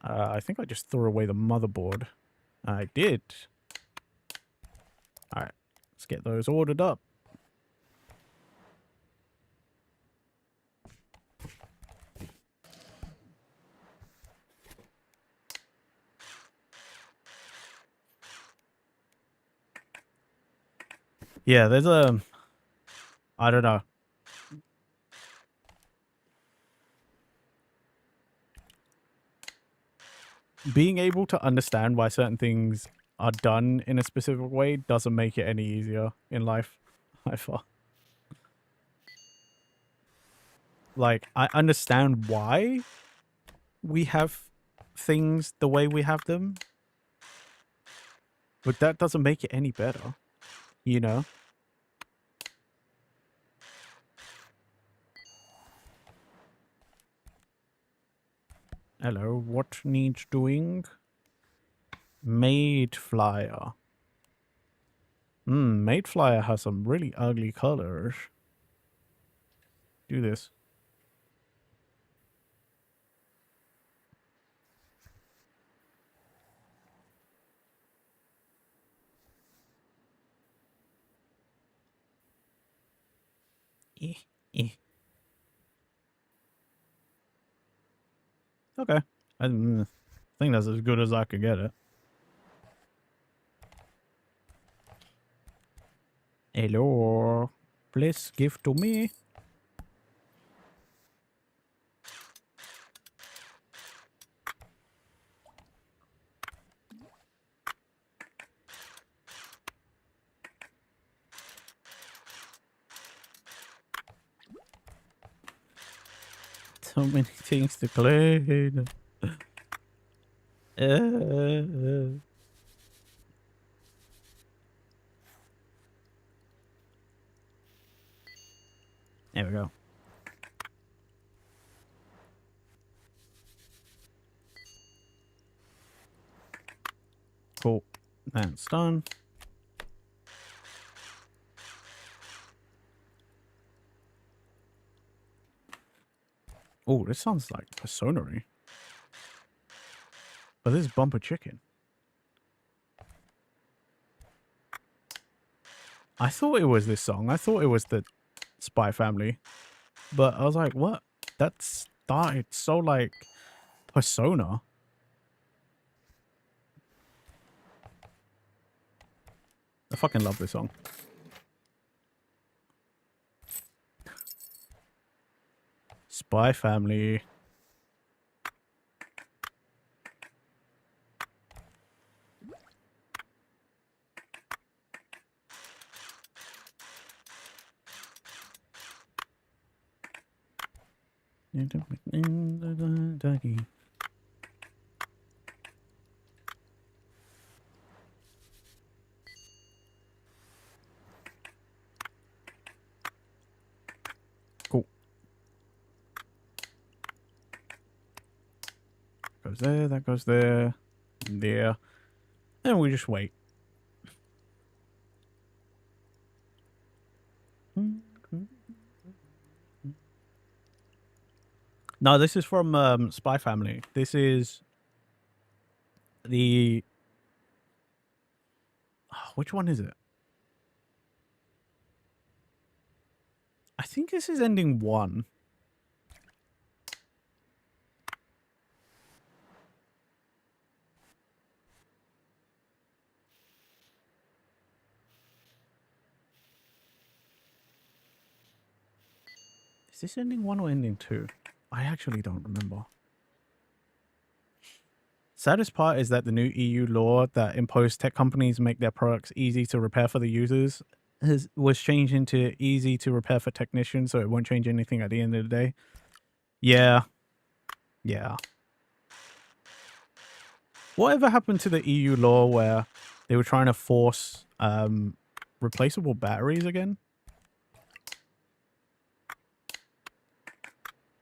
I think I just threw away the motherboard. I did. All right, let's get those ordered up. Yeah, there's I don't know. Being able to understand why certain things are done in a specific way doesn't make it any easier in life. I feel like I understand why we have things the way we have them, but that doesn't make it any better, you know? Hello, what needs doing? Made flyer. Made flyer has some really ugly colors. Do this. Eh, eh. Okay. I think that's as good as I could get it. Hello. Please give to me. So many things to clean. There we go. Cool. That's done. Oh, this sounds like Persona-y. But this is Bumper Chicken. I thought it was this song. I thought it was the Spy Family. But I was like, what? That started so like Persona. I fucking love this song. Spy Family. Cool. Goes there, that goes there, there. And we just wait. No, this is from Spy Family. This is the... which one is it? I think this is ending 1. Is this ending 1 or ending 2? I actually don't remember. Saddest part is that the new EU law that imposed tech companies make their products easy to repair for the users was changed into easy to repair for technicians, so it won't change anything at the end of the day. Yeah. Yeah. Whatever happened to the EU law where they were trying to force replaceable batteries again?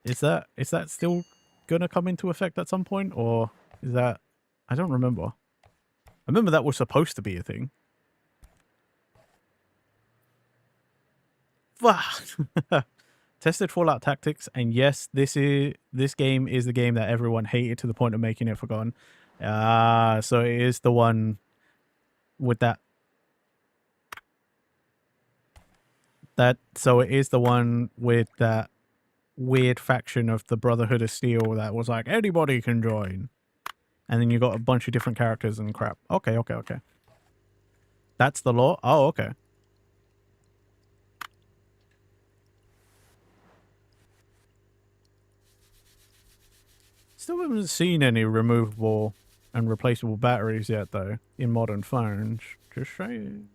Is that still gonna come into effect at some point, or is that... I don't remember. I remember that was supposed to be a thing. Fuck. Tested Fallout Tactics, and yes, this game is the game that everyone hated to the point of making it forgotten. So it is the one with so it is the one with that weird faction of the Brotherhood of Steel that was like anybody can join, and then you got a bunch of different characters and crap. Okay. That's the law. Oh, okay. Still haven't seen any removable and replaceable batteries yet, though, in modern phones. Just saying.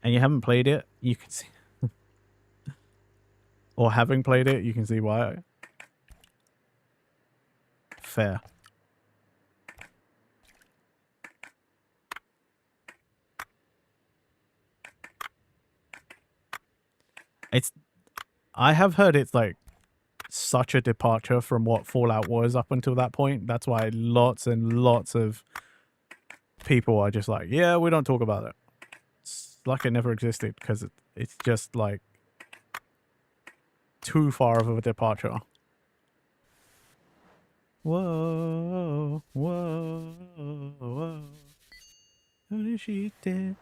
And you haven't played it, you can see. Or having played it, you can see why. Fair. I have heard it's like such a departure from what Fallout was up until that point. That's why lots and lots of people are just like, yeah, we don't talk about it. It's like it never existed because it's just like too far of a departure. Whoa. How did she did?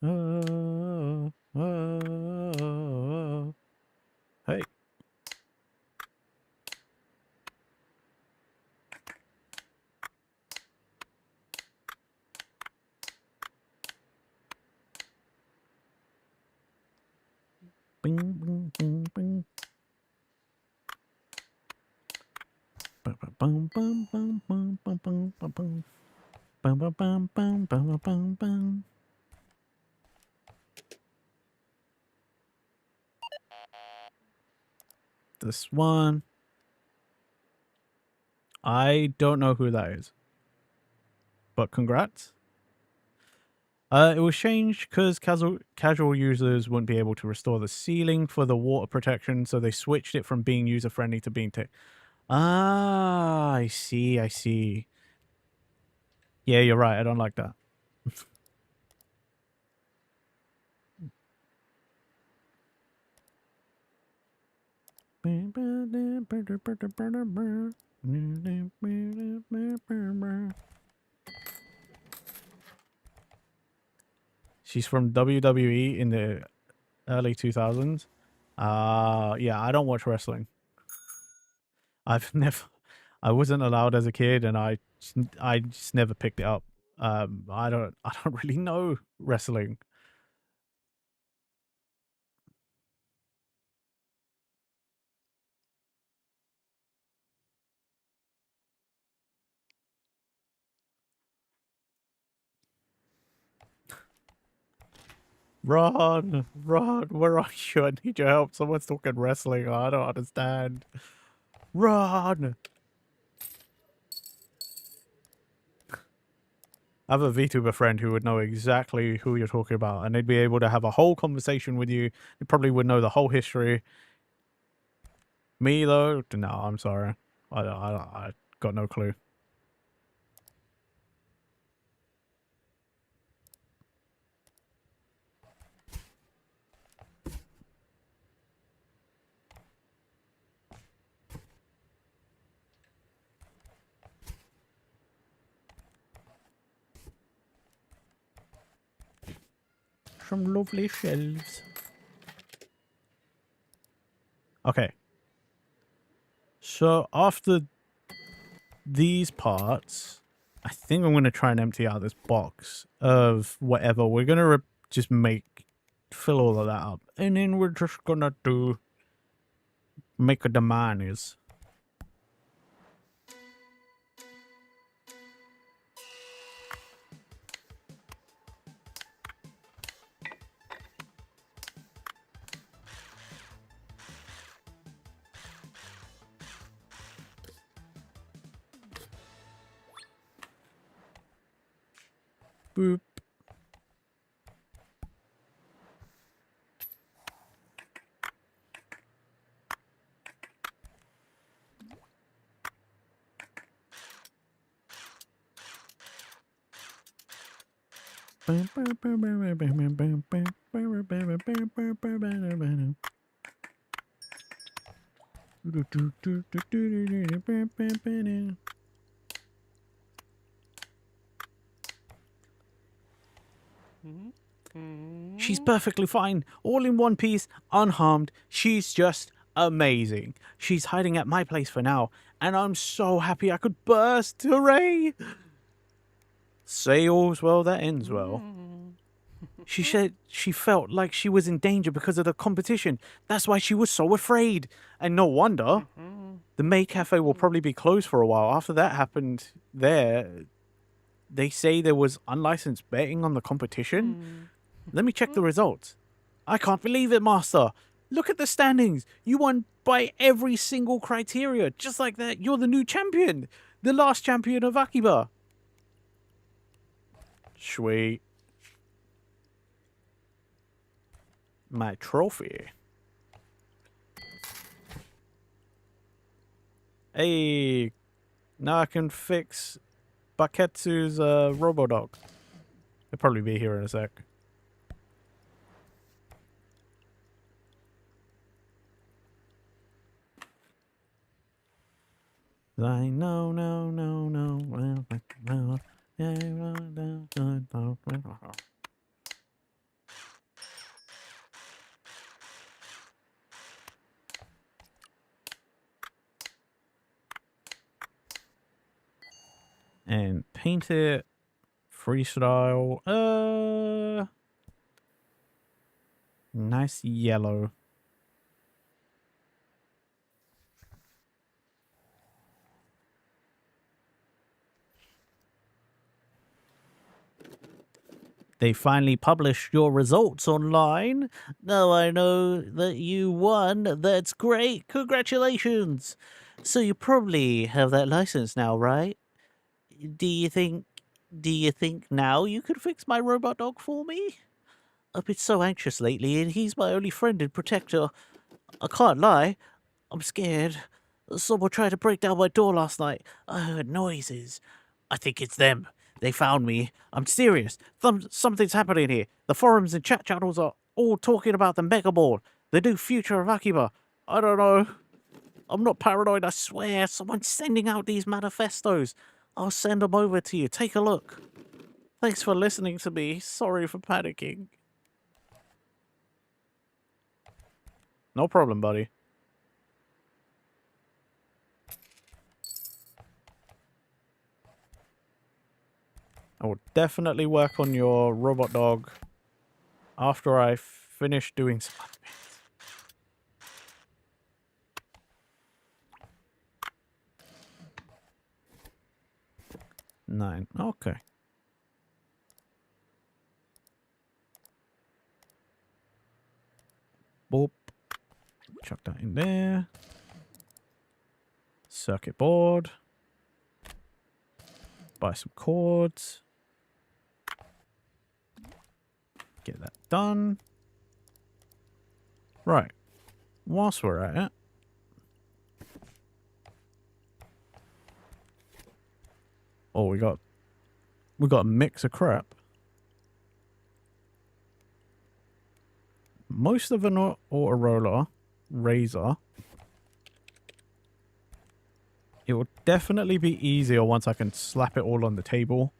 Hey. Bing, bing, bing, bing. Bum, bum, bum, bum, bum, bum, bum, bum, bum. Bum, bum, bum, bum, bum, bum, bum. This one. I don't know who that is. But congrats. It was changed because casual users wouldn't be able to restore the ceiling for the water protection, so they switched it from being user-friendly to being Ah, I see. Yeah, you're right. I don't like that. She's from WWE in the early 2000s. Yeah, I don't watch wrestling. I wasn't allowed as a kid, and I just never picked it up. I don't really know wrestling. Ron, where are you? I need your help. Someone's talking wrestling. I don't understand. Ron! I have a VTuber friend who would know exactly who you're talking about, and they'd be able to have a whole conversation with you. They probably would know the whole history. Me, though? No, I'm sorry. I got no clue. Some lovely shelves. Okay. So after these parts, I think I'm going to try and empty out this box of whatever. We're going to just fill all of that up. And then we're just going to make a demand is. Boop. She's perfectly fine, all in one piece, unharmed. She's just amazing. She's hiding at my place for now, and I'm so happy I could burst. Hooray! Say all's well that ends well. She said she felt like she was in danger because of the competition. That's why she was so afraid. And no wonder. The May Cafe will probably be closed for a while. After that happened there, they say there was unlicensed betting on the competition. Let me check the results. I can't believe it, Master. Look at the standings. You won by every single criteria. Just like that, you're the new champion. The last champion of Akiba. Sweet. My trophy. Hey, now I can fix Baketsu's Robodog. He'll probably be here in a sec. I know, no. And paint it freestyle. Nice yellow. They finally published your results online. Now I know that you won. That's great. Congratulations. So you probably have that license now, right? Do you think now you could fix my robot dog for me? I've been so anxious lately, and he's my only friend and protector. I can't lie. I'm scared. Someone tried to break down my door last night. I heard noises. I think it's them. They found me. I'm serious. Something's happening here. The forums and chat channels are all talking about the Mega Ball, the new future of Akiba. I don't know. I'm not paranoid, I swear. Someone's sending out these manifestos. I'll send them over to you. Take a look. Thanks for listening to me. Sorry for panicking. No problem, buddy. I will definitely work on your robot dog after I finish doing some other bits. Nine. Okay. Boop. Chuck that in there. Circuit board. Buy some cords. Get that done. Right. Whilst we're at it. Oh, we got a mix of crap. Most of an auto roller razor. It will definitely be easier once I can slap it all on the table,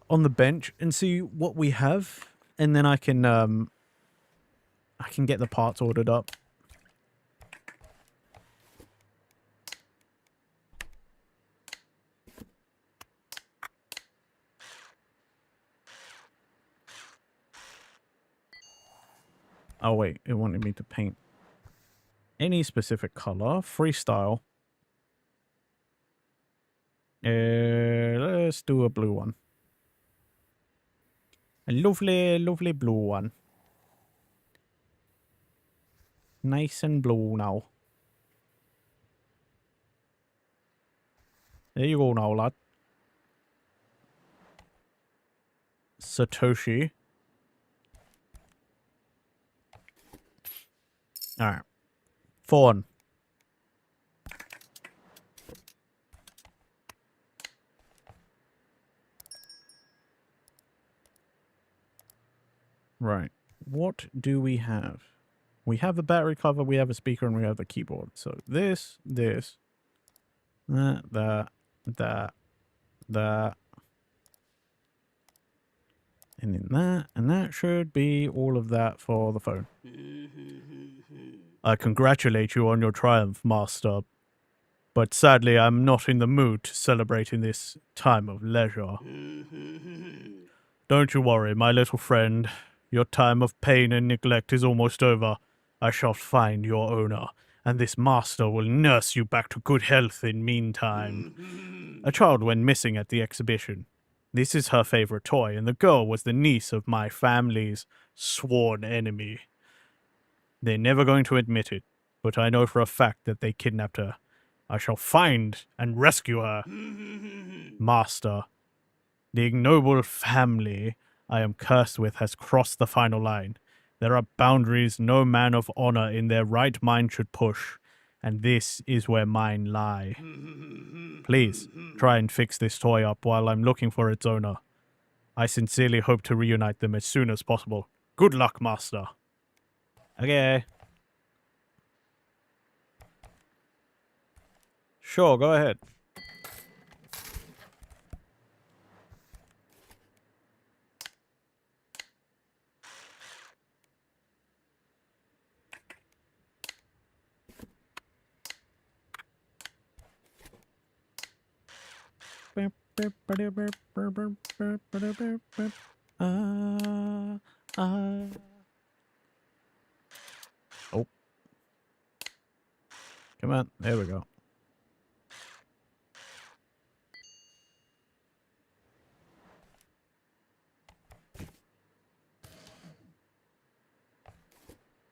on the bench, and see what we have, and then I can get the parts ordered up. Oh wait, it wanted me to paint any specific color. Freestyle. Let's do a blue one. A lovely, lovely blue one. Nice and blue now. There you go now, lad. Satoshi. Alright. Fawn. Right. What do we have? We have a battery cover, we have a speaker, and we have the keyboard. So this, that, and then that, and that should be all of that for the phone. I congratulate you on your triumph, Master. But sadly, I'm not in the mood to celebrate in this time of leisure. Don't you worry, my little friend. Your time of pain and neglect is almost over. I shall find your owner, and this master will nurse you back to good health in meantime. A child went missing at the exhibition. This is her favorite toy, and the girl was the niece of my family's sworn enemy. They're never going to admit it, but I know for a fact that they kidnapped her. I shall find and rescue her. Master, the ignoble family I am cursed with has crossed the final line. There are boundaries no man of honor in their right mind should push, and this is where mine lie. Please, try and fix this toy up while I'm looking for its owner. I sincerely hope to reunite them as soon as possible. Good luck, Master. Okay. Sure, go ahead. Oh. Come on, there we go.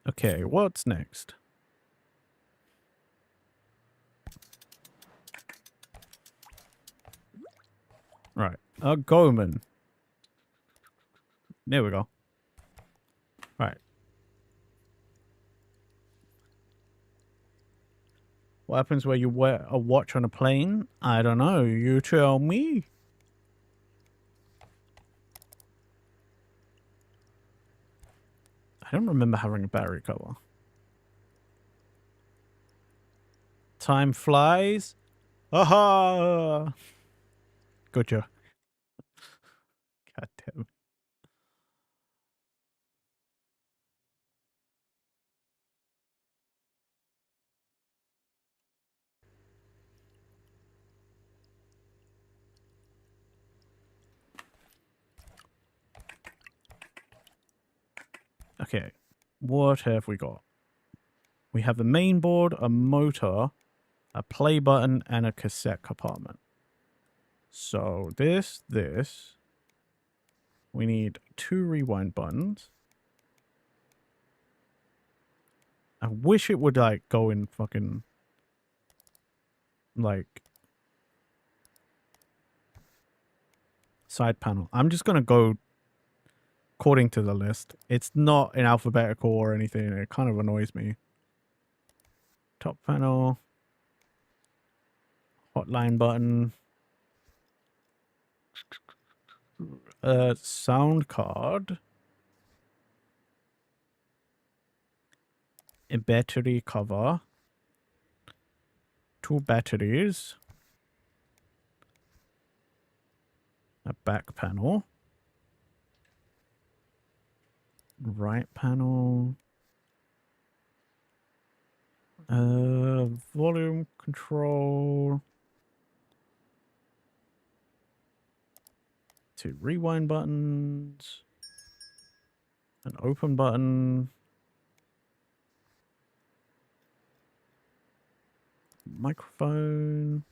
Okay, what's next? Right, a Goman. There we go. Right. What happens where you wear a watch on a plane? I don't know. You tell me. I don't remember having a battery cover. Time flies. Aha! Gotcha. God damn it. Okay, what have we got? We have the main board, a motor, a play button, and a cassette compartment. So this. We need 2 rewind buttons. I wish it would, like, go in fucking, like, side panel. I'm just gonna go according to the list. It's not in alphabetical or anything. It kind of annoys me. Top panel. Hotline button. Sound card. A battery cover. 2 batteries. A back panel. Right panel. Volume control. 2 rewind buttons. An open button. Microphone.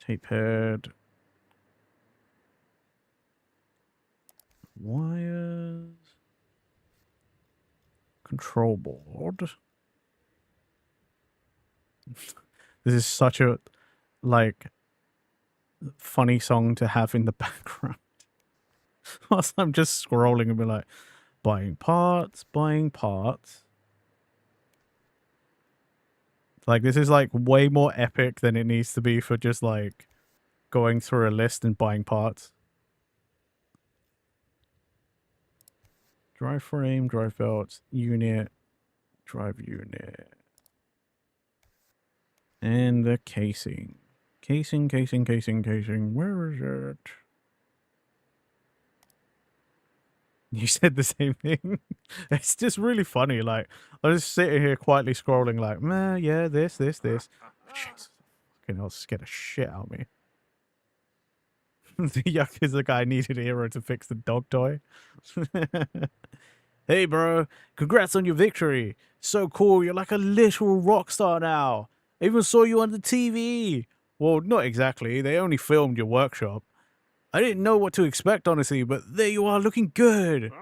Tape head. Wires. Control board. This is such a, like, funny song to have in the background. Whilst I'm just scrolling and be like, buying parts. Like, this is, like, way more epic than it needs to be for just, like, going through a list and buying parts. Drive frame, drive belts, unit, drive unit. And the casing. Casing. Where is it? You said the same thing. It's just really funny. Like, I was sitting here quietly scrolling like, man, yeah, this. Jesus, fucking hell, scared the shit out of me. The Yakuza guy needed a hero to fix the dog toy. Hey, bro, congrats on your victory. So cool, you're like a literal rock star now. I even saw you on the TV. Well, not exactly. They only filmed your workshop. I didn't know what to expect, honestly, but there you are, looking good.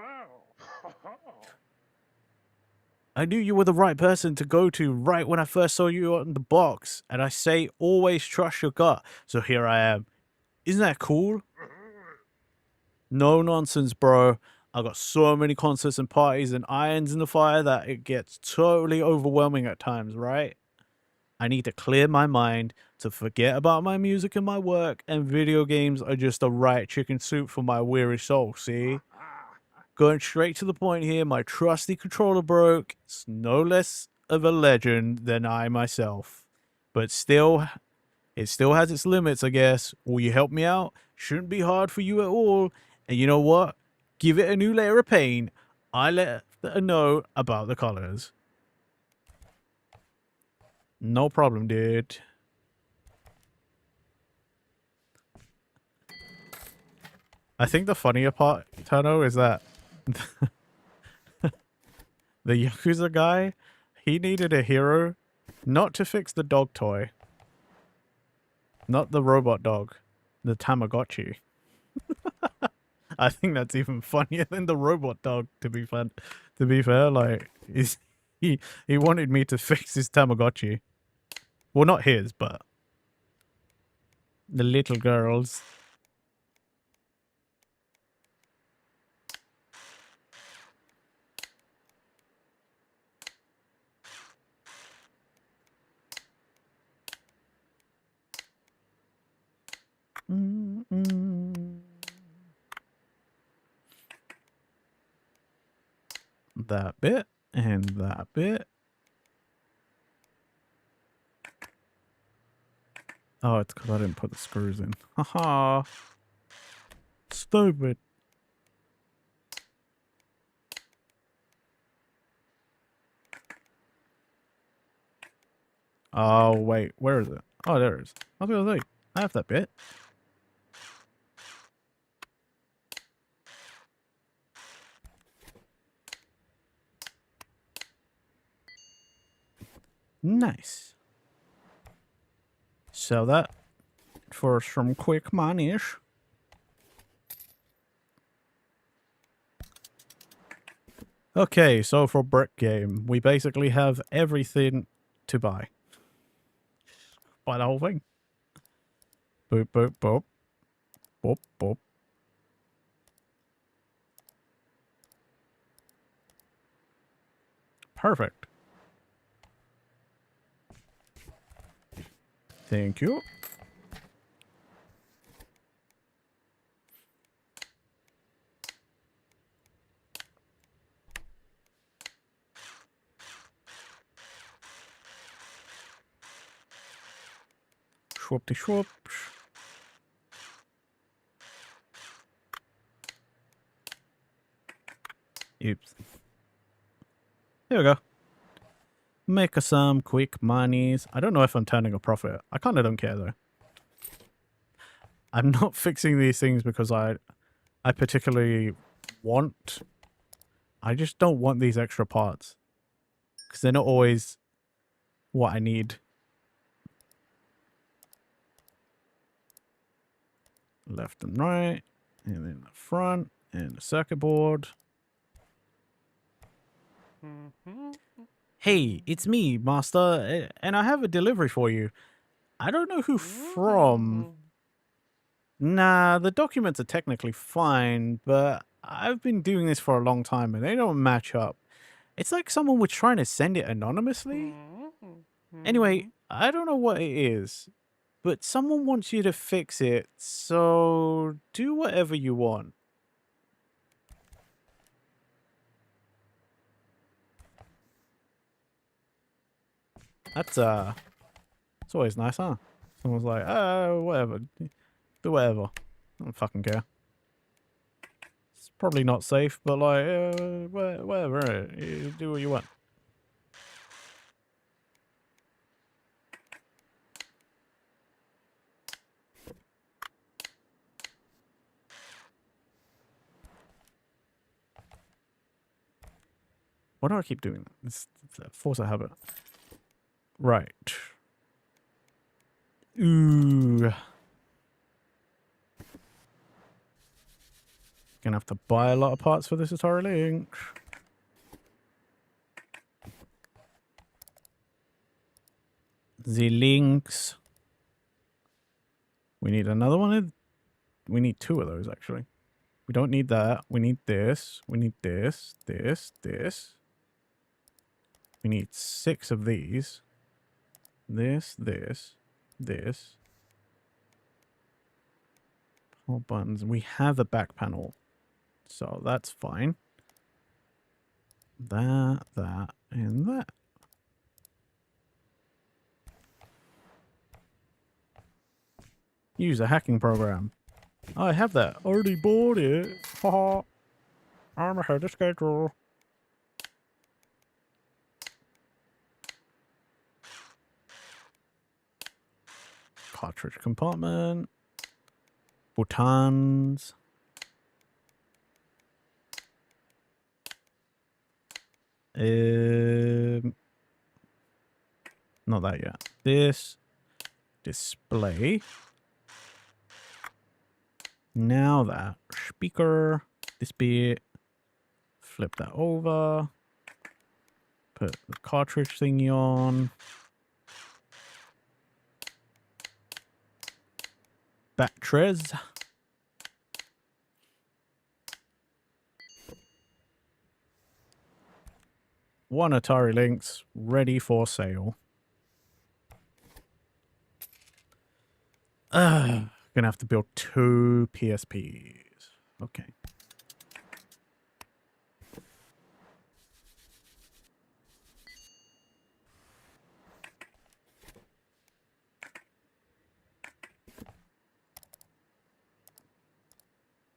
I knew you were the right person to go to right when I first saw you on the box. And I say always trust your gut. So here I am. Isn't that cool? No nonsense, bro. I got so many concerts and parties and irons in the fire that it gets totally overwhelming at times, right? I need to clear my mind to forget about my music and my work, and video games are just the right chicken soup for my weary soul, see? Going straight to the point here, my trusty controller broke. It's no less of a legend than I myself. But still, it still has its limits, I guess. Will you help me out? Shouldn't be hard for you at all. And you know what? Give it a new layer of paint. I let her know about the colors. No problem, dude. I think the funnier part, Tano, is that the Yakuza guy, he needed a hero not to fix the dog toy. Not the robot dog. The Tamagotchi. I think that's even funnier than the robot dog, to be fun. To be fair, like, he wanted me to fix his Tamagotchi. Well, not his, but the little girls. That bit and that bit. Oh, it's because I didn't put the screws in. Haha. Stupid. Oh, wait. Where is it? Oh, there it is. I was going to say, I have that bit. Nice. Sell that for some quick money-ish. Okay, so for Brick Game, we basically have everything to buy. Buy the whole thing. Boop, boop, boop. Boop, boop. Perfect. Thank you. Schwuppty schwupp. Oops. Here we go. Make some quick monies. I don't know if I'm turning a profit. I kind of don't care though. I'm not fixing these things because I particularly want. I just don't want these extra parts. Because they're not always what I need. Left and right. And then the front. And the circuit board. Hey, it's me, Master. And I have a delivery for you. I don't know who from. Nah, the documents are technically fine, but I've been doing this for a long time and they don't match up. It's like someone was trying to send it anonymously. Anyway, I don't know what it is, but someone wants you to fix it, so do whatever you want. That's it's always nice, huh? Someone's like, oh, whatever. Do whatever. I don't fucking care. It's probably not safe, but like, whatever. You do what you want. Why do I keep doing that? It's a force of habit. Right. Ooh. Gonna have to buy a lot of parts for this Atari Lynx. The Lynx. We need another one. We need 2 of those, actually. We don't need that. We need this. We need this, this. We need 6 of these. This. All buttons. We have a back panel, so that's fine. That, and that. Use a hacking program. I have that. Already bought it. Haha. I'm ahead of schedule. Cartridge compartment. Buttons. Not that yet. This. Display. Now that. Speaker. This bit. Flip that over. Put the cartridge thingy on. Batteries. One Atari Lynx ready for sale. Gonna have to build 2 PSPs. Okay.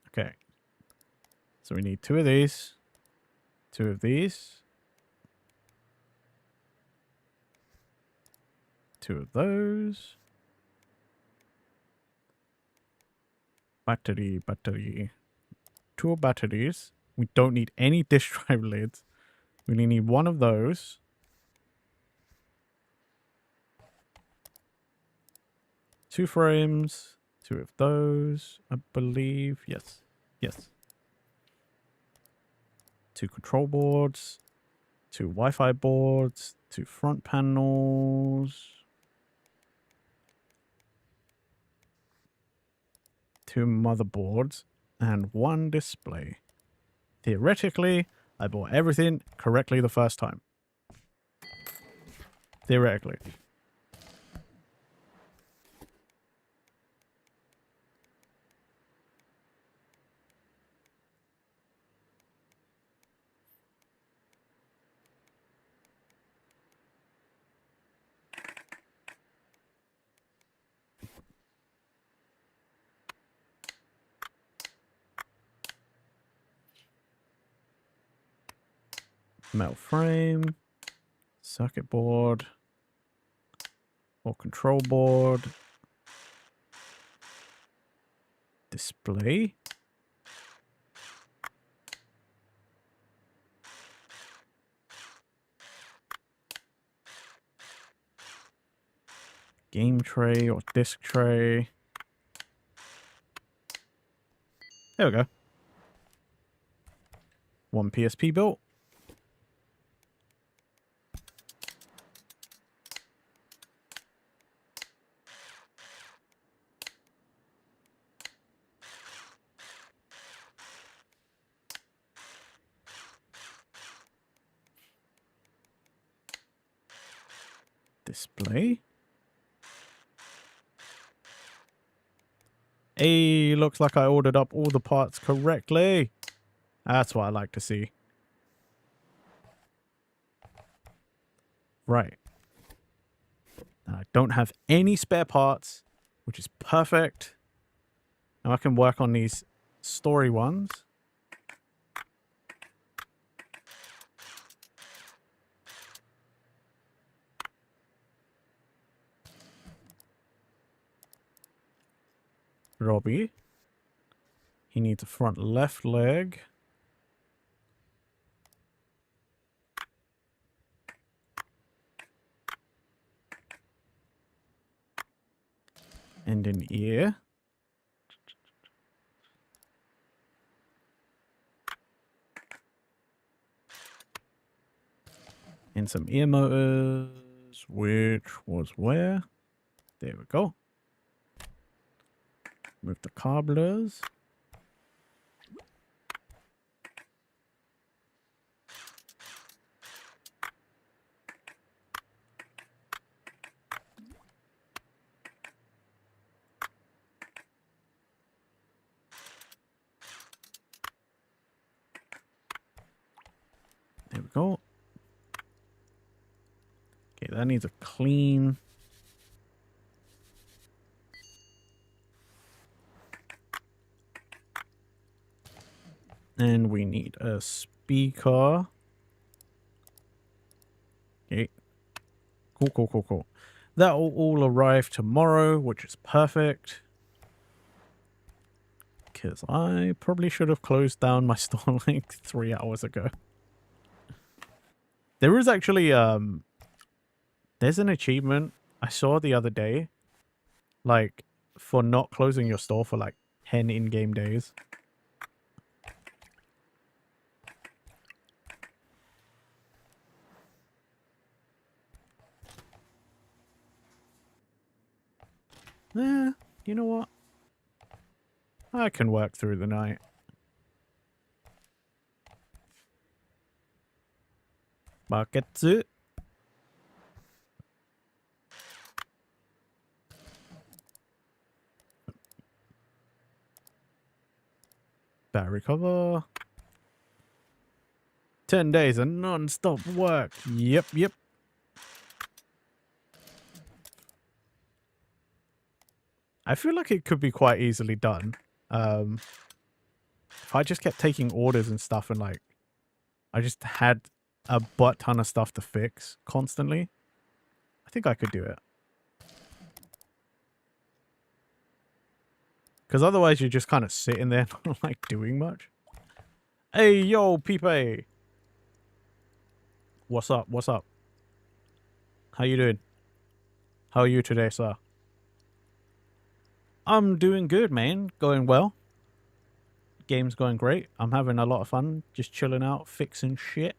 Okay. So we need 2 of these. 2 of these. 2 of those. Battery. 2 batteries. We don't need any disk drive lids. We only need 1 of those. 2 frames. 2 of those, I believe. Yes. 2 control boards. 2 Wi-Fi boards. 2 front panels. 2 motherboards. And 1 display. Theoretically, I bought everything correctly the first time. Theoretically. Metal frame, circuit board, or control board, display, game tray or disc tray. There we go. 1 PSP built. Display. Hey, looks like I ordered up all the parts correctly. That's what I like to see. Right. I don't have any spare parts, which is perfect. Now I can work on these story ones. Robbie. He needs a front left leg. And an ear. And some ear motors, which was where? There we go. Move the cobblers. There we go. Okay, that needs a clean. And we need a speaker. Okay. Cool. That will all arrive tomorrow, which is perfect. Because I probably should have closed down my store like 3 hours ago. There is actually, there's an achievement I saw the other day, like, for not closing your store for like 10 in-game days. You know what? I can work through the night. Baketsu. Battery cover. 10 days of non-stop work. Yep. I feel like it could be quite easily done. If I just kept taking orders and stuff and like, I just had a butt ton of stuff to fix constantly, I think I could do it. Because otherwise you're just kind of sitting there not like doing much. Hey, yo, Pipe. What's up? How you doing? How are you today, sir? I'm doing good, man. Going well. Game's going great. I'm having a lot of fun. Just chilling out, fixing shit.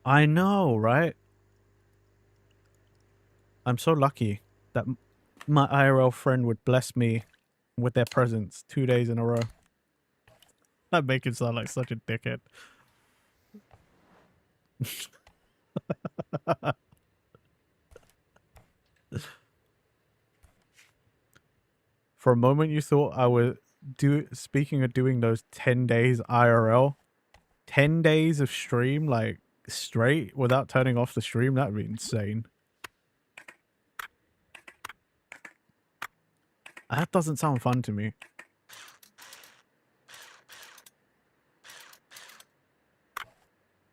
I know, right? I'm so lucky that my IRL friend would bless me with their presence 2 days in a row. That make it sound like such a dickhead. For a moment you thought I was speaking of doing those 10 days IRL, 10 days of stream like straight without turning off the stream, that'd be insane. That doesn't sound fun to me.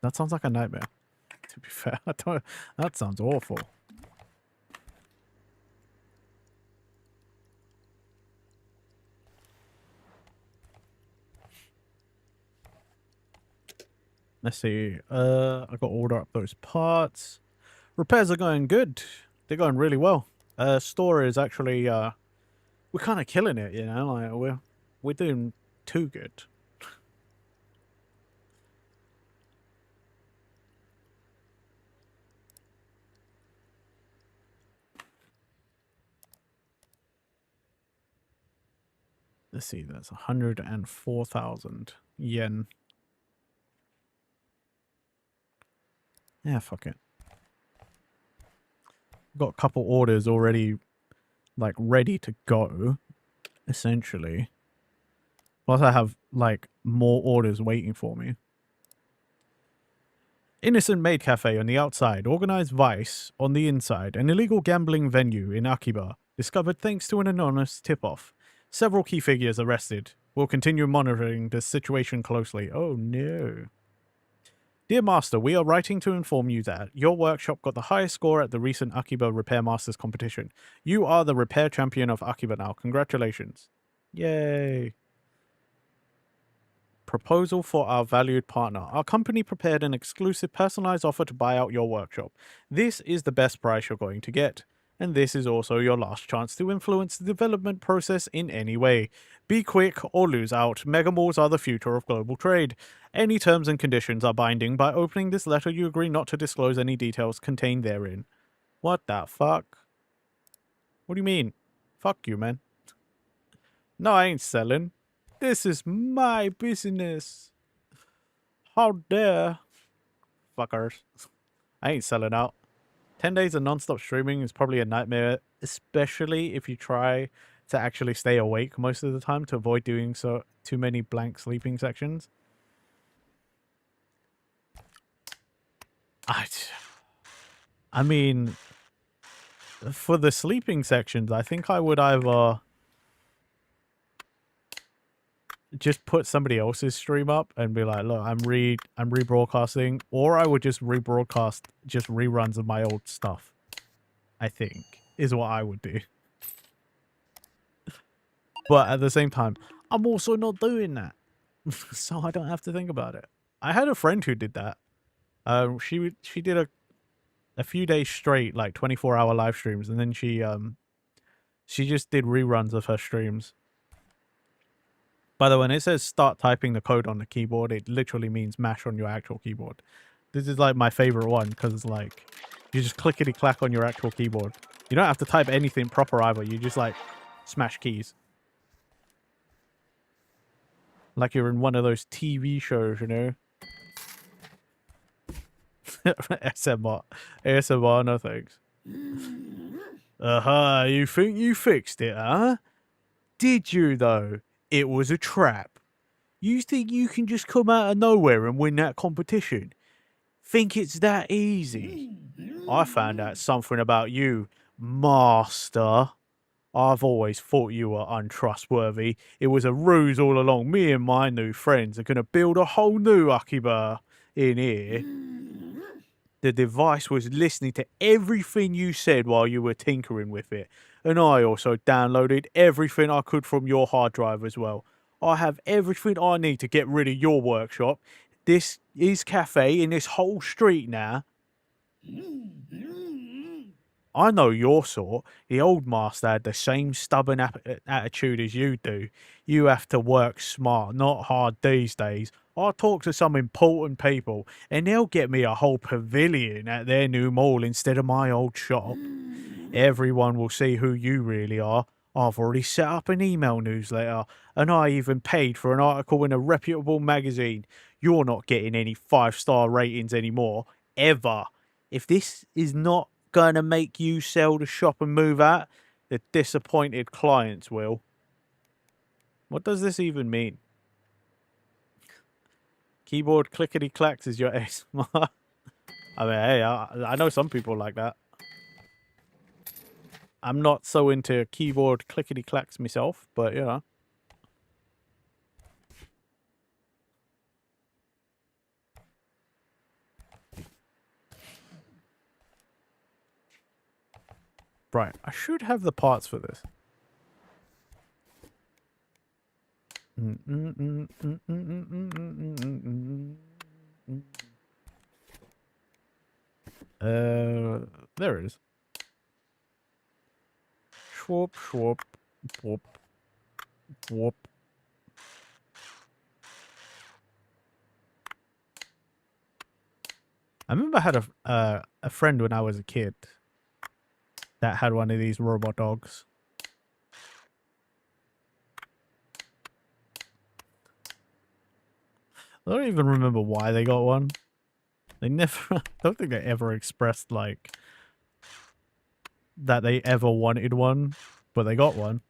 That sounds like a nightmare. To be fair, that sounds awful. Let's see. I got to order up those parts. Repairs are going good. They're going really well. Store is actually we're kind of killing it, you know. Like we're doing too good. Let's see. That's 104,000 yen. Yeah, fuck it. Got a couple orders already, like, ready to go, essentially. Plus, I have, like, more orders waiting for me. Innocent Maid Cafe on the outside, organized vice on the inside, an illegal gambling venue in Akiba, discovered thanks to an anonymous tip-off. Several key figures arrested. We'll continue monitoring the situation closely. Oh no. Dear Master, we are writing to inform you that your workshop got the highest score at the recent Akiba Repair Masters competition. You are the repair champion of Akiba now. Congratulations. Yay. Proposal for our valued partner. Our company prepared an exclusive personalized offer to buy out your workshop. This is the best price you're going to get. And this is also your last chance to influence the development process in any way. Be quick or lose out. Megamalls are the future of global trade. Any terms and conditions are binding. By opening this letter, you agree not to disclose any details contained therein. What the fuck? What do you mean? Fuck you, man. No, I ain't selling. This is my business. How dare. Fuckers. I ain't selling out. 10 days of non-stop streaming is probably a nightmare, especially if you try to actually stay awake most of the time to avoid doing so too many blank sleeping sections. I mean, for the sleeping sections, I think I would either just put somebody else's stream up and be like, look, I'm rebroadcasting, or I would just rebroadcast just reruns of my old stuff, I think, is what I would do. But at the same time, I'm also not doing that. So I don't have to think about it. I had a friend who did that. She did a few days straight, like 24-hour live streams, and then she just did reruns of her streams. By the way, when it says start typing the code on the keyboard, it literally means mash on your actual keyboard. This is like my favorite one because it's like you just clickety clack on your actual keyboard. You don't have to type anything proper either. You just like smash keys. Like you're in one of those TV shows, you know? ASMR, no thanks. You think you fixed it, huh? Did you, though? It was a trap. You think you can just come out of nowhere and win that competition? Think it's that easy? I found out something about you, Master. I've always thought you were untrustworthy. It was a ruse all along. Me and my new friends are going to build a whole new Akiba in here. The device was listening to everything you said while you were tinkering with it. And I also downloaded everything I could from your hard drive as well. I have everything I need to get rid of your workshop. This is cafe in this whole street now. I know your sort. The old master had the same stubborn attitude as you do. You have to work smart, not hard these days. I talk to some important people, and they'll get me a whole pavilion at their new mall instead of my old shop. Everyone will see who you really are. I've already set up an email newsletter, and I even paid for an article in a reputable magazine. You're not getting any 5-star ratings anymore, ever. If this is not gonna make you sell the shop and move out, the disappointed clients will. What does this even mean? Keyboard clickety clacks is your ASMR. I mean, hey, I know some people like that. I'm not so into keyboard clickety clacks myself, but you know. Right, I should have the parts for this. There it is. Schwop, schwop, whoop, whoop. I remember I had a friend when I was a kid that had one of these robot dogs. I don't even remember why they got one. They never, I don't think they ever expressed, like, that they ever wanted one, but they got one.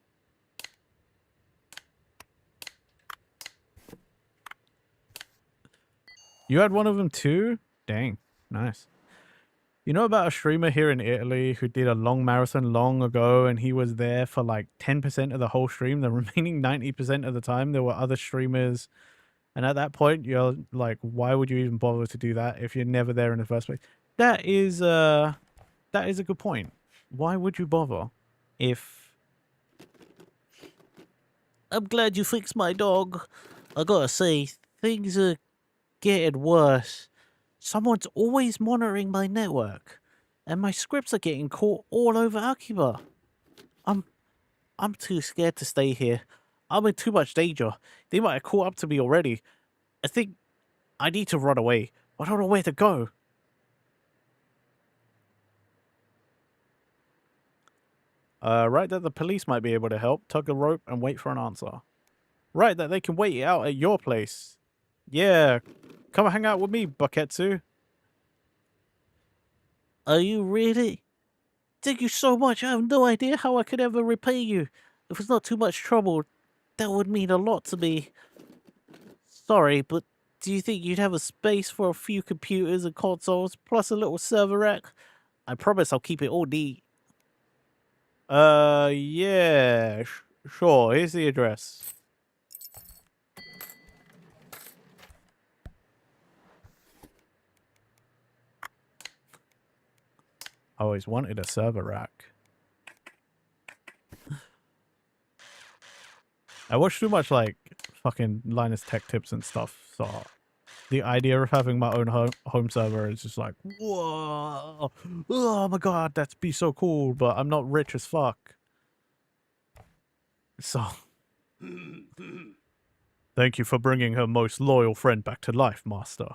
You had one of them too? Dang, nice. You know about a streamer here in Italy who did a long marathon long ago, and he was there for like 10% of the whole stream. The remaining 90% of the time, there were other streamers. And at that point, you're like, why would you even bother to do that if you're never there in the first place? That is a good point. Why would you bother if... I'm glad you fixed my dog. I gotta say, things are getting worse. Someone's always monitoring my network, and my scripts are getting caught all over Akiba. I'm too scared to stay here. I'm in too much danger. They might have caught up to me already. I think I need to run away. I don't know where to go. Right that the police might be able to help. Tug a rope and wait for an answer. Right that they can wait it out at your place. Yeah, come hang out with me, Baketsu. Are you really? Thank you so much. I have no idea how I could ever repay you. If it's not too much trouble, that would mean a lot to me. Sorry, but do you think you'd have a space for a few computers and consoles, plus a little server rack? I promise I'll keep it all neat. Yeah, sure. Here's the address. I always wanted a server rack. I watch too much, like, fucking Linus Tech Tips and stuff, so the idea of having my own home server is just like, whoa, oh my god, that'd be so cool, but I'm not rich as fuck. So, thank you for bringing her most loyal friend back to life, Master.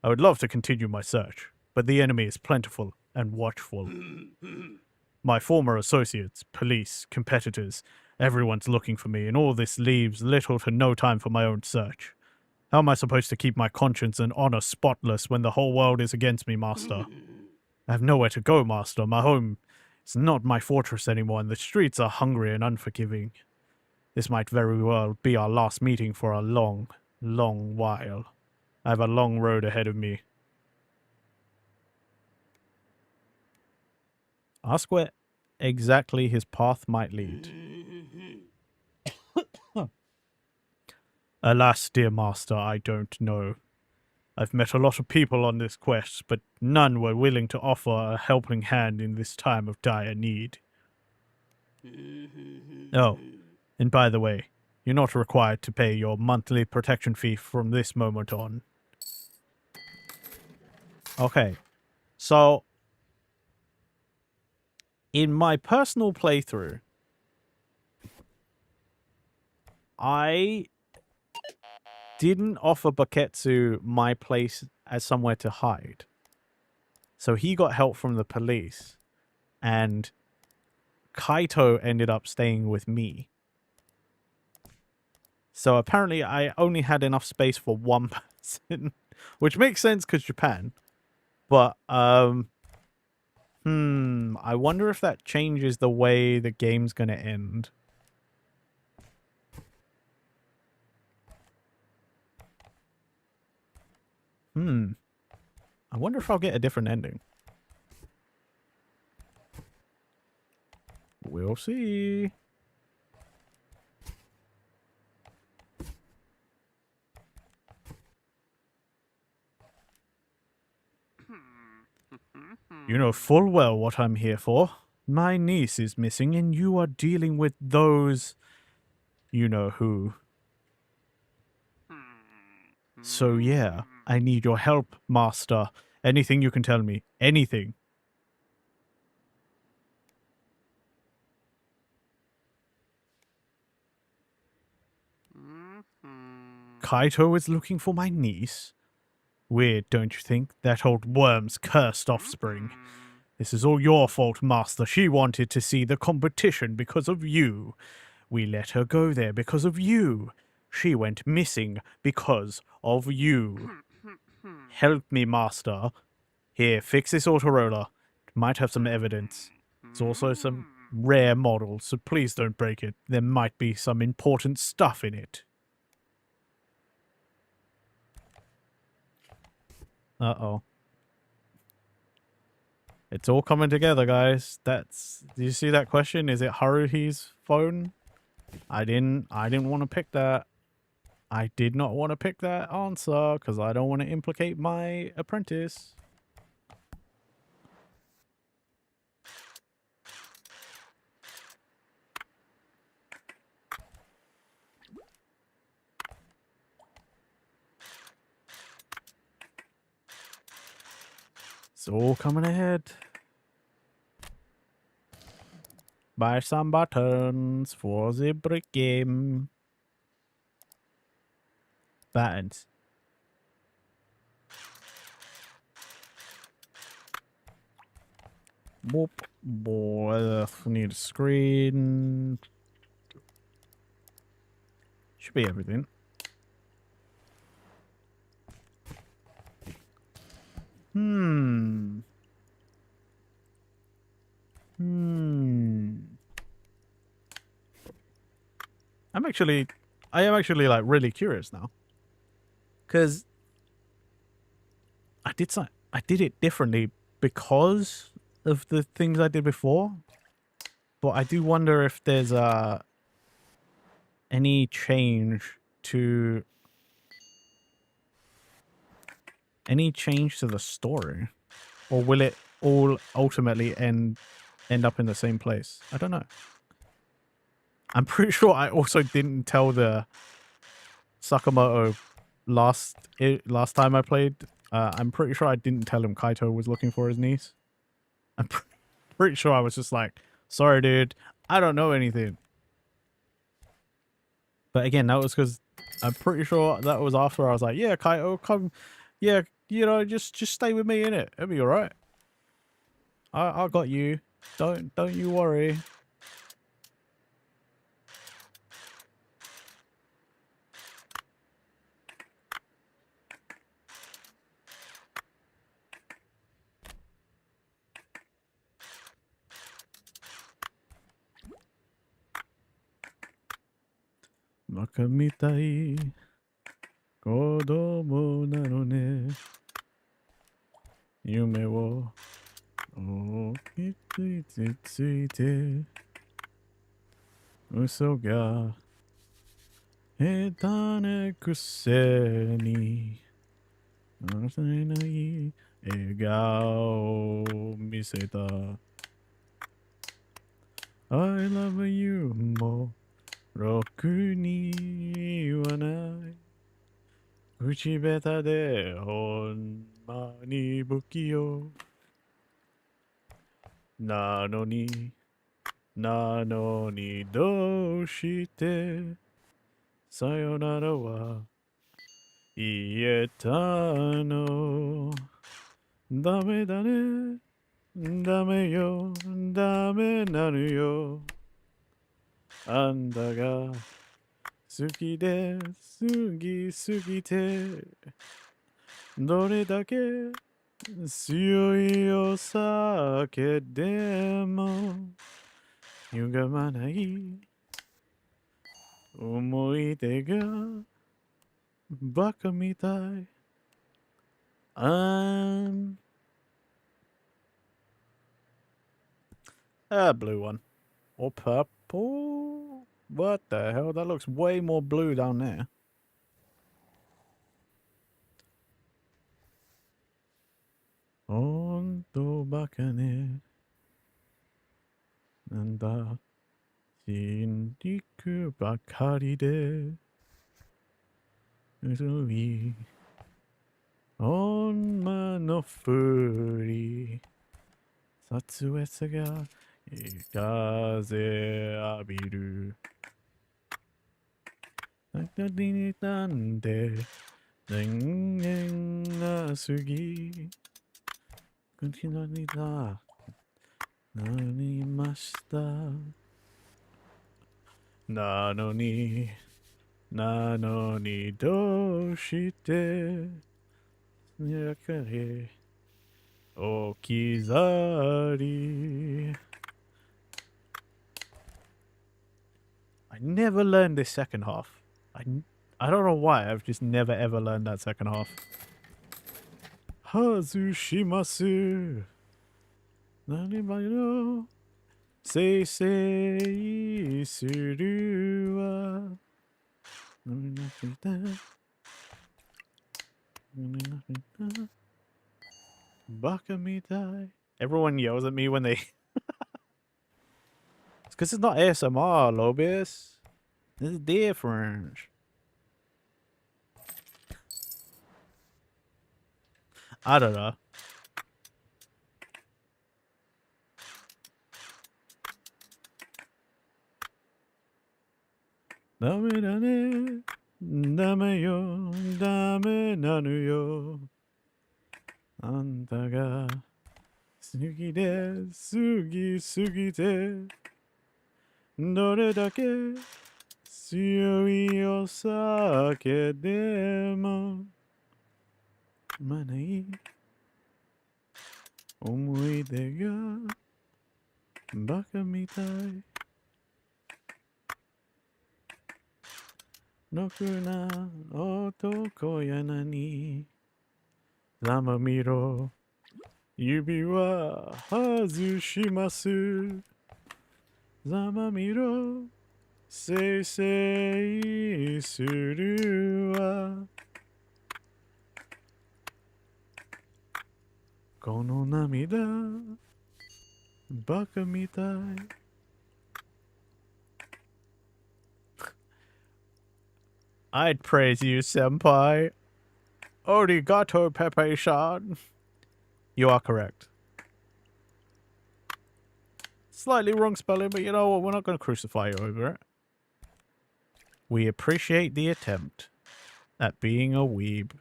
I would love to continue my search, but the enemy is plentiful and watchful. My former associates, police, competitors, everyone's looking for me, and all this leaves little to no time for my own search. How am I supposed to keep my conscience and honor spotless when the whole world is against me, Master? I have nowhere to go, Master. My home is not my fortress anymore, and the streets are hungry and unforgiving. This might very well be our last meeting for a long, long while. I have a long road ahead of me. Ask where exactly his path might lead. Alas, dear Master, I don't know. I've met a lot of people on this quest, but none were willing to offer a helping hand in this time of dire need. Oh, and by the way, you're not required to pay your monthly protection fee from this moment on. Okay, so in my personal playthrough, I didn't offer Baketsu my place as somewhere to hide. So he got help from the police, and Kaito ended up staying with me. So apparently I only had enough space for one person, which makes sense because Japan. But, I wonder if that changes the way the game's going to end. I wonder if I'll get a different ending. We'll see. You know full well what I'm here for. My niece is missing, and you are dealing with those... you know who. So yeah, I need your help, Master. Anything you can tell me. Anything. Kaito is looking for my niece? Weird, don't you think? That old worm's cursed offspring. This is all your fault, Master. She wanted to see the competition because of you. We let her go there because of you. She went missing because of you. Help me, Master. Here, fix this autoroller. It might have some evidence. There's also some rare models, so please don't break it. There might be some important stuff in it. Uh-oh. It's all coming together, guys. Do you see that question? Is it Haruhi's phone? I didn't want to pick that. I did not want to pick that answer because I don't want to implicate my apprentice. It's all coming ahead. Buy some buttons for the brick game. Buttons. Boop. Boy, need a screen. Should be everything. Hmm. I am actually like really curious now. Cause I did it differently because of the things I did before. But I do wonder if there's any change to the story, or will it all ultimately end up in the same place? I don't know. I'm pretty sure I also didn't tell the Sakamoto last time I played. I'm pretty sure I didn't tell him Kaito was looking for his niece. I'm pretty sure I was just like, sorry, dude, I don't know anything. But again, that was because I'm pretty sure that was after I was like, yeah, Kaito, come, yeah, you know, just stay with me in it. It'll be all right. I got you. Don't you worry. Baka mitai 子供なのね夢を大きくついて嘘が下手なくせに忘れない笑顔を見せた I love you もろくに言わない口下手でほんまに不器用なのにどうしてさよならは言えたのダメだねダメよダメなのよあんたが好きで過ぎすぎてどれだけ強いお酒でも歪まない思い出がバカみたい blue one or purple. What the hell? That looks way more blue down there. Onto baka ne. Nanda. Shinriku bakari de. Urui. Onma no furi. Satsuetsu ga. 風浴びる中になんで年々が過ぎ口のにだなりましたなのにどうしてやかれ置き去りI never learned this second half. I don't know why. I've just never ever learned that second half. Hazushimasu. Nanimai no seisei suru wa. Baka mitai. Everyone yells at me when they... It's because it's not ASMR, Lobis. This is different. I don't know. Dame dane, dame yo, dame nanu yo. Anta ga sugi de, sugi sugite. Dore dake tsuyoi osake demo. Manai omoide ga baka mitai. Nokuna otoko ya nani. Zama miro. Yubi wa hazushimasu. Zama miro. Seisei suru wa. Kono namida. Baka mitai. I'd praise you, senpai. Arigato, Pepe-san. You are correct. Slightly wrong spelling, but you know what? We're not going to crucify you over it. We appreciate the attempt at being a weeb.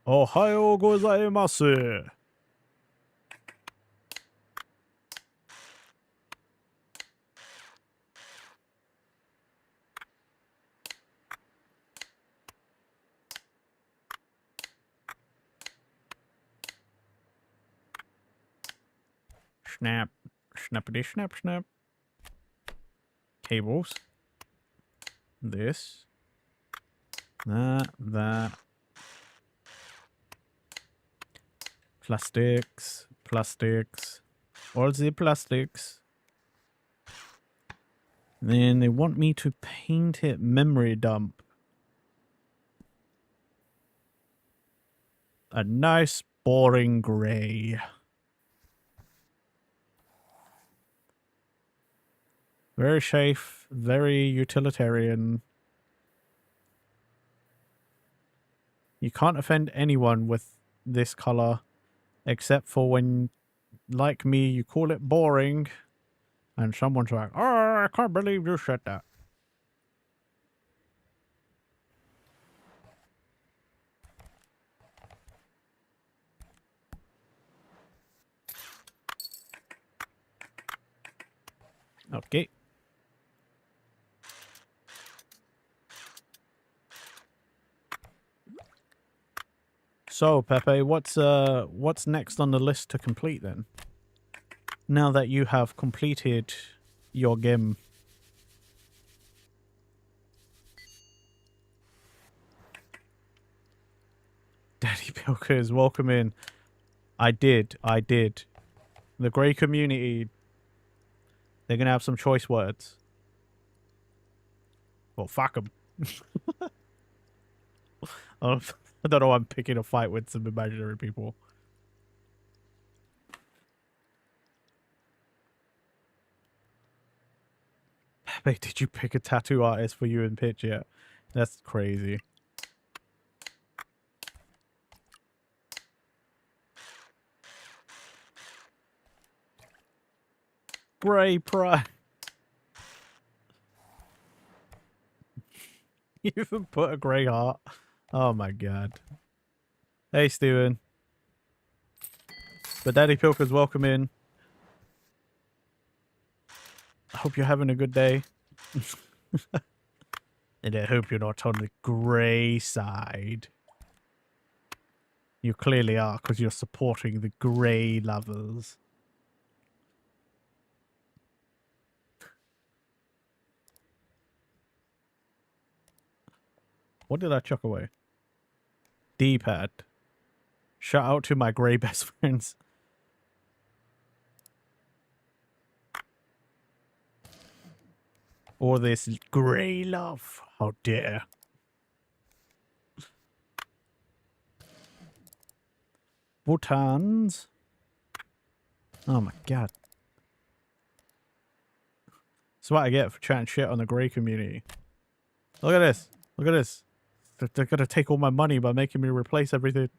Ohayou gozaimasu. Snap. Snappity snap snap. Cables. This. That. Plastics. Plastics. All the plastics. Then they want me to paint it memory dump. A nice boring grey. Very safe, very utilitarian. You can't offend anyone with this color, except for when, like me, you call it boring, and someone's like, "Oh, I can't believe you said that." Okay. So, Pepe, what's next on the list to complete then? Now that you have completed your game. Daddy Pilkers, welcome in. I did. The grey community, they're going to have some choice words. Well, fuck them. I don't know why I'm picking a fight with some imaginary people. Wait, did you pick a tattoo artist for you and pitch yet? That's crazy. Grey pride. You even put a grey heart. Oh my god. Hey, Steven. But Daddy Pilker's welcome in. I hope you're having a good day. And I hope you're not on the grey side. You clearly are, because you're supporting the grey lovers. What did I chuck away? D-pad. Shout out to my grey best friends. Or this grey love. How dare. Buttons. Oh my god. That's what I get for chatting shit on the grey community. Look at this. Look at this. They're gonna take all my money by making me replace everything.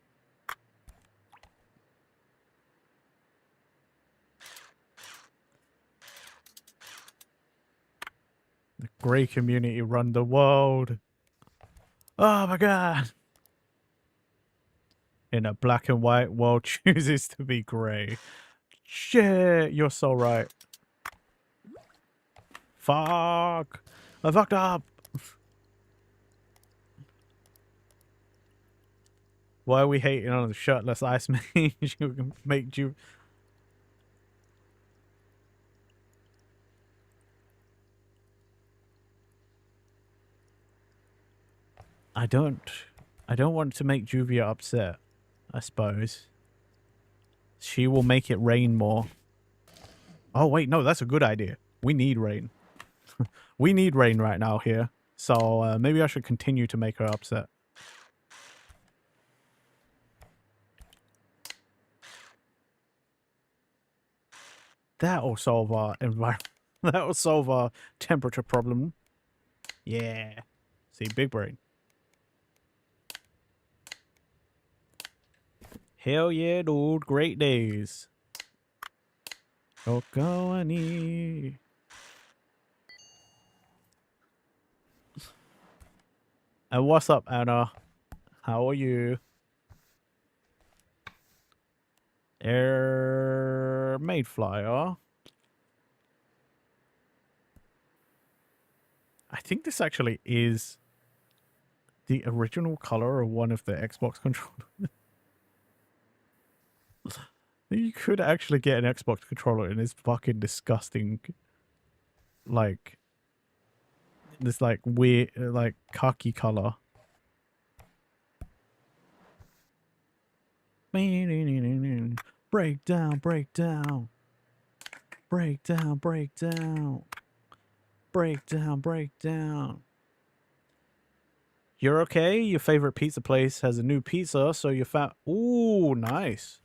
The grey community run the world. Oh my god. In a black and white world chooses to be grey. Shit, you're so right. Fuck. I fucked up. Why are we hating on the shirtless ice mage? You can make you. I don't want to make Juvia upset, I suppose. She will make it rain more. Oh wait, no, that's a good idea. We need rain. We need rain right now here. So maybe I should continue to make her upset. That'll solve our environment. That'll solve our temperature problem. Yeah. See, big brain. Hell yeah, dude. Great days. Okawani. And what's up, Anna? How are you? Air Maid Flyer. I think this actually is the original color of one of the Xbox controllers. You could actually get an Xbox controller in this fucking disgusting, like, this like weird, like khaki color. Break down, break down. Break down, break down. Break down, break down. You're okay? Your favorite pizza place has a new pizza, so you found... Ooh, nice.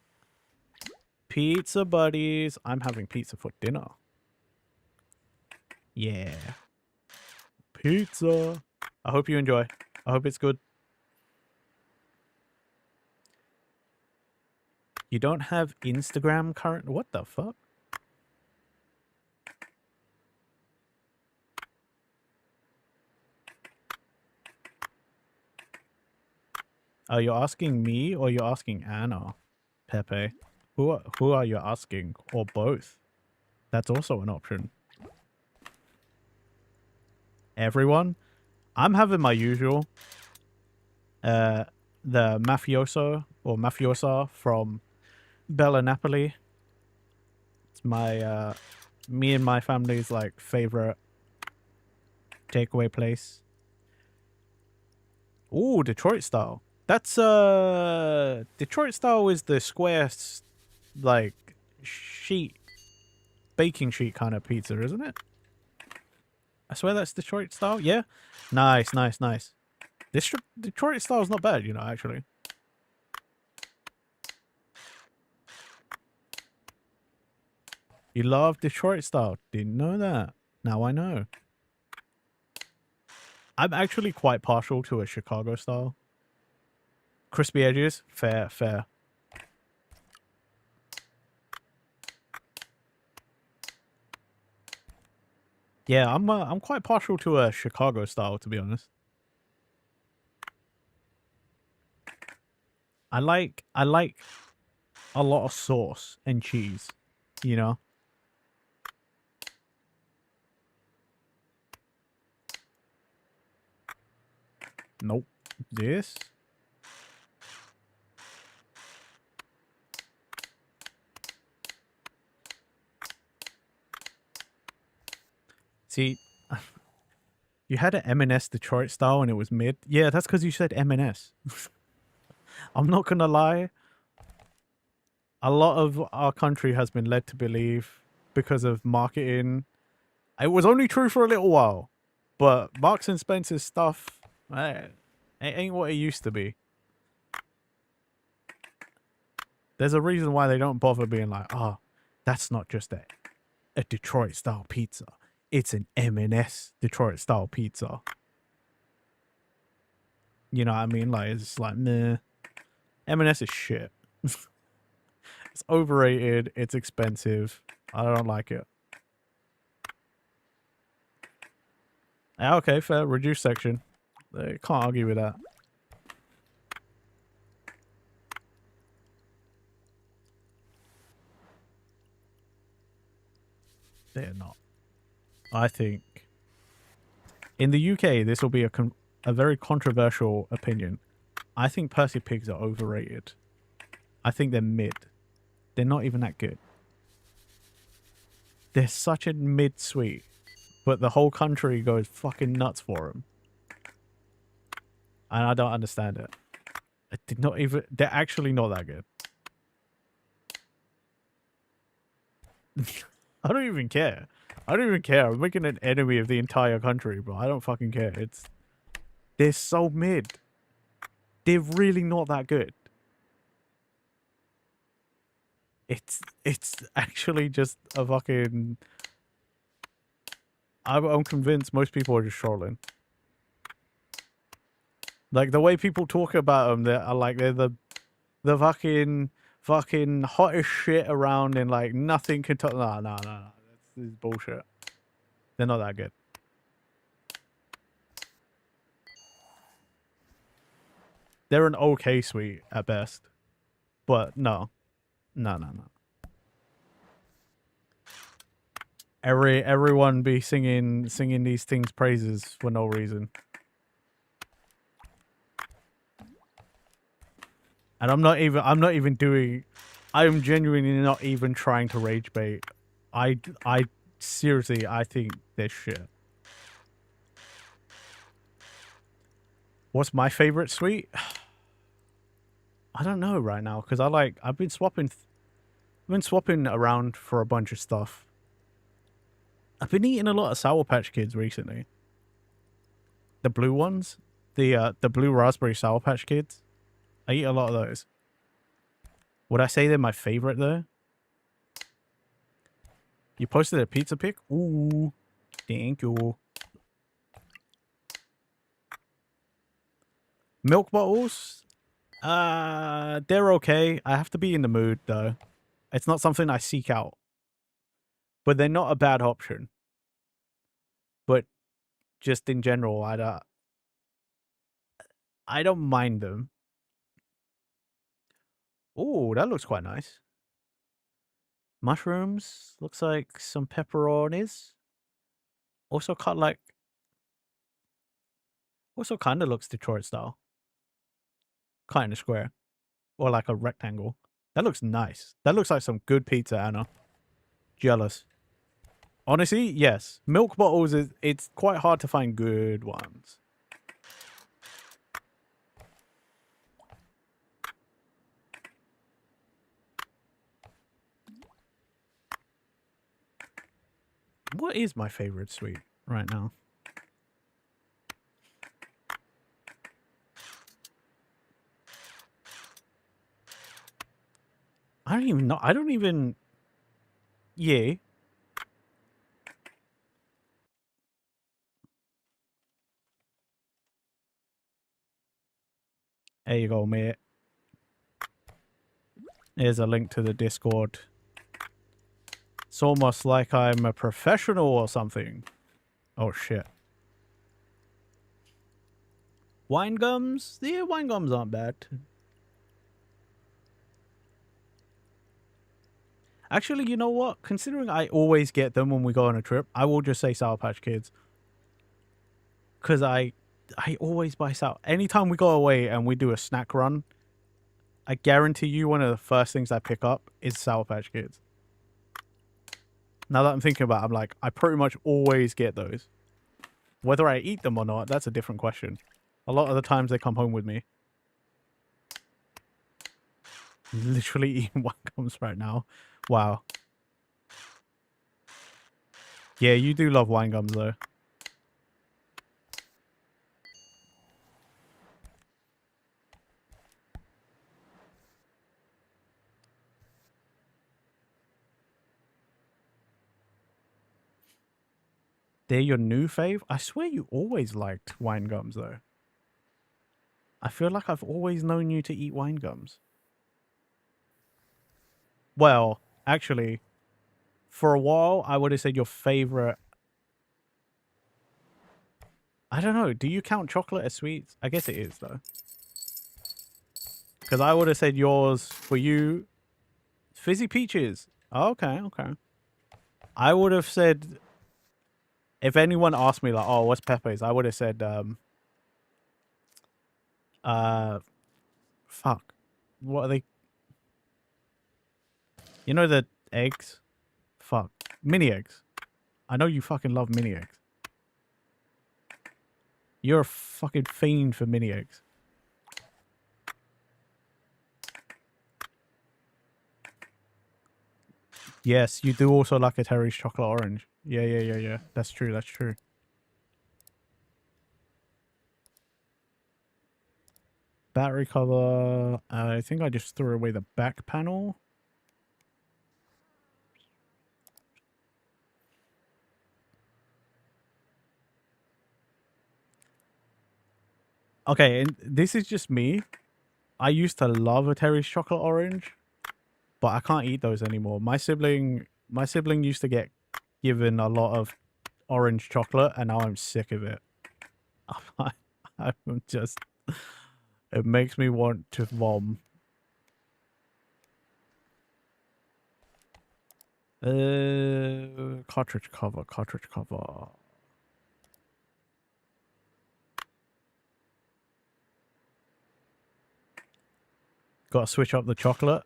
Pizza buddies. I'm having pizza for dinner. Yeah. Pizza. I hope you enjoy. I hope it's good. You don't have Instagram current... What the fuck? Are you asking me or you're asking Anna? Pepe. Who are you asking? Or both? That's also an option. Everyone? I'm having my usual. The mafioso or mafiosa from Bella Napoli. It's my me and my family's like favorite takeaway place. Ooh, Detroit style. That's Detroit style is the square like sheet baking sheet kind of pizza, isn't it? I swear that's Detroit style. Yeah. Nice, nice, nice. This Detroit style is not bad, you know, actually. You love Detroit style. Didn't know that. Now I know. I'm actually quite partial to a Chicago style. Crispy edges, fair, fair. Yeah, I'm quite partial to a Chicago style, to be honest. I like a lot of sauce and cheese, you know. Nope. This. See, You had an M&S Detroit style and it was mid. Yeah, that's because you said M&S. I'm not gonna lie. A lot of our country has been led to believe, because of marketing, it was only true for a little while, but Marks and Spencer's stuff, it ain't what it used to be. There's a reason why they don't bother being like, oh, that's not just a Detroit style pizza. It's an M&S Detroit style pizza. You know what I mean? Like, it's like, meh. M&S is shit. It's overrated. It's expensive. I don't like it. Okay, fair. Reduce section. Can't argue with that. They're not. I think in the UK, this will be a very controversial opinion. I think Percy Pigs are overrated. I think they're mid. They're not even that good. They're such a mid sweet, but the whole country goes fucking nuts for them. And I don't understand it. I did not even. They're actually not that good. I don't even care. I don't even care. I'm making an enemy of the entire country, but I don't fucking care. They're so mid. They're really not that good. It's actually just a fucking. I'm convinced most people are just trolling. Like the way people talk about them, they're the fucking hottest shit around, and like nothing can touch. No. This is bullshit. They're not that good. They're an okay sweet at best, but no. Everyone be singing these things praises for no reason. And I'm not even doing. I am genuinely not even trying to rage bait. I seriously, I think they're shit. What's my favorite sweet? I don't know right now, because I've been swapping around for a bunch of stuff. I've been eating a lot of Sour Patch Kids recently. The blue ones, the blue raspberry Sour Patch Kids. I eat a lot of those. Would I say they're my favorite though? You posted a pizza pic? Ooh, thank you. Milk bottles? They're okay. I have to be in the mood though. It's not something I seek out. But they're not a bad option. But just in general, I don't mind them. Oh, that looks quite nice. Mushrooms. Looks like some pepperonis. Also cut like. Also kind of looks Detroit style. Kind of square. Or like a rectangle. That looks nice. That looks like some good pizza, Anna. Jealous. Honestly, yes. Milk bottles it's quite hard to find good ones. What is my favorite sweet right now? I don't even know. I don't even. Yeah. There you go, mate. Here's a link to the Discord. It's almost like I'm a professional or something. Oh, shit. Wine gums? Yeah, wine gums aren't bad. Actually, you know what? Considering I always get them when we go on a trip, I will just say Sour Patch Kids. Because I always buy Sour. Anytime we go away and we do a snack run, I guarantee you one of the first things I pick up is Sour Patch Kids. Now that I'm thinking about it, I'm like, I pretty much always get those. Whether I eat them or not, that's a different question. A lot of the times they come home with me. Literally eating wine gums right now. Wow. Yeah, you do love wine gums though. They're your new fave? I swear you always liked wine gums though. I feel like I've always known you to eat wine gums. Well, actually, for a while, I would have said your favorite. I don't know. Do you count chocolate as sweets? I guess it is, though. Because I would have said yours for you, Fizzy Peaches. Okay, okay. I would have said, if anyone asked me, like, oh, what's Pepe's? I would have said, fuck. What are they? You know the eggs? Fuck. Mini eggs. I know you fucking love mini eggs. You're a fucking fiend for mini eggs. Yes, you do also like a Terry's chocolate orange. Yeah. That's true, that's true. Battery cover. I think I just threw away the back panel. Okay, and this is just me. I used to love a Terry's chocolate orange, but I can't eat those anymore. My sibling used to get given a lot of orange chocolate, and now I'm sick of it. I'm just... It makes me want to vom. Cartridge cover. Gotta switch up the chocolate.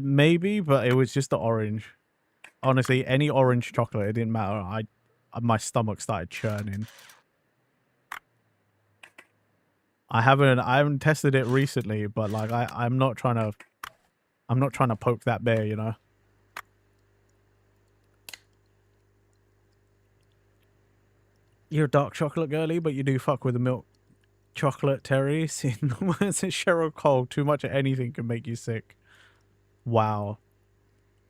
Maybe, but it was just the orange. Honestly, any orange chocolate, it didn't matter. My stomach started churning. I haven't tested it recently, but like I'm not trying to poke that bear, you know. You're a dark chocolate girly, but you do fuck with the milk chocolate, Terry. See, it's Cheryl Cole. Too much of anything can make you sick. Wow.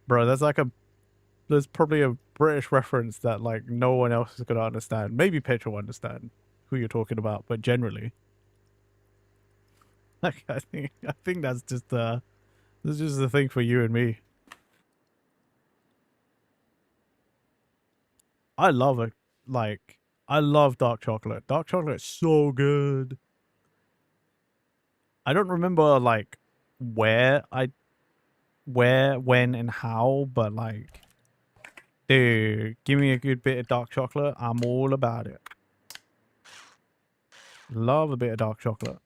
Bro, there's probably a British reference that like no one else is gonna understand. Maybe Pitch will understand who you're talking about, but generally. Like I think that's just the thing for you and me. I love it. Like I love dark chocolate. Dark chocolate is so good. I don't remember like where, when, and how, but like, dude, give me a good bit of dark chocolate. I'm all about it. Love a bit of dark chocolate.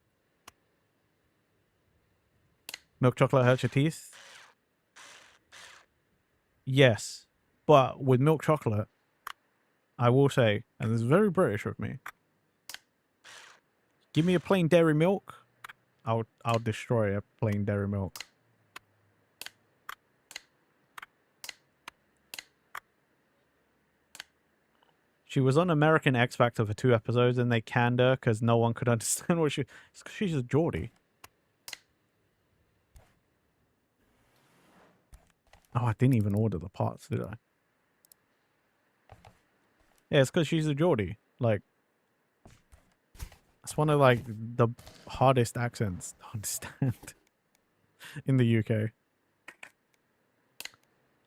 Milk chocolate hurts your teeth? Yes. But with milk chocolate, I will say, and this is very British of me, give me a plain dairy milk. I'll destroy a plain dairy milk. She was on American X Factor for 2 episodes and they canned her because no one could understand what she's a Geordie. Oh, I didn't even order the parts, did I? Yeah, it's because she's a Geordie. Like, it's one of like the hardest accents to understand in the UK.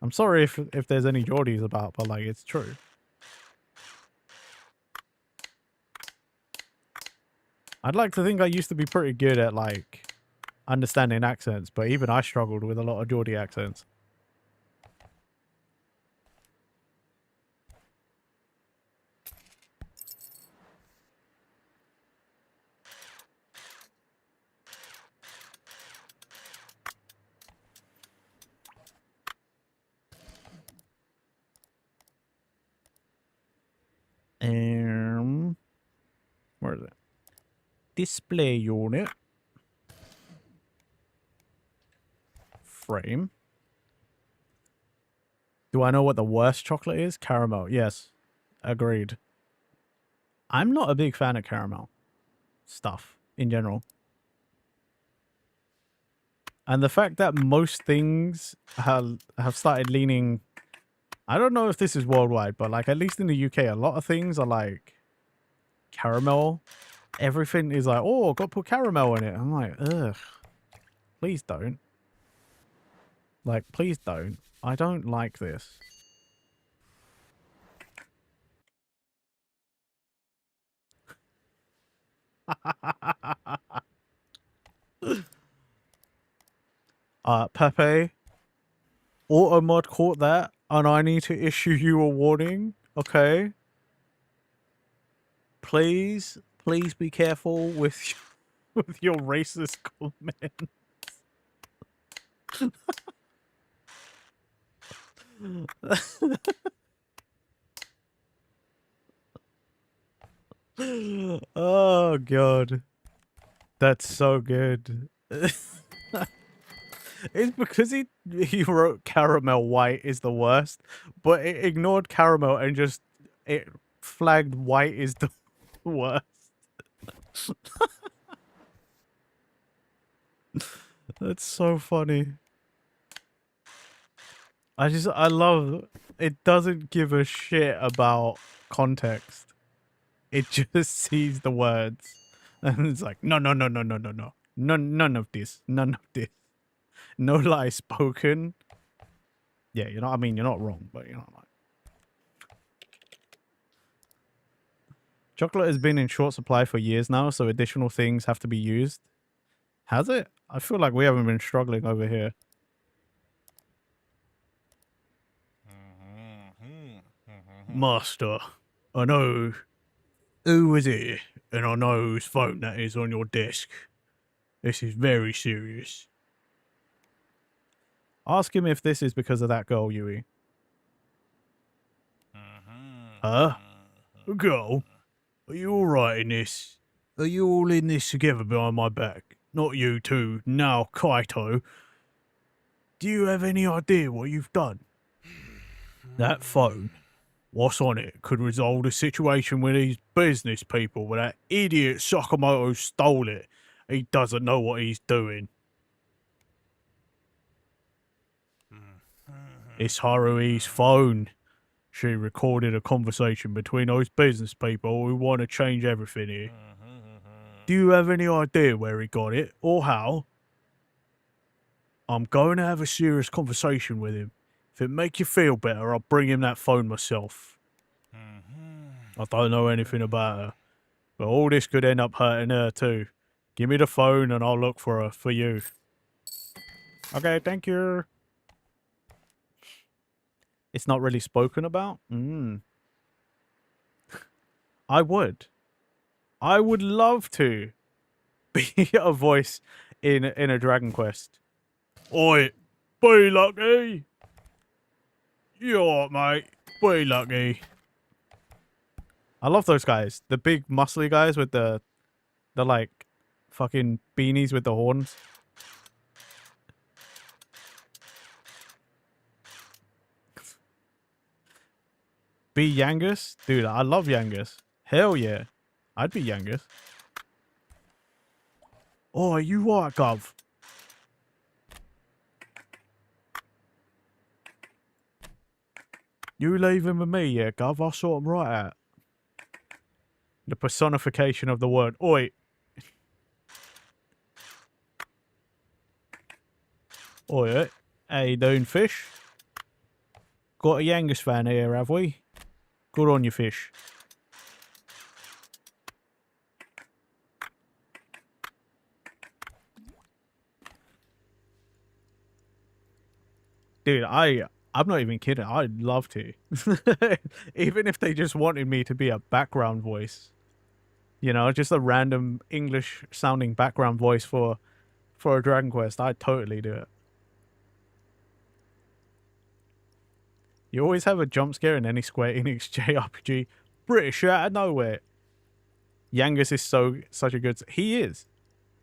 I'm sorry if there's any Geordies about, but like it's true. I'd like to think I used to be pretty good at like understanding accents, but even I struggled with a lot of Geordie accents. Display unit. Frame. Do I know what the worst chocolate is? Caramel. Yes. Agreed. I'm not a big fan of caramel stuff in general. And the fact that most things have started leaning... I don't know if this is worldwide, but like at least in the UK, a lot of things are like caramel. Everything is like, oh, got to put caramel in it. I'm like, ugh. Please don't. Like, please don't. I don't like this. Pepe, Automod caught that, and I need to issue you a warning, okay? Please be careful with with your racist comment. Oh god. That's so good. It's because he wrote caramel white is the worst, but it ignored caramel and just it flagged white is the worst. That's so funny. I love it. Doesn't give a shit about context. It just sees the words and it's like no, none of this, no lie spoken. Yeah, you know, I mean, you're not wrong, but you know, like, chocolate has been in short supply for years now, so additional things have to be used. Has it? I feel like we haven't been struggling over here. Master, I know who is it, and I know whose phone that is on your desk. This is very serious. Ask him if this is because of that girl, Yui. Huh? Girl? Are you alright in this? Are you all in this together behind my back? Not you two, now Kaito. Do you have any idea what you've done? That phone, what's on it, could resolve the situation with these business people, but that idiot Sakamoto stole it. He doesn't know what he's doing. It's Harui's phone. She recorded a conversation between those business people who want to change everything here. Do you have any idea where he got it, or how? I'm going to have a serious conversation with him. If it make you feel better, I'll bring him that phone myself. I don't know anything about her, but all this could end up hurting her too. Give me the phone and I'll look for her for you. Okay, thank you. It's not really spoken about? I would love to be a voice in a Dragon Quest. Oi, be lucky. You alright, mate? Be lucky. I love those guys. The big muscly guys with the like fucking beanies with the horns. Be Yangus? Dude, I love Yangus. Hell yeah. I'd be Yangus. Oh, you what, Gov? You leave him with me, yeah, Gov? I'll sort him right out. The personification of the word. Oi. Oi, how you doing, fish? Got a Yangus fan here, have we? Good on you, fish. Dude, I'm not even kidding. I'd love to. Even if they just wanted me to be a background voice. You know, just a random English sounding background voice for a Dragon Quest. I'd totally do it. You always have a jump scare in any Square Enix JRPG. British out of nowhere. Yangus is such a good. He is,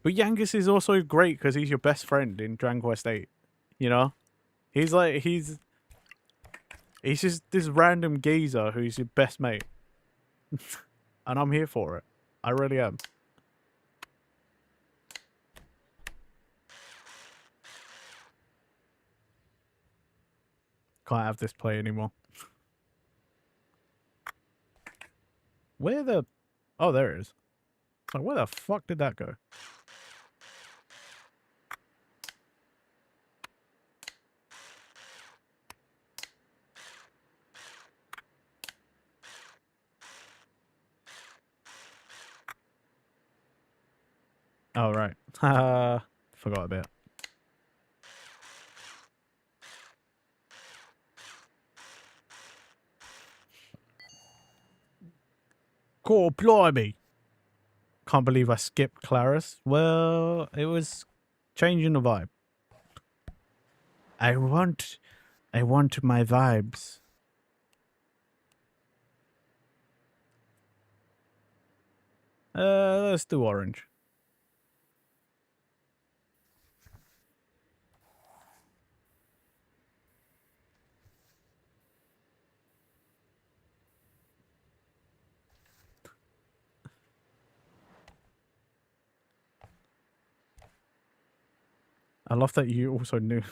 but Yangus is also great because he's your best friend in Dragon Quest VIII. You know, he's just this random geezer who's your best mate, and I'm here for it. I really am. Can't have this play anymore. Where the... Oh, there it is. Like, where the fuck did that go? Oh, right. Forgot a bit. Cool, blimey. Can't believe I skipped Claris. Well, it was changing the vibe. I want my vibes. Let's do orange. I love that you also knew.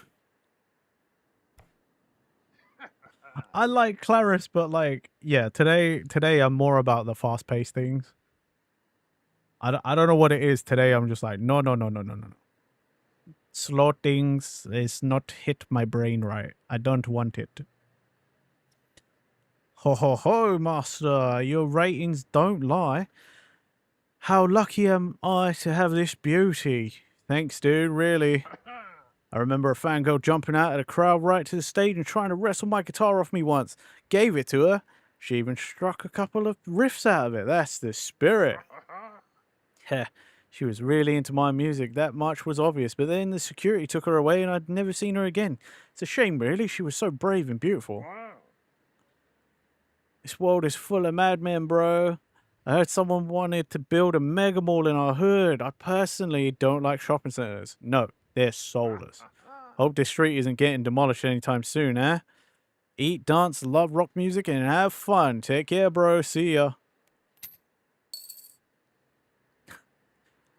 I like Claris, but like, yeah, today I'm more about the fast-paced things. I don't know what it is. Today I'm just like, no. Slow things is not hit my brain right. I don't want it. Ho ho ho, master, your ratings don't lie. How lucky am I to have this beauty? Thanks, dude, really. I remember a fangirl jumping out of the crowd right to the stage and trying to wrestle my guitar off me once. Gave it to her. She even struck a couple of riffs out of it. That's the spirit. Heh, she was really into my music. That much was obvious. But then the security took her away and I'd never seen her again. It's a shame, really. She was so brave and beautiful. This world is full of madmen, bro. I heard someone wanted to build a mega mall in our hood. I personally don't like shopping centers. No, they're soulless. Hope this street isn't getting demolished anytime soon, eh? Eat, dance, love rock music, and have fun. Take care, bro. See ya.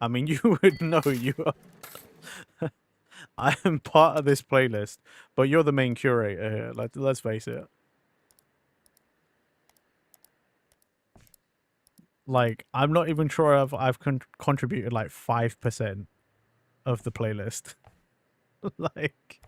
I mean, you would know you are. I am part of this playlist, but you're the main curator here. Let's face it. Like, I'm not even sure I've contributed like 5% of the playlist. Like,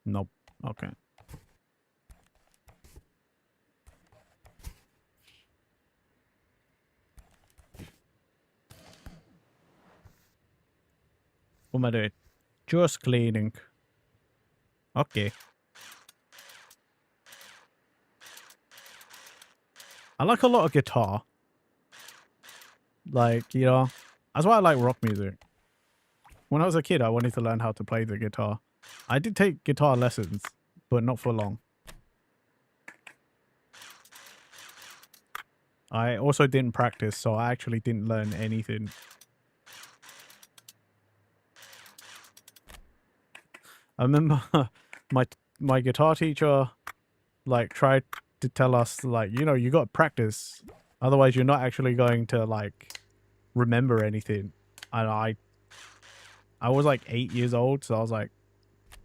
nope. Okay. What am I doing? Just cleaning. Okay. I like a lot of guitar. Like, you know, that's why I like rock music. When I was a kid, I wanted to learn how to play the guitar. I did take guitar lessons, but not for long. I also didn't practice, so I actually didn't learn anything. I remember my guitar teacher like tried to tell us, like, you know, you got to practice, otherwise you're not actually going to like remember anything. And I was like 8 years old, so I was like,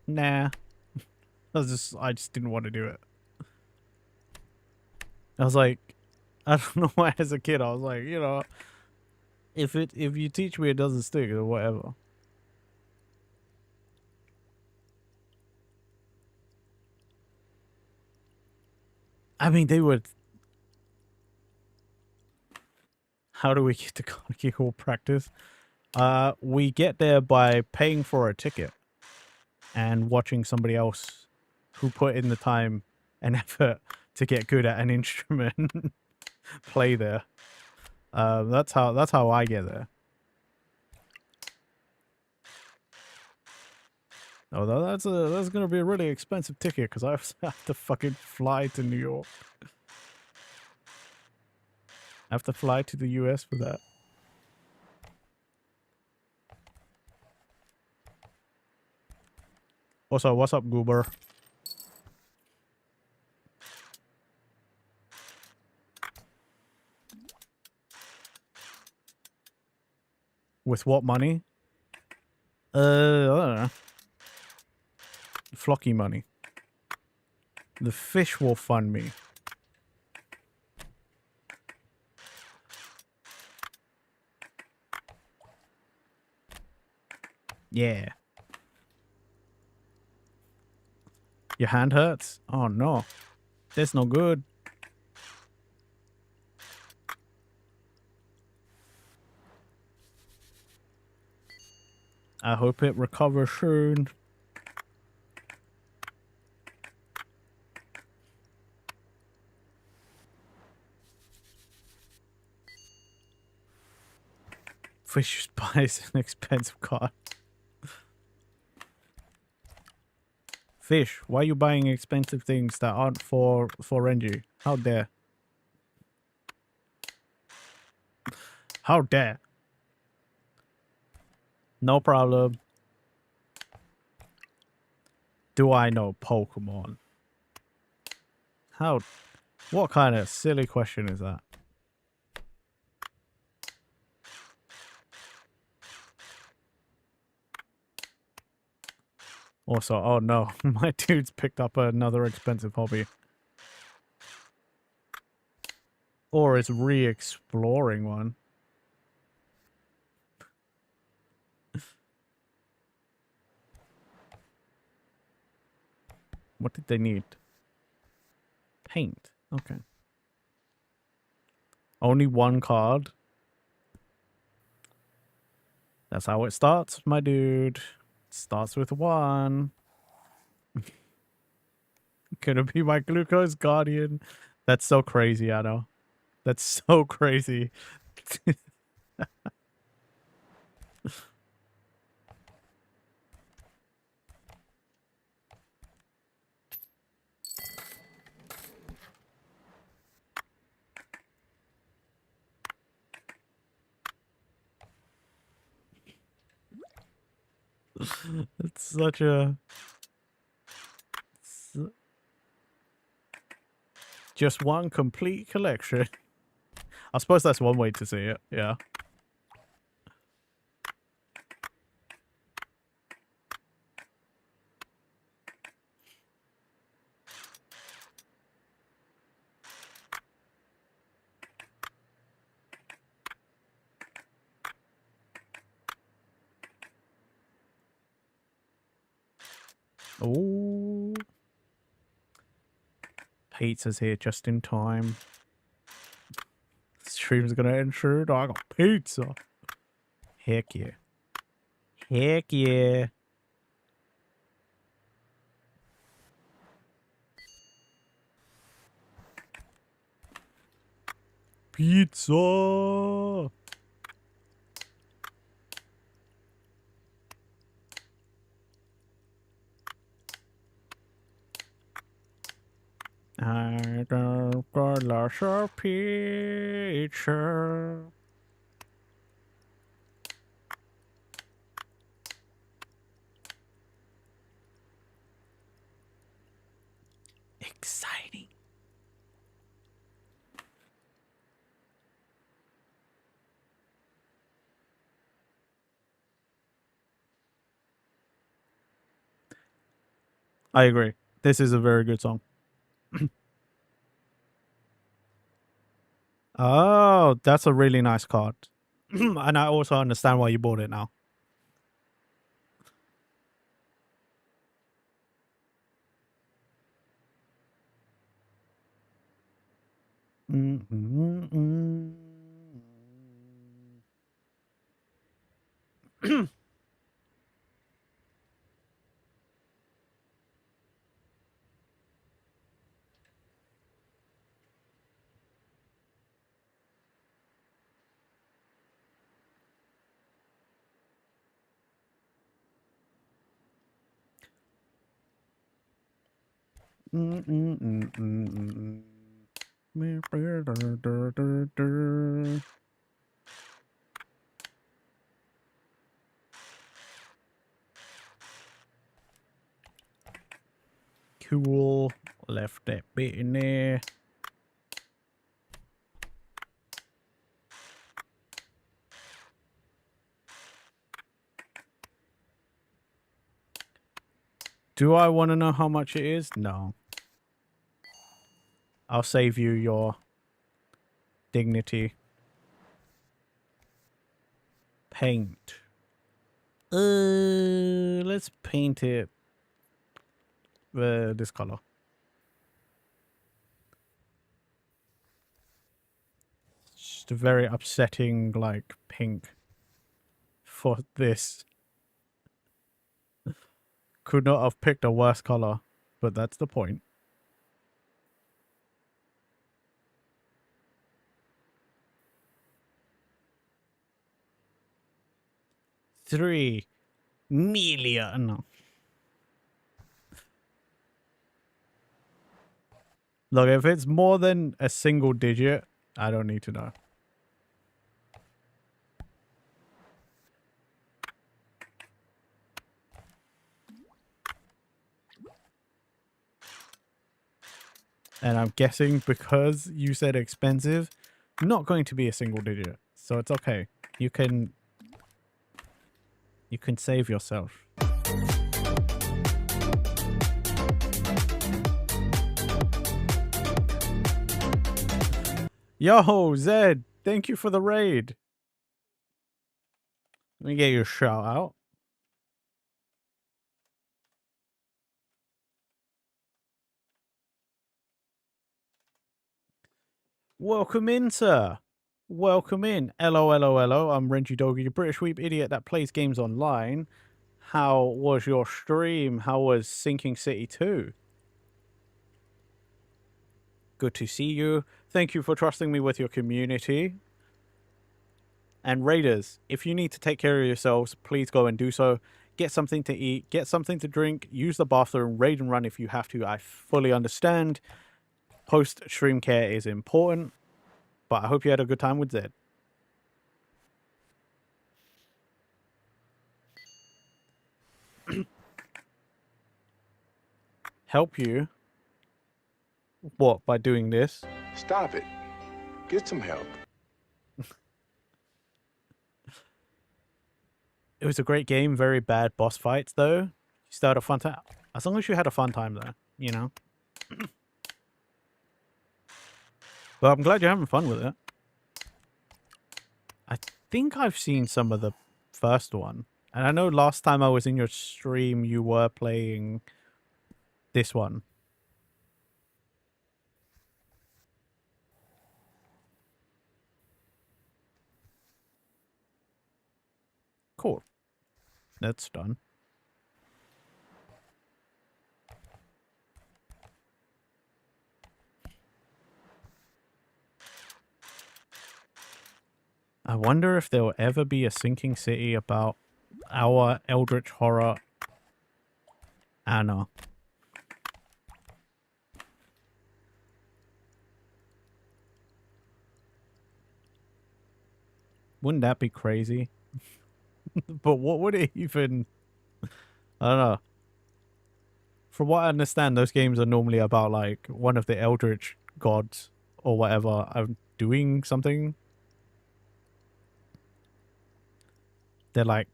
nah. I just didn't want to do it. I was like, I don't know why as a kid I was like, you know, if you teach me it doesn't stick or whatever. I mean, they would. How do we get to Carnegie Hall practice? We get there by paying for a ticket and watching somebody else who put in the time and effort to get good at an instrument play there. That's how I get there. Although that's gonna be a really expensive ticket because I have to fucking fly to New York. I have to fly to the US for that. Also, what's up, Goober? With what money? I don't know. Flocky money. The fish will fund me. Yeah. Your hand hurts? Oh no. That's no good. I hope it recovers soon. Fish just buys an expensive card. Fish, why are you buying expensive things that aren't for Renji? How dare? How dare? No problem. Do I know Pokemon? How? What kind of silly question is that? Also, oh no, my dude's picked up another expensive hobby. Or is re-exploring one. What did they need? Paint. Okay. Only one card. That's how it starts, my dude. It starts with one. Gonna be my glucose guardian. That's so crazy, I know. That's so crazy. It's such a... Just one complete collection. I suppose that's one way to see it, yeah. Oh, pizza's here just in time. Stream's gonna end soon. I got pizza. Heck yeah. Heck yeah. Pizza. I don't got lots of pizza. Exciting. I agree. This is a very good song. Oh, that's a really nice card. And I also understand why you bought it now. Cool. Left that bit in there. Do I want to know how much it is? No. I'll save you your dignity. Paint. Let's paint it this color. Just a very upsetting, like, pink for this. Could not have picked a worse color, but that's the point. $3 million. Look, if it's more than a single digit, I don't need to know. And I'm guessing because you said expensive, not going to be a single digit. So it's okay. You can save yourself. Yo, Zed, thank you for the raid. Let me get you a shout out. Welcome in, sir. Welcome in. Hello. I'm Renji Doggy, your British weep idiot that plays games online. How was your stream? How was Sinking City 2? Good to see you. Thank you for trusting me with your community. And raiders, if you need to take care of yourselves, please go and do so. Get something to eat, get something to drink, use the bathroom, raid and run if you have to. I fully understand. Post-stream care is important, but I hope you had a good time with Zed. Help you? What, by doing this? Stop it. Get some help. It was a great game, very bad boss fights, though. You still had a fun time. As long as you had a fun time, though, you know? Well, I'm glad you're having fun with it. I think I've seen some of the first one. And I know last time I was in your stream, you were playing this one. Cool. That's done. I wonder if there will ever be a Sinking City about our Eldritch Horror Anna. Wouldn't that be crazy? But what would it even... I don't know. From what I understand, those games are normally about, like, one of the Eldritch gods or whatever doing something. They're like...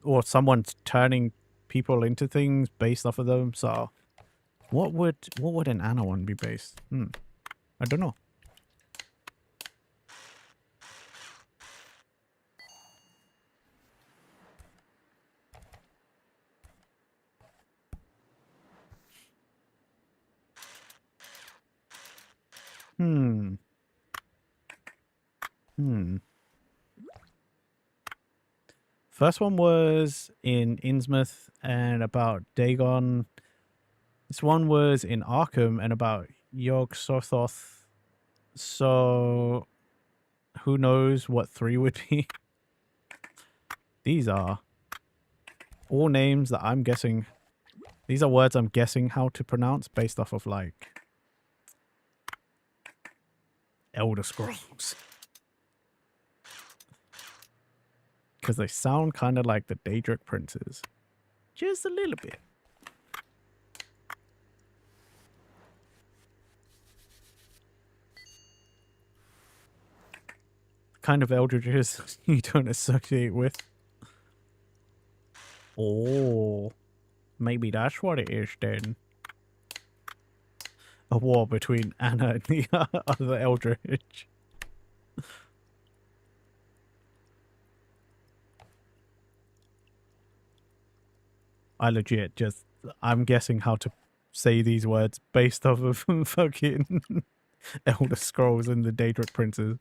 or someone's turning people into things based off of them, so... What would an Anna one be based? I don't know. First one was in Innsmouth and about Dagon. This one was in Arkham and about Yog Sothoth. So who knows what 3 would be? These are all names that I'm guessing These are words I'm guessing how to pronounce based off of like Elder Scrolls. Because they sound kind of like the Daedric princes. Just a little bit. Kind of eldritches you don't associate with. Oh, maybe that's what it is then. A war between Anna and the other eldritch. I legit just, I'm guessing how to say these words based off of fucking Elder Scrolls and the Daedric princes.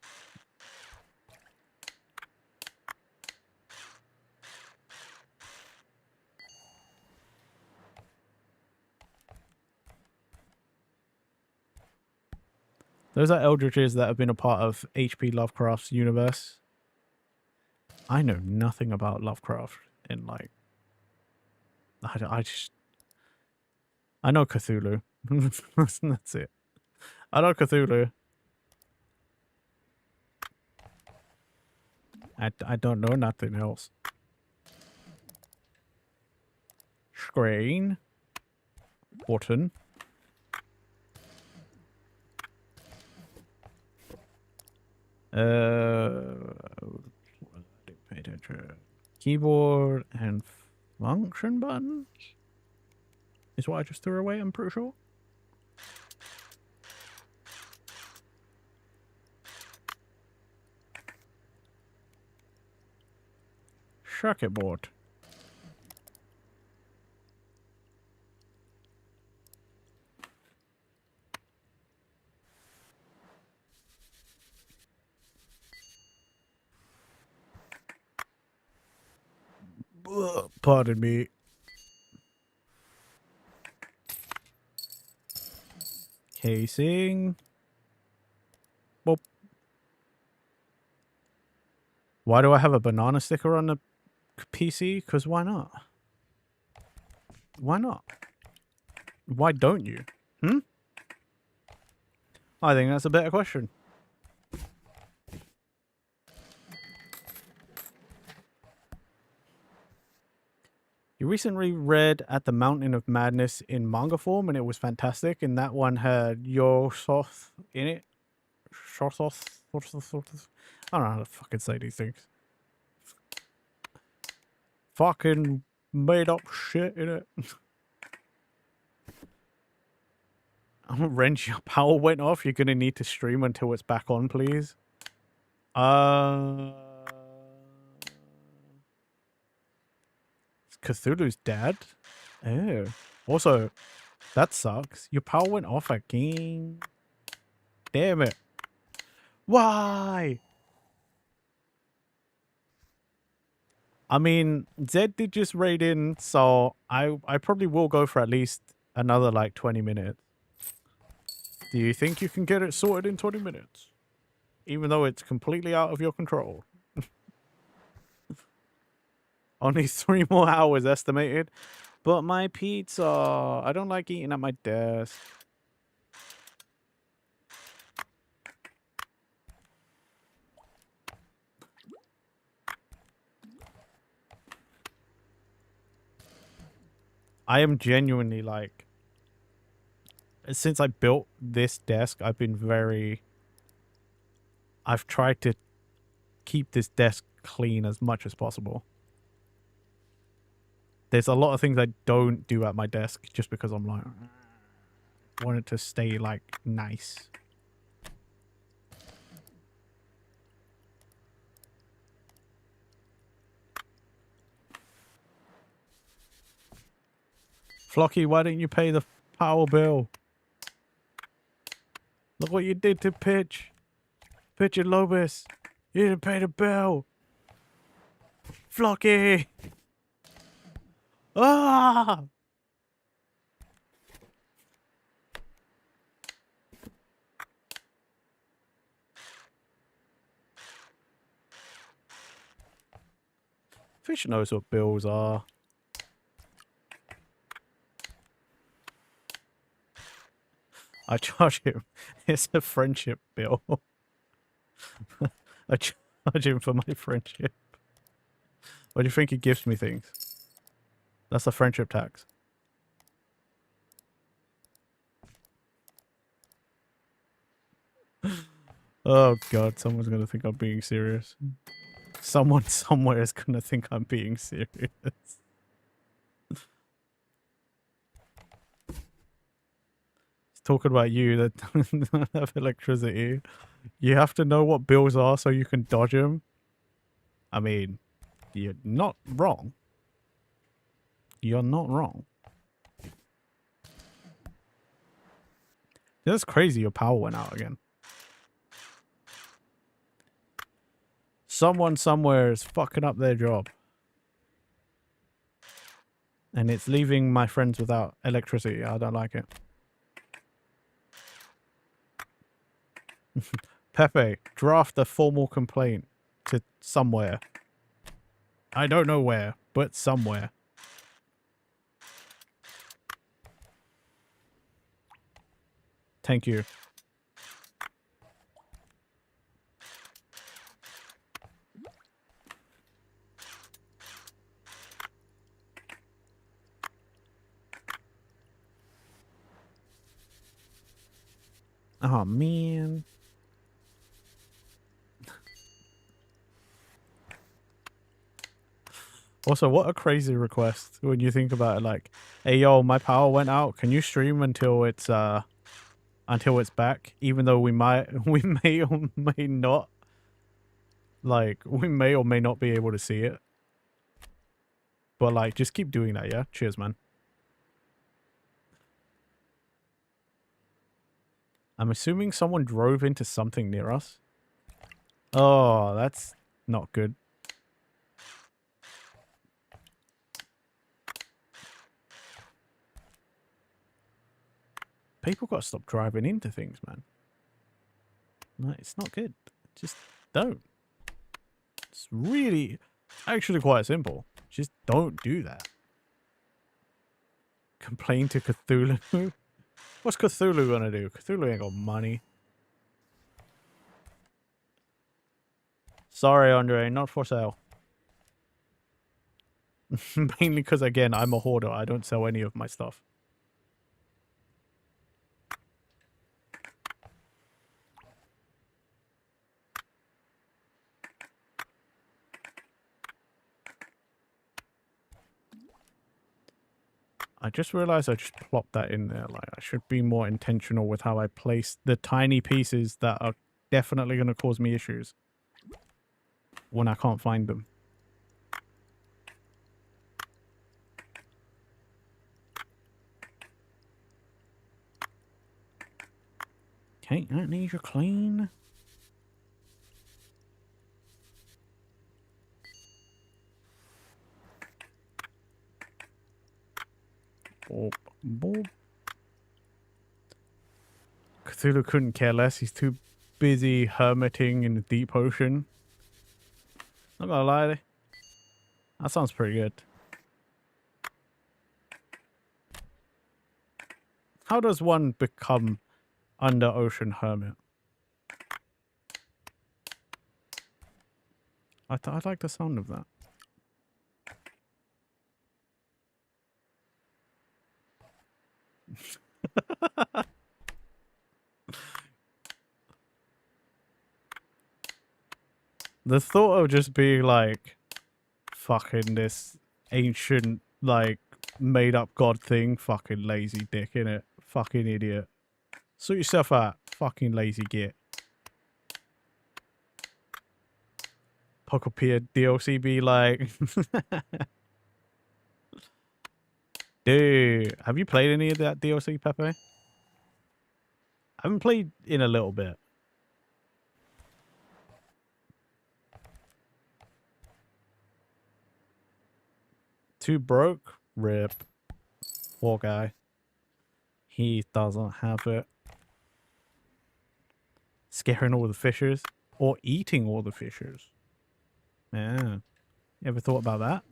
Those are eldritches that have been a part of H.P. Lovecraft's universe. I know nothing about Lovecraft in like, I know Cthulhu. That's it. I know Cthulhu. I don't know nothing else. Screen. Button. Pay attention. Keyboard and function buttons is what I just threw away, I'm pretty sure. Circuit board. Pardon me. Casing. Boop. Why do I have a banana sticker on the PC? Because why not? Why not? Why don't you? Hmm? I think that's a better question. You recently read At the Mountain of Madness in manga form, and it was fantastic. And that one had Yosoth in it. Shosoth? I don't know how to fucking say these things. Fucking made up shit in it. Wrench, your power went off. You're gonna need to stream until it's back on, please. Cthulhu's dad? Oh. Also, that sucks. Your power went off again. Damn it. Why? I mean, Zed did just raid in, so I probably will go for at least another like 20 minutes. Do you think you can get it sorted in 20 minutes? Even though it's completely out of your control. Only 3 more hours estimated. But my pizza. I don't like eating at my desk. I am genuinely like, since I built this desk, I've tried to keep this desk clean as much as possible. There's a lot of things I don't do at my desk just because I'm like, want it to stay like nice. Flocky, why didn't you pay the power bill? Look what you did to Pitch. Pitch and Lobus. You didn't pay the bill. Flocky. Ah! Fish knows what bills are. I charge him. It's a friendship bill. I charge him for my friendship. Why do you think he gives me things? That's a friendship tax. Oh god, someone's gonna think I'm being serious. Someone somewhere is gonna think I'm being serious. He's talking about you that don't have electricity. You have to know what bills are so you can dodge them. I mean, you're not wrong. You're not wrong. That's crazy, your power went out again. Someone somewhere is fucking up their job. And it's leaving my friends without electricity. I don't like it. Pepe, draft a formal complaint to somewhere. I don't know where, but somewhere. Thank you. Oh, man. Also, what a crazy request when you think about it. Like, hey, yo, my power went out. Can you stream until it's back? Even though we may or may not, like, we may or may not be able to see it. But, like, just keep doing that, yeah? Cheers, man. I'm assuming someone drove into something near us. Oh, that's not good. People gotta stop driving into things, man. No, it's not good. Just don't. It's really, actually quite simple. Just don't do that. Complain to Cthulhu? What's Cthulhu gonna do? Cthulhu ain't got money. Sorry, Andre, not for sale. Mainly because, again, I'm a hoarder. I don't sell any of my stuff. I just realized I just plopped that in there. Like, I should be more intentional with how I place the tiny pieces that are definitely going to cause me issues when I can't find them. Okay, that needs your clean. Boop, boop. Cthulhu couldn't care less. He's too busy hermiting in the deep ocean. Not gonna lie, that sounds pretty good. How does one become under ocean hermit? I like the sound of that. The thought of just being like, fucking this ancient, like, made up god thing, fucking lazy dick, innit? Fucking idiot. Sort yourself out, fucking lazy git. Pocopia DLC be like... Dude, have you played any of that DLC, Pepe? I haven't played in a little bit. Too broke? Rip. Poor guy. He doesn't have it. Scaring all the fishers? Or eating all the fishers? Yeah. You ever thought about that?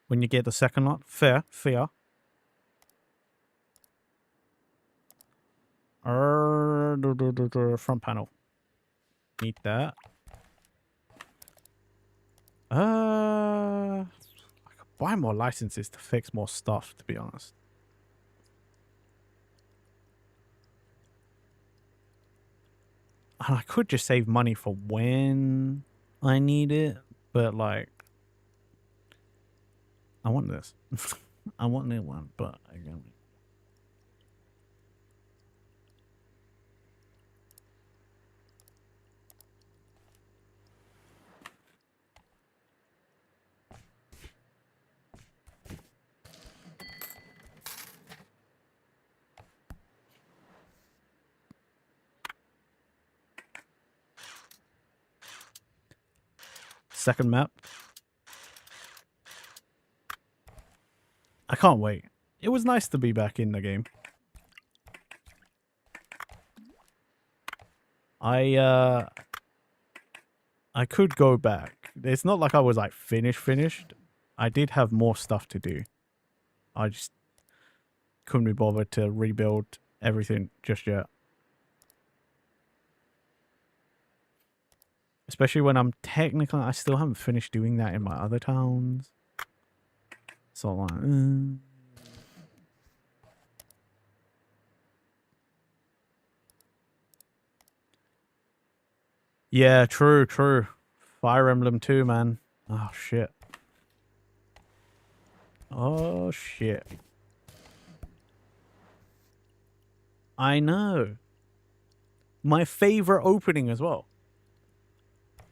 When you get the second lot? Fair. Front panel. Need that. I could buy more licenses to fix more stuff, to be honest. And I could just save money for when I need it, but like, I want this. I want new one, but again. Second map. I can't wait. It was nice to be back in the game. I could go back. It's not like I was like finished. I did have more stuff to do. I just couldn't be bothered to rebuild everything just yet. Especially when I'm technically, I still haven't finished doing that in my other towns. So like, yeah, true. Fire Emblem 2, man. Oh, shit. Oh, shit. I know. My favorite opening as well.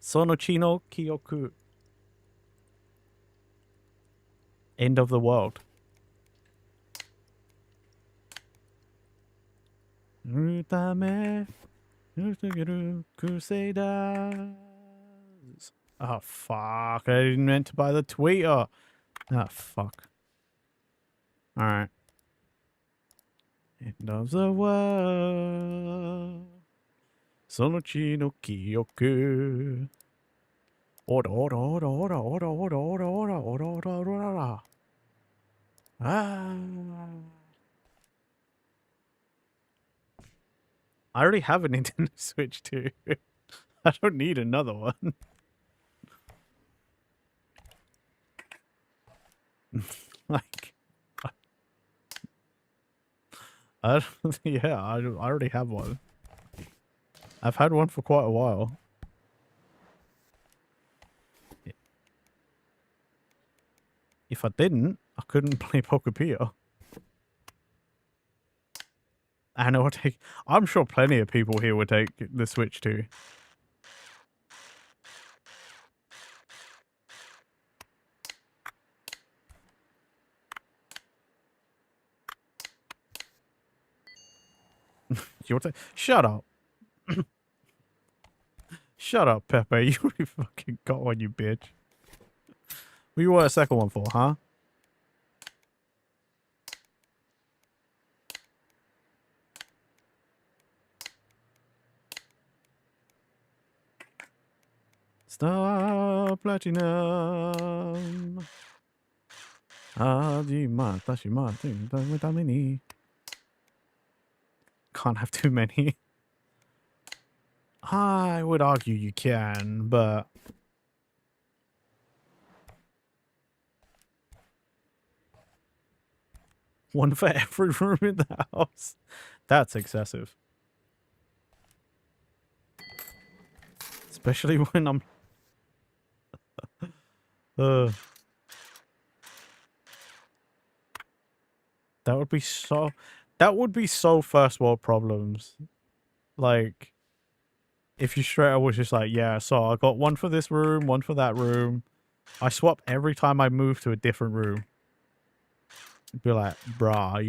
Sonochi no Kyoku. End of the world. Utame Crusaders. Oh, fuck. I didn't meant to buy the tweeter. Ah, fuck. Alright. End of the world. Sonochi no Kyoku. Order. Ah. I already have a Nintendo Switch too. I don't need another one. Like, yeah, I already have one. I've had one for quite a while. If I didn't, I couldn't play Pokepia. And it would take. I'm sure plenty of people here would take the Switch too. You want to? Shut up. Shut up, Pepe. You already fucking got one, you bitch. What you want a second one for, huh? Star Platinum. Can't have too many. I would argue you can, but one for every room in the house. That's excessive. Especially when I'm that would be so first world problems. Like if you straight away was just like, yeah, so I got one for this room, one for that room. I swap every time I move to a different room. It'd be like, brah,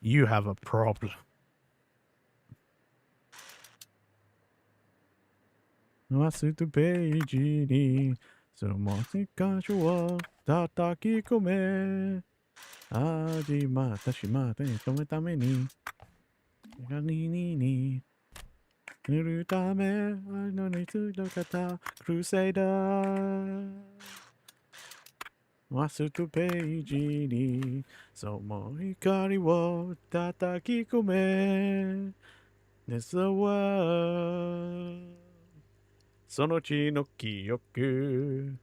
you have a problem. Matsutu peiji ni sumoshi kashu wa tataki kome. Hajimata shimata kome tame ni. Ni. Nurutame no nitsu no kata Crusader. Masutu peiji ni somo hikari wo tataki kome. This the world. Sonochi no kiyoku.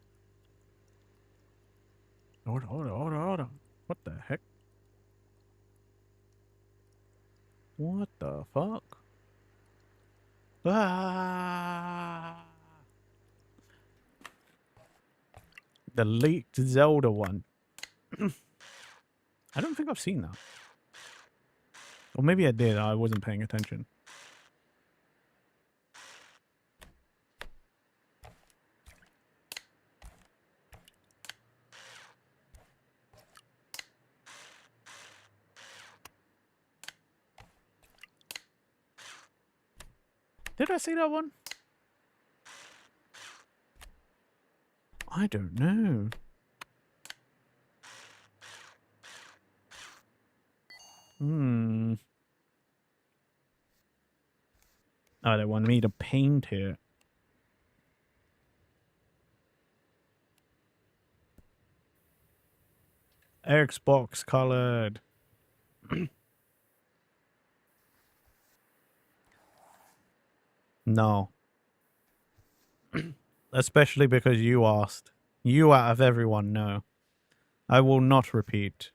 Hold on. What the heck? What the fuck? Ah! The leaked Zelda one. I don't think I've seen that. Or maybe I did. I wasn't paying attention. Did I see that one? I don't know. Oh, they want me to paint it. Xbox colored. No. Especially because you asked. You out of everyone, no. I will not repeat.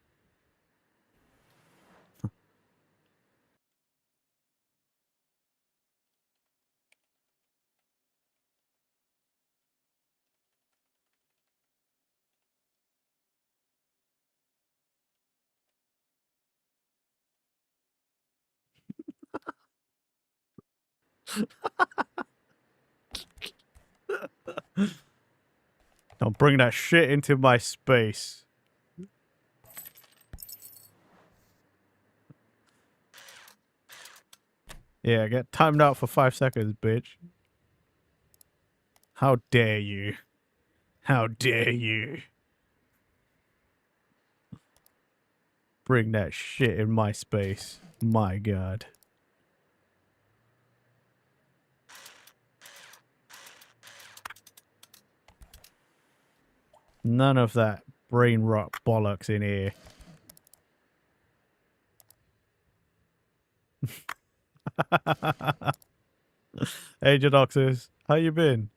Don't bring that shit into my space. Yeah, get timed out for 5 seconds, bitch. How dare you? How dare you? Bring that shit in my space. My god. None of that brain rot bollocks in here. Hey, Jadoxis. How you been?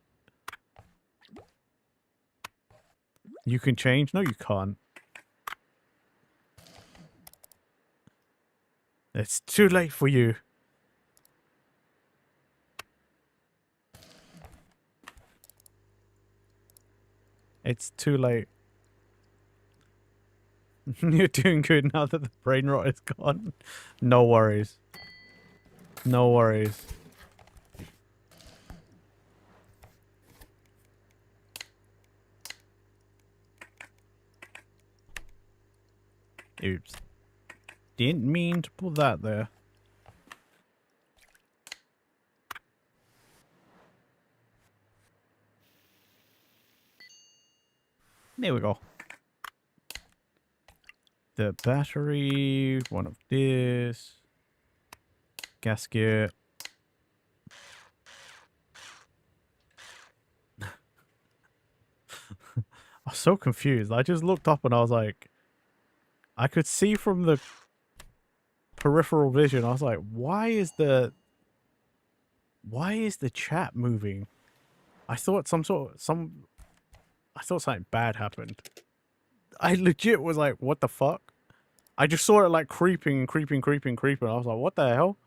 You can change? No, you can't. It's too late for you. It's too late. You're doing good now that the brain rot is gone. No worries. No worries. Oops. Didn't mean to put that there. There we go. The battery, one of this. Gasket. I was so confused. I just looked up and I was like, I could see from the peripheral vision. I was like, why is the chat moving? I thought I thought something bad happened. I legit was like, what the fuck? I just saw it like creeping. I was like, what the hell?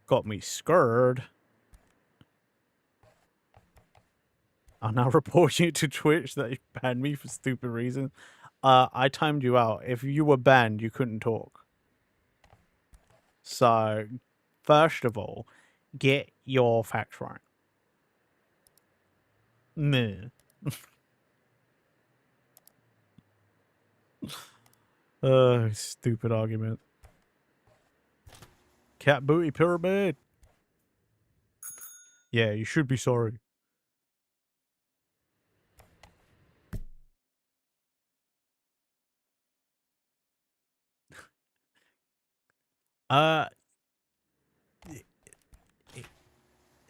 Got me scared. I'll now report you to Twitch that you banned me for stupid reasons. I timed you out. If you were banned, you couldn't talk. So, first of all, get your facts right. Meh. Stupid argument. Cat booty pyramid. Yeah, you should be sorry.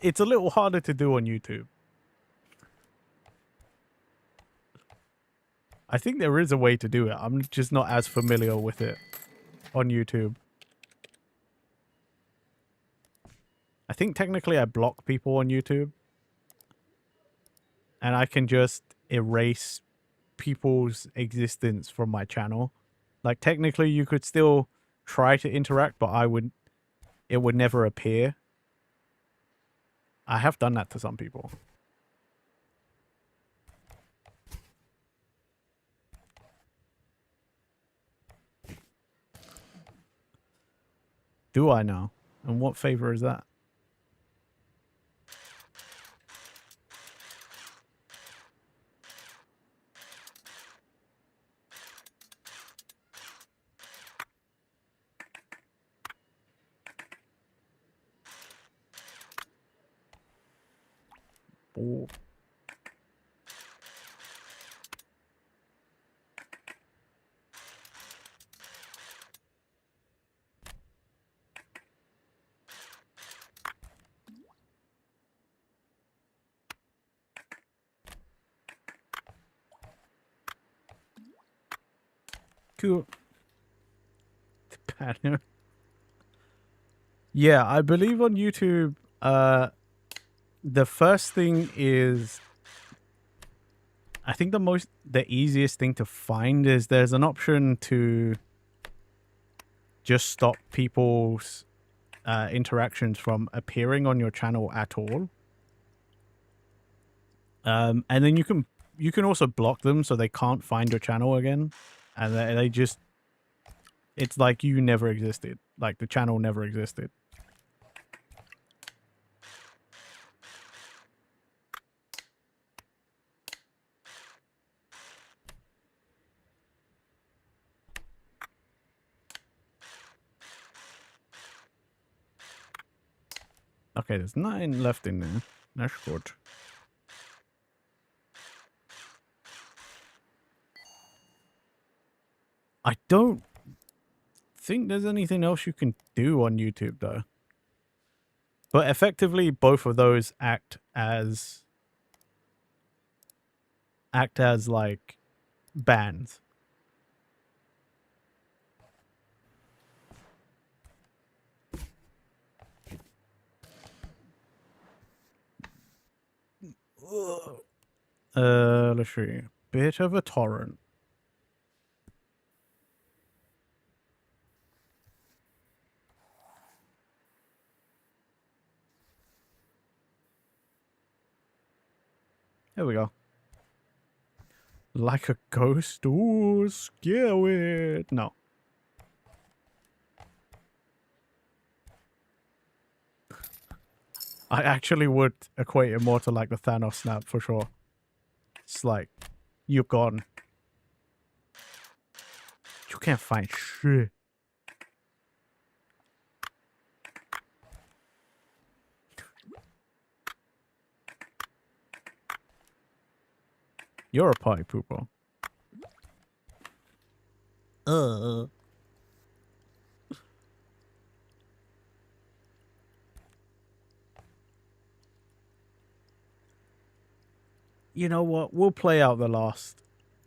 It's a little harder to do on YouTube. I think there is a way to do it. I'm just not as familiar with it on YouTube. I think technically I block people on YouTube. And I can just erase people's existence from my channel. Like technically you could still try to interact, but it would never appear. I have done that to some people. Do I now? And what favor is that? Oh. Cool. Banner. Yeah, I believe on YouTube, the first thing is, I think the easiest thing to find is there's an option to just stop people's interactions from appearing on your channel at all. And then you can also block them so they can't find your channel again, and they just, it's like you never existed, like the channel never existed. Okay, there's 9 left in there. That's good. I don't think there's anything else you can do on YouTube though. But effectively, both of those act as like bans. Let's see. Bit of a torrent. Here we go. Like a ghost. Ooh, scary. No. I actually would equate it more to like the Thanos snap for sure. It's like, you're gone. You can't find shit. You're a party pooper. You know what? We'll play out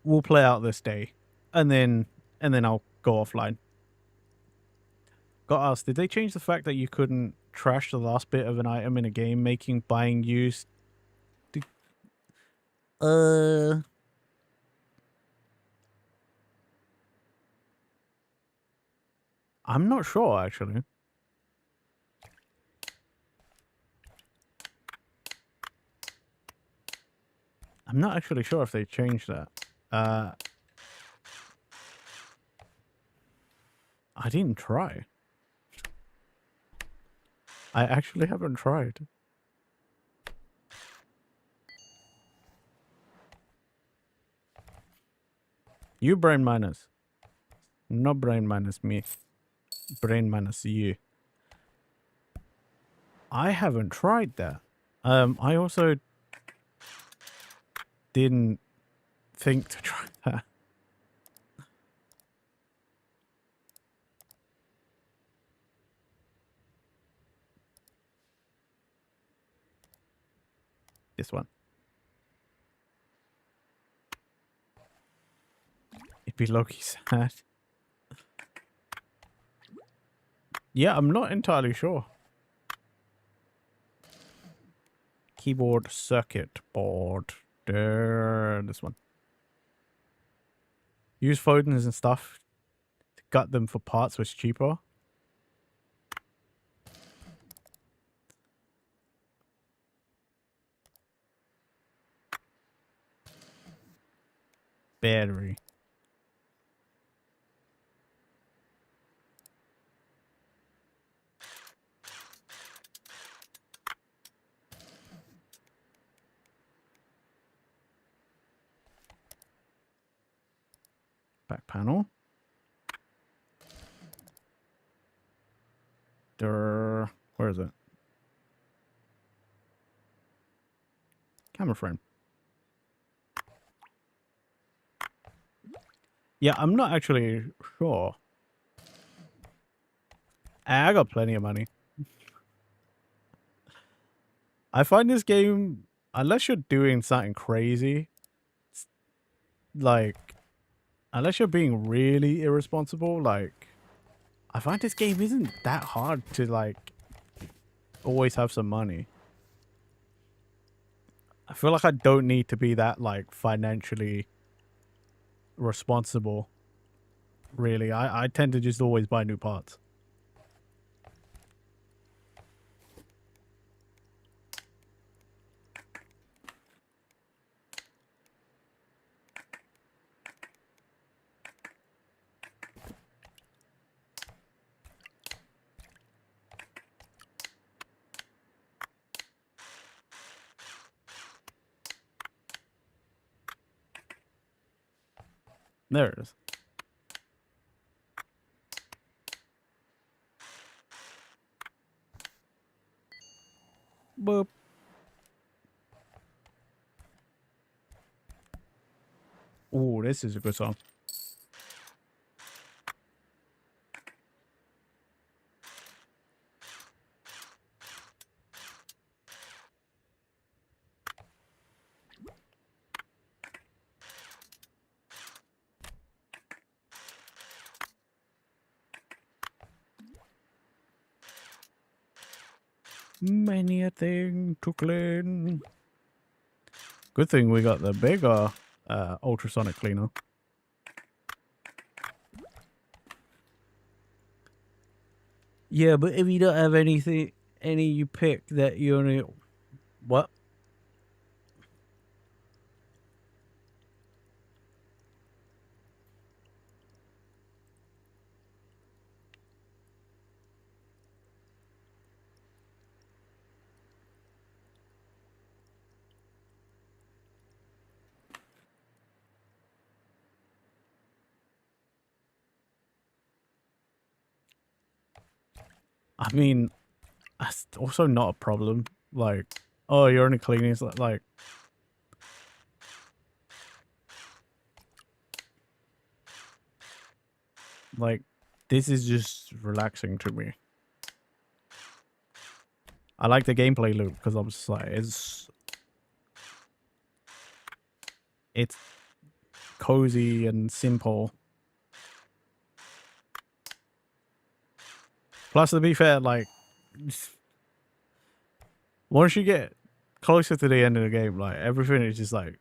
we'll play out this day. And then I'll go offline. Got asked, did they change the fact that you couldn't trash the last bit of an item in a game, making buying used? I'm not sure actually. I'm not actually sure if they changed that. I didn't try. I actually haven't tried. You brain minus. No brain minus me. Brain minus you. I haven't tried that. I also didn't think to try that. This one. be low-key sad. Yeah, I'm not entirely sure. Keyboard circuit board. There, this one. Use folders and stuff to gut them for parts was cheaper. Battery. Back panel. There. Where is it? Camera frame. Yeah, I'm not actually sure. I got plenty of money. I find this game, unless you're doing something crazy, like, unless you're being really irresponsible, like, I find this game isn't that hard to, like, always have some money. I feel like I don't need to be that, like, financially responsible, really. I tend to just always buy new parts. There it is. Boop. Ooh, this is a good song. Many a thing to clean. Good thing we got the bigger ultrasonic cleaner. Yeah, but if you don't have anything, any you pick that you only... What? I mean, that's also not a problem. Like, oh, you're only cleaning, like, this is just relaxing to me. I like the gameplay loop because I'm just like, it's cozy and simple. Plus, to be fair, like, once you get closer to the end of the game, like, everything is just like,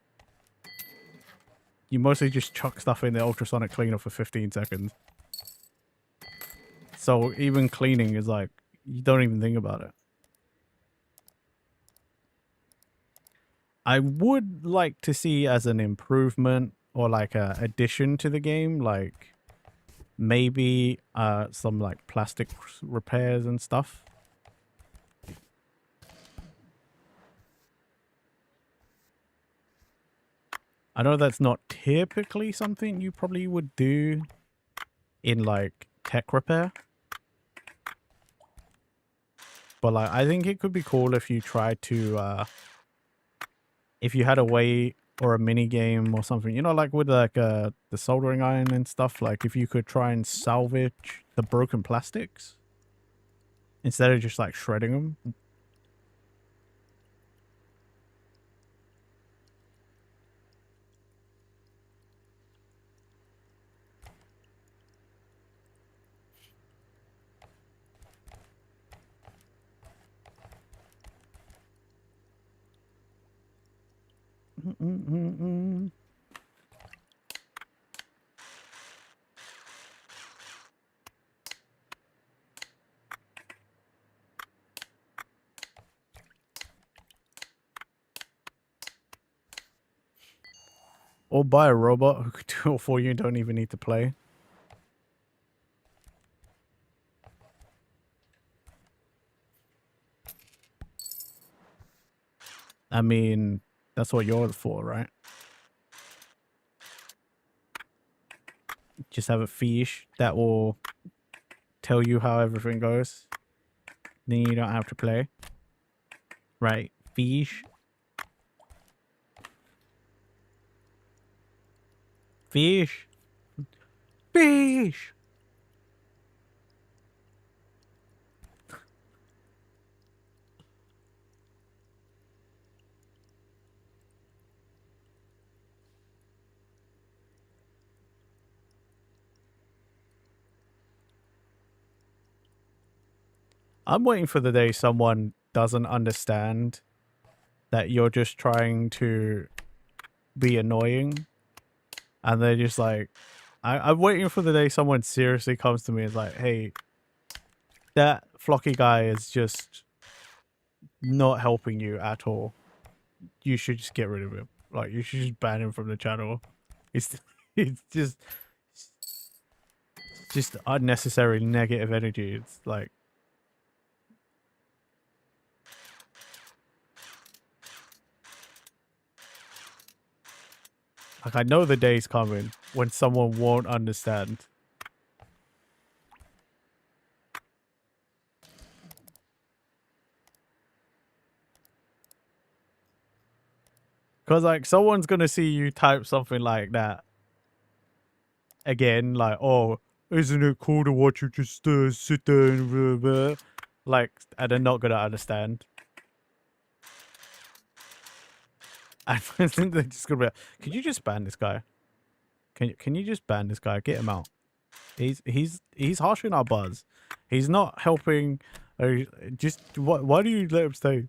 you mostly just chuck stuff in the ultrasonic cleaner for 15 seconds. So even cleaning is like, you don't even think about it. I would like to see as an improvement or like a addition to the game, like maybe some like plastic repairs and stuff. I know that's not typically something you probably would do in like tech repair. But like, I think it could be cool if you tried to, if you had a way or a mini game or something, you know, like with like the soldering iron and stuff, like if you could try and salvage the broken plastics instead of just like shredding them. Or buy a robot who could do it for you and don't even need to play. I mean, that's what you're for, right? Just have a fish that will tell you how everything goes. Then you don't have to play. Right? Fish. Fish. Fish. I'm waiting for the day someone doesn't understand that you're just trying to be annoying. And they're just like, I'm waiting for the day someone seriously comes to me and is like, hey, that Flocky guy is just not helping you at all. You should just get rid of him. Like, you should just ban him from the channel. It's just unnecessary negative energy. It's like, I know the day's coming when someone won't understand. Because, like, someone's going to see you type something like that again, like, oh, isn't it cool to watch you just sit there and blah, blah. Like, and they're not going to understand. I think they're just going to be like, can you just ban this guy? Can you just ban this guy? Get him out. He's harshing our buzz. He's not helping. Just why do you let him stay?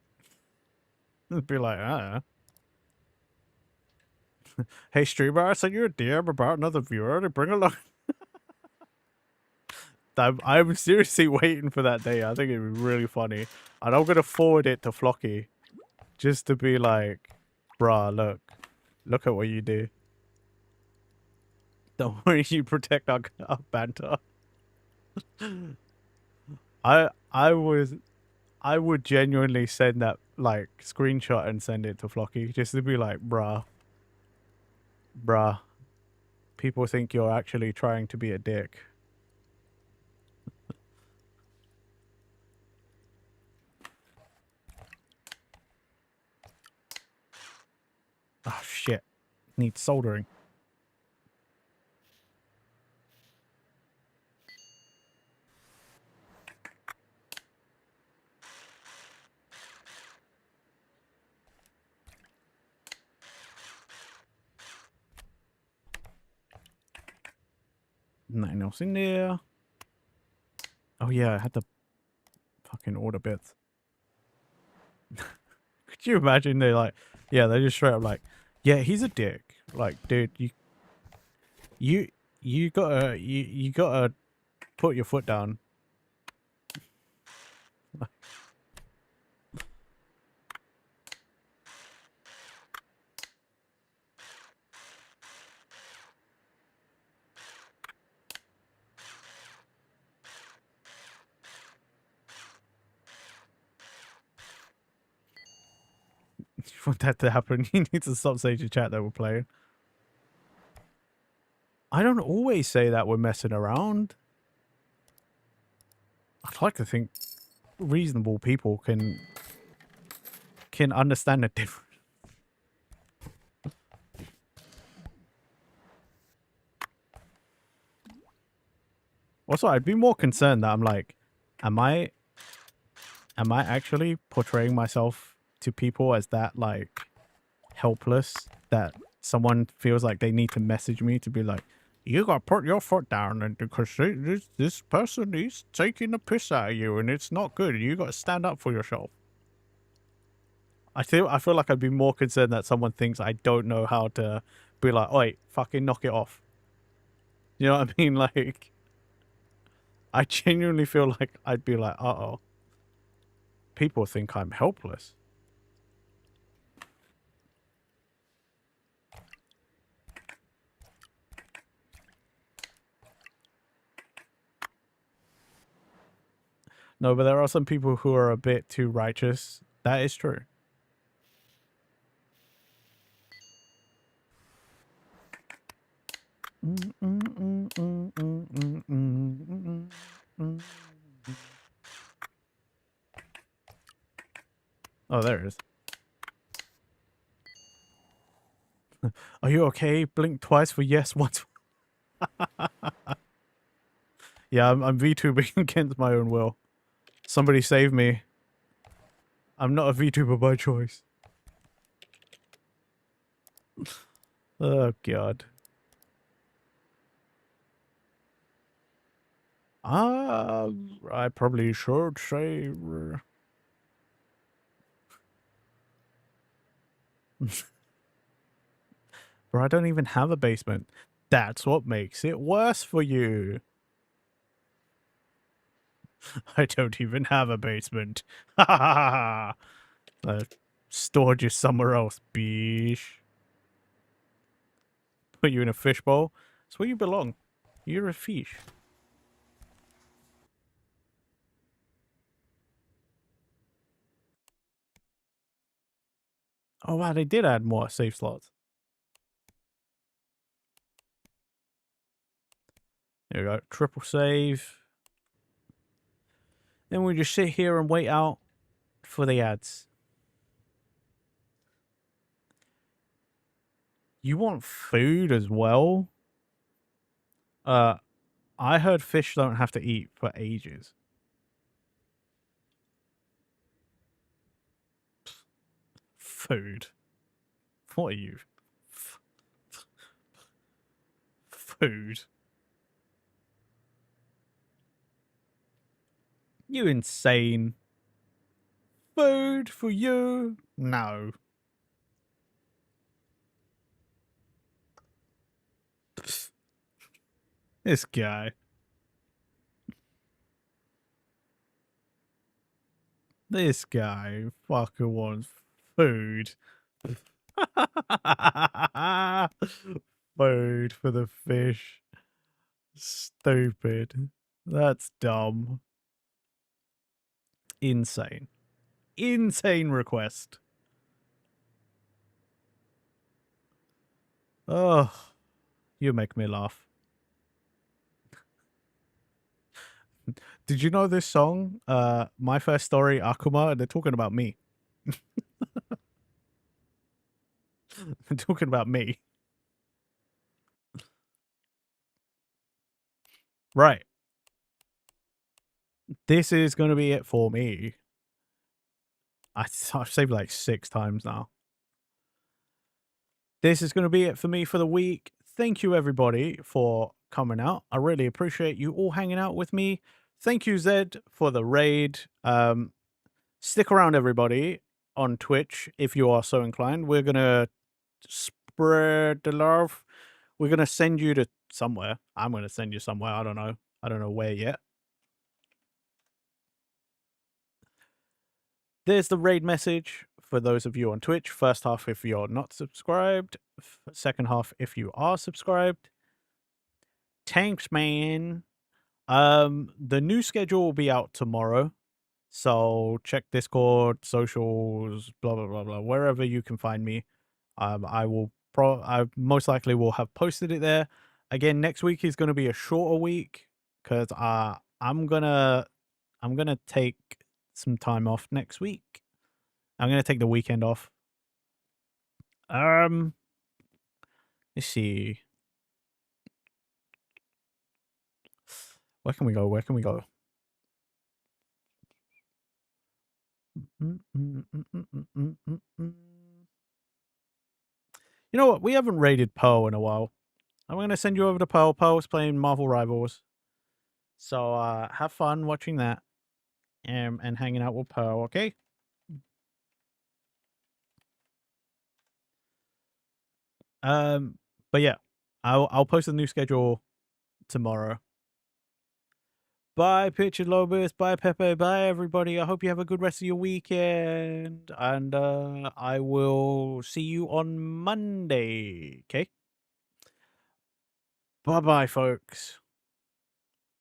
It'd be like, hey streamer, I sent you a DM about another viewer to bring along. I'm seriously waiting for that day. I think it'd be really funny, and I'm gonna forward it to Flocky, just to be like, bruh, look at what you do. Don't worry, you protect our banter. I would genuinely send that like screenshot and send it to Flocky just to be like, bruh, people think you're actually trying to be a dick. Oh shit, needs soldering. Nothing else in there. Oh yeah, I had to fucking order bits. Could you imagine they like, yeah, they just straight up like, yeah, he's a dick. Like, dude, you gotta put your foot down. You want that to happen, you need to stop saying to chat that we're playing. I don't always say that we're messing around. I'd like to think reasonable people can understand the difference. Also, I'd be more concerned that I'm like, am I actually portraying myself to people as that like helpless that someone feels like they need to message me to be like, you gotta put your foot down, and because this person is taking a piss out of you and it's not good, you gotta stand up for yourself. I feel like I'd be more concerned that someone thinks I don't know how to be like, "Oi, fucking knock it off." You know what I mean? Like, I genuinely feel like I'd be like, "Uh-oh, people think I'm helpless." No, but there are some people who are a bit too righteous. That is true. Oh, there it is. Are you okay? Blink twice for yes, once. Yeah, I'm VTubing against my own will. Somebody save me. I'm not a VTuber by choice. Oh, God. I probably should say... Bro, I don't even have a basement. That's what makes it worse for you. I don't even have a basement. Ha ha ha ha. Stored you somewhere else, bish. Put you in a fishbowl. It's where you belong. You're a fish. Oh wow, they did add more save slots. There we go. Triple save. Then we just sit here and wait out for the ads. You want food as well? I heard fish don't have to eat for ages. Food. What are you? Food. You insane. Food for you? No. This guy. This guy fucking wants food. Food for the fish. Stupid. That's dumb. Insane. Insane request. Oh, you make me laugh. Did you know this song? My First Story, Akuma, they're talking about me. They're talking about me. Right. This is going to be it for me. I've saved like 6 times now. This is going to be it for me for the week. Thank you, everybody, for coming out. I really appreciate you all hanging out with me. Thank you, Zed, for the raid. Stick around, everybody, on Twitch if you are so inclined. We're going to spread the love. We're going to send you to somewhere. I'm going to send you somewhere. I don't know. I don't know where yet. There's the raid message for those of you on Twitch. First half if you're not subscribed. Second half if you are subscribed. Thanks, man. The new schedule will be out tomorrow. So check Discord, socials, blah blah blah blah, wherever you can find me. I most likely will have posted it there. Again, next week is going to be a shorter week because I'm gonna take some time off next week. I'm gonna take the weekend off. Let's see. Where can we go? Where can we go? You know what? We haven't raided Pearl in a while. I'm going to send you over to Pearl. Pearl's playing Marvel Rivals. So have fun watching that and hanging out with Pearl, okay? But yeah, I'll post a new schedule tomorrow. Bye, Pitcher Lobus. Bye, Pepe. Bye, everybody. I hope you have a good rest of your weekend. And I will see you on Monday. Okay? Bye-bye, folks.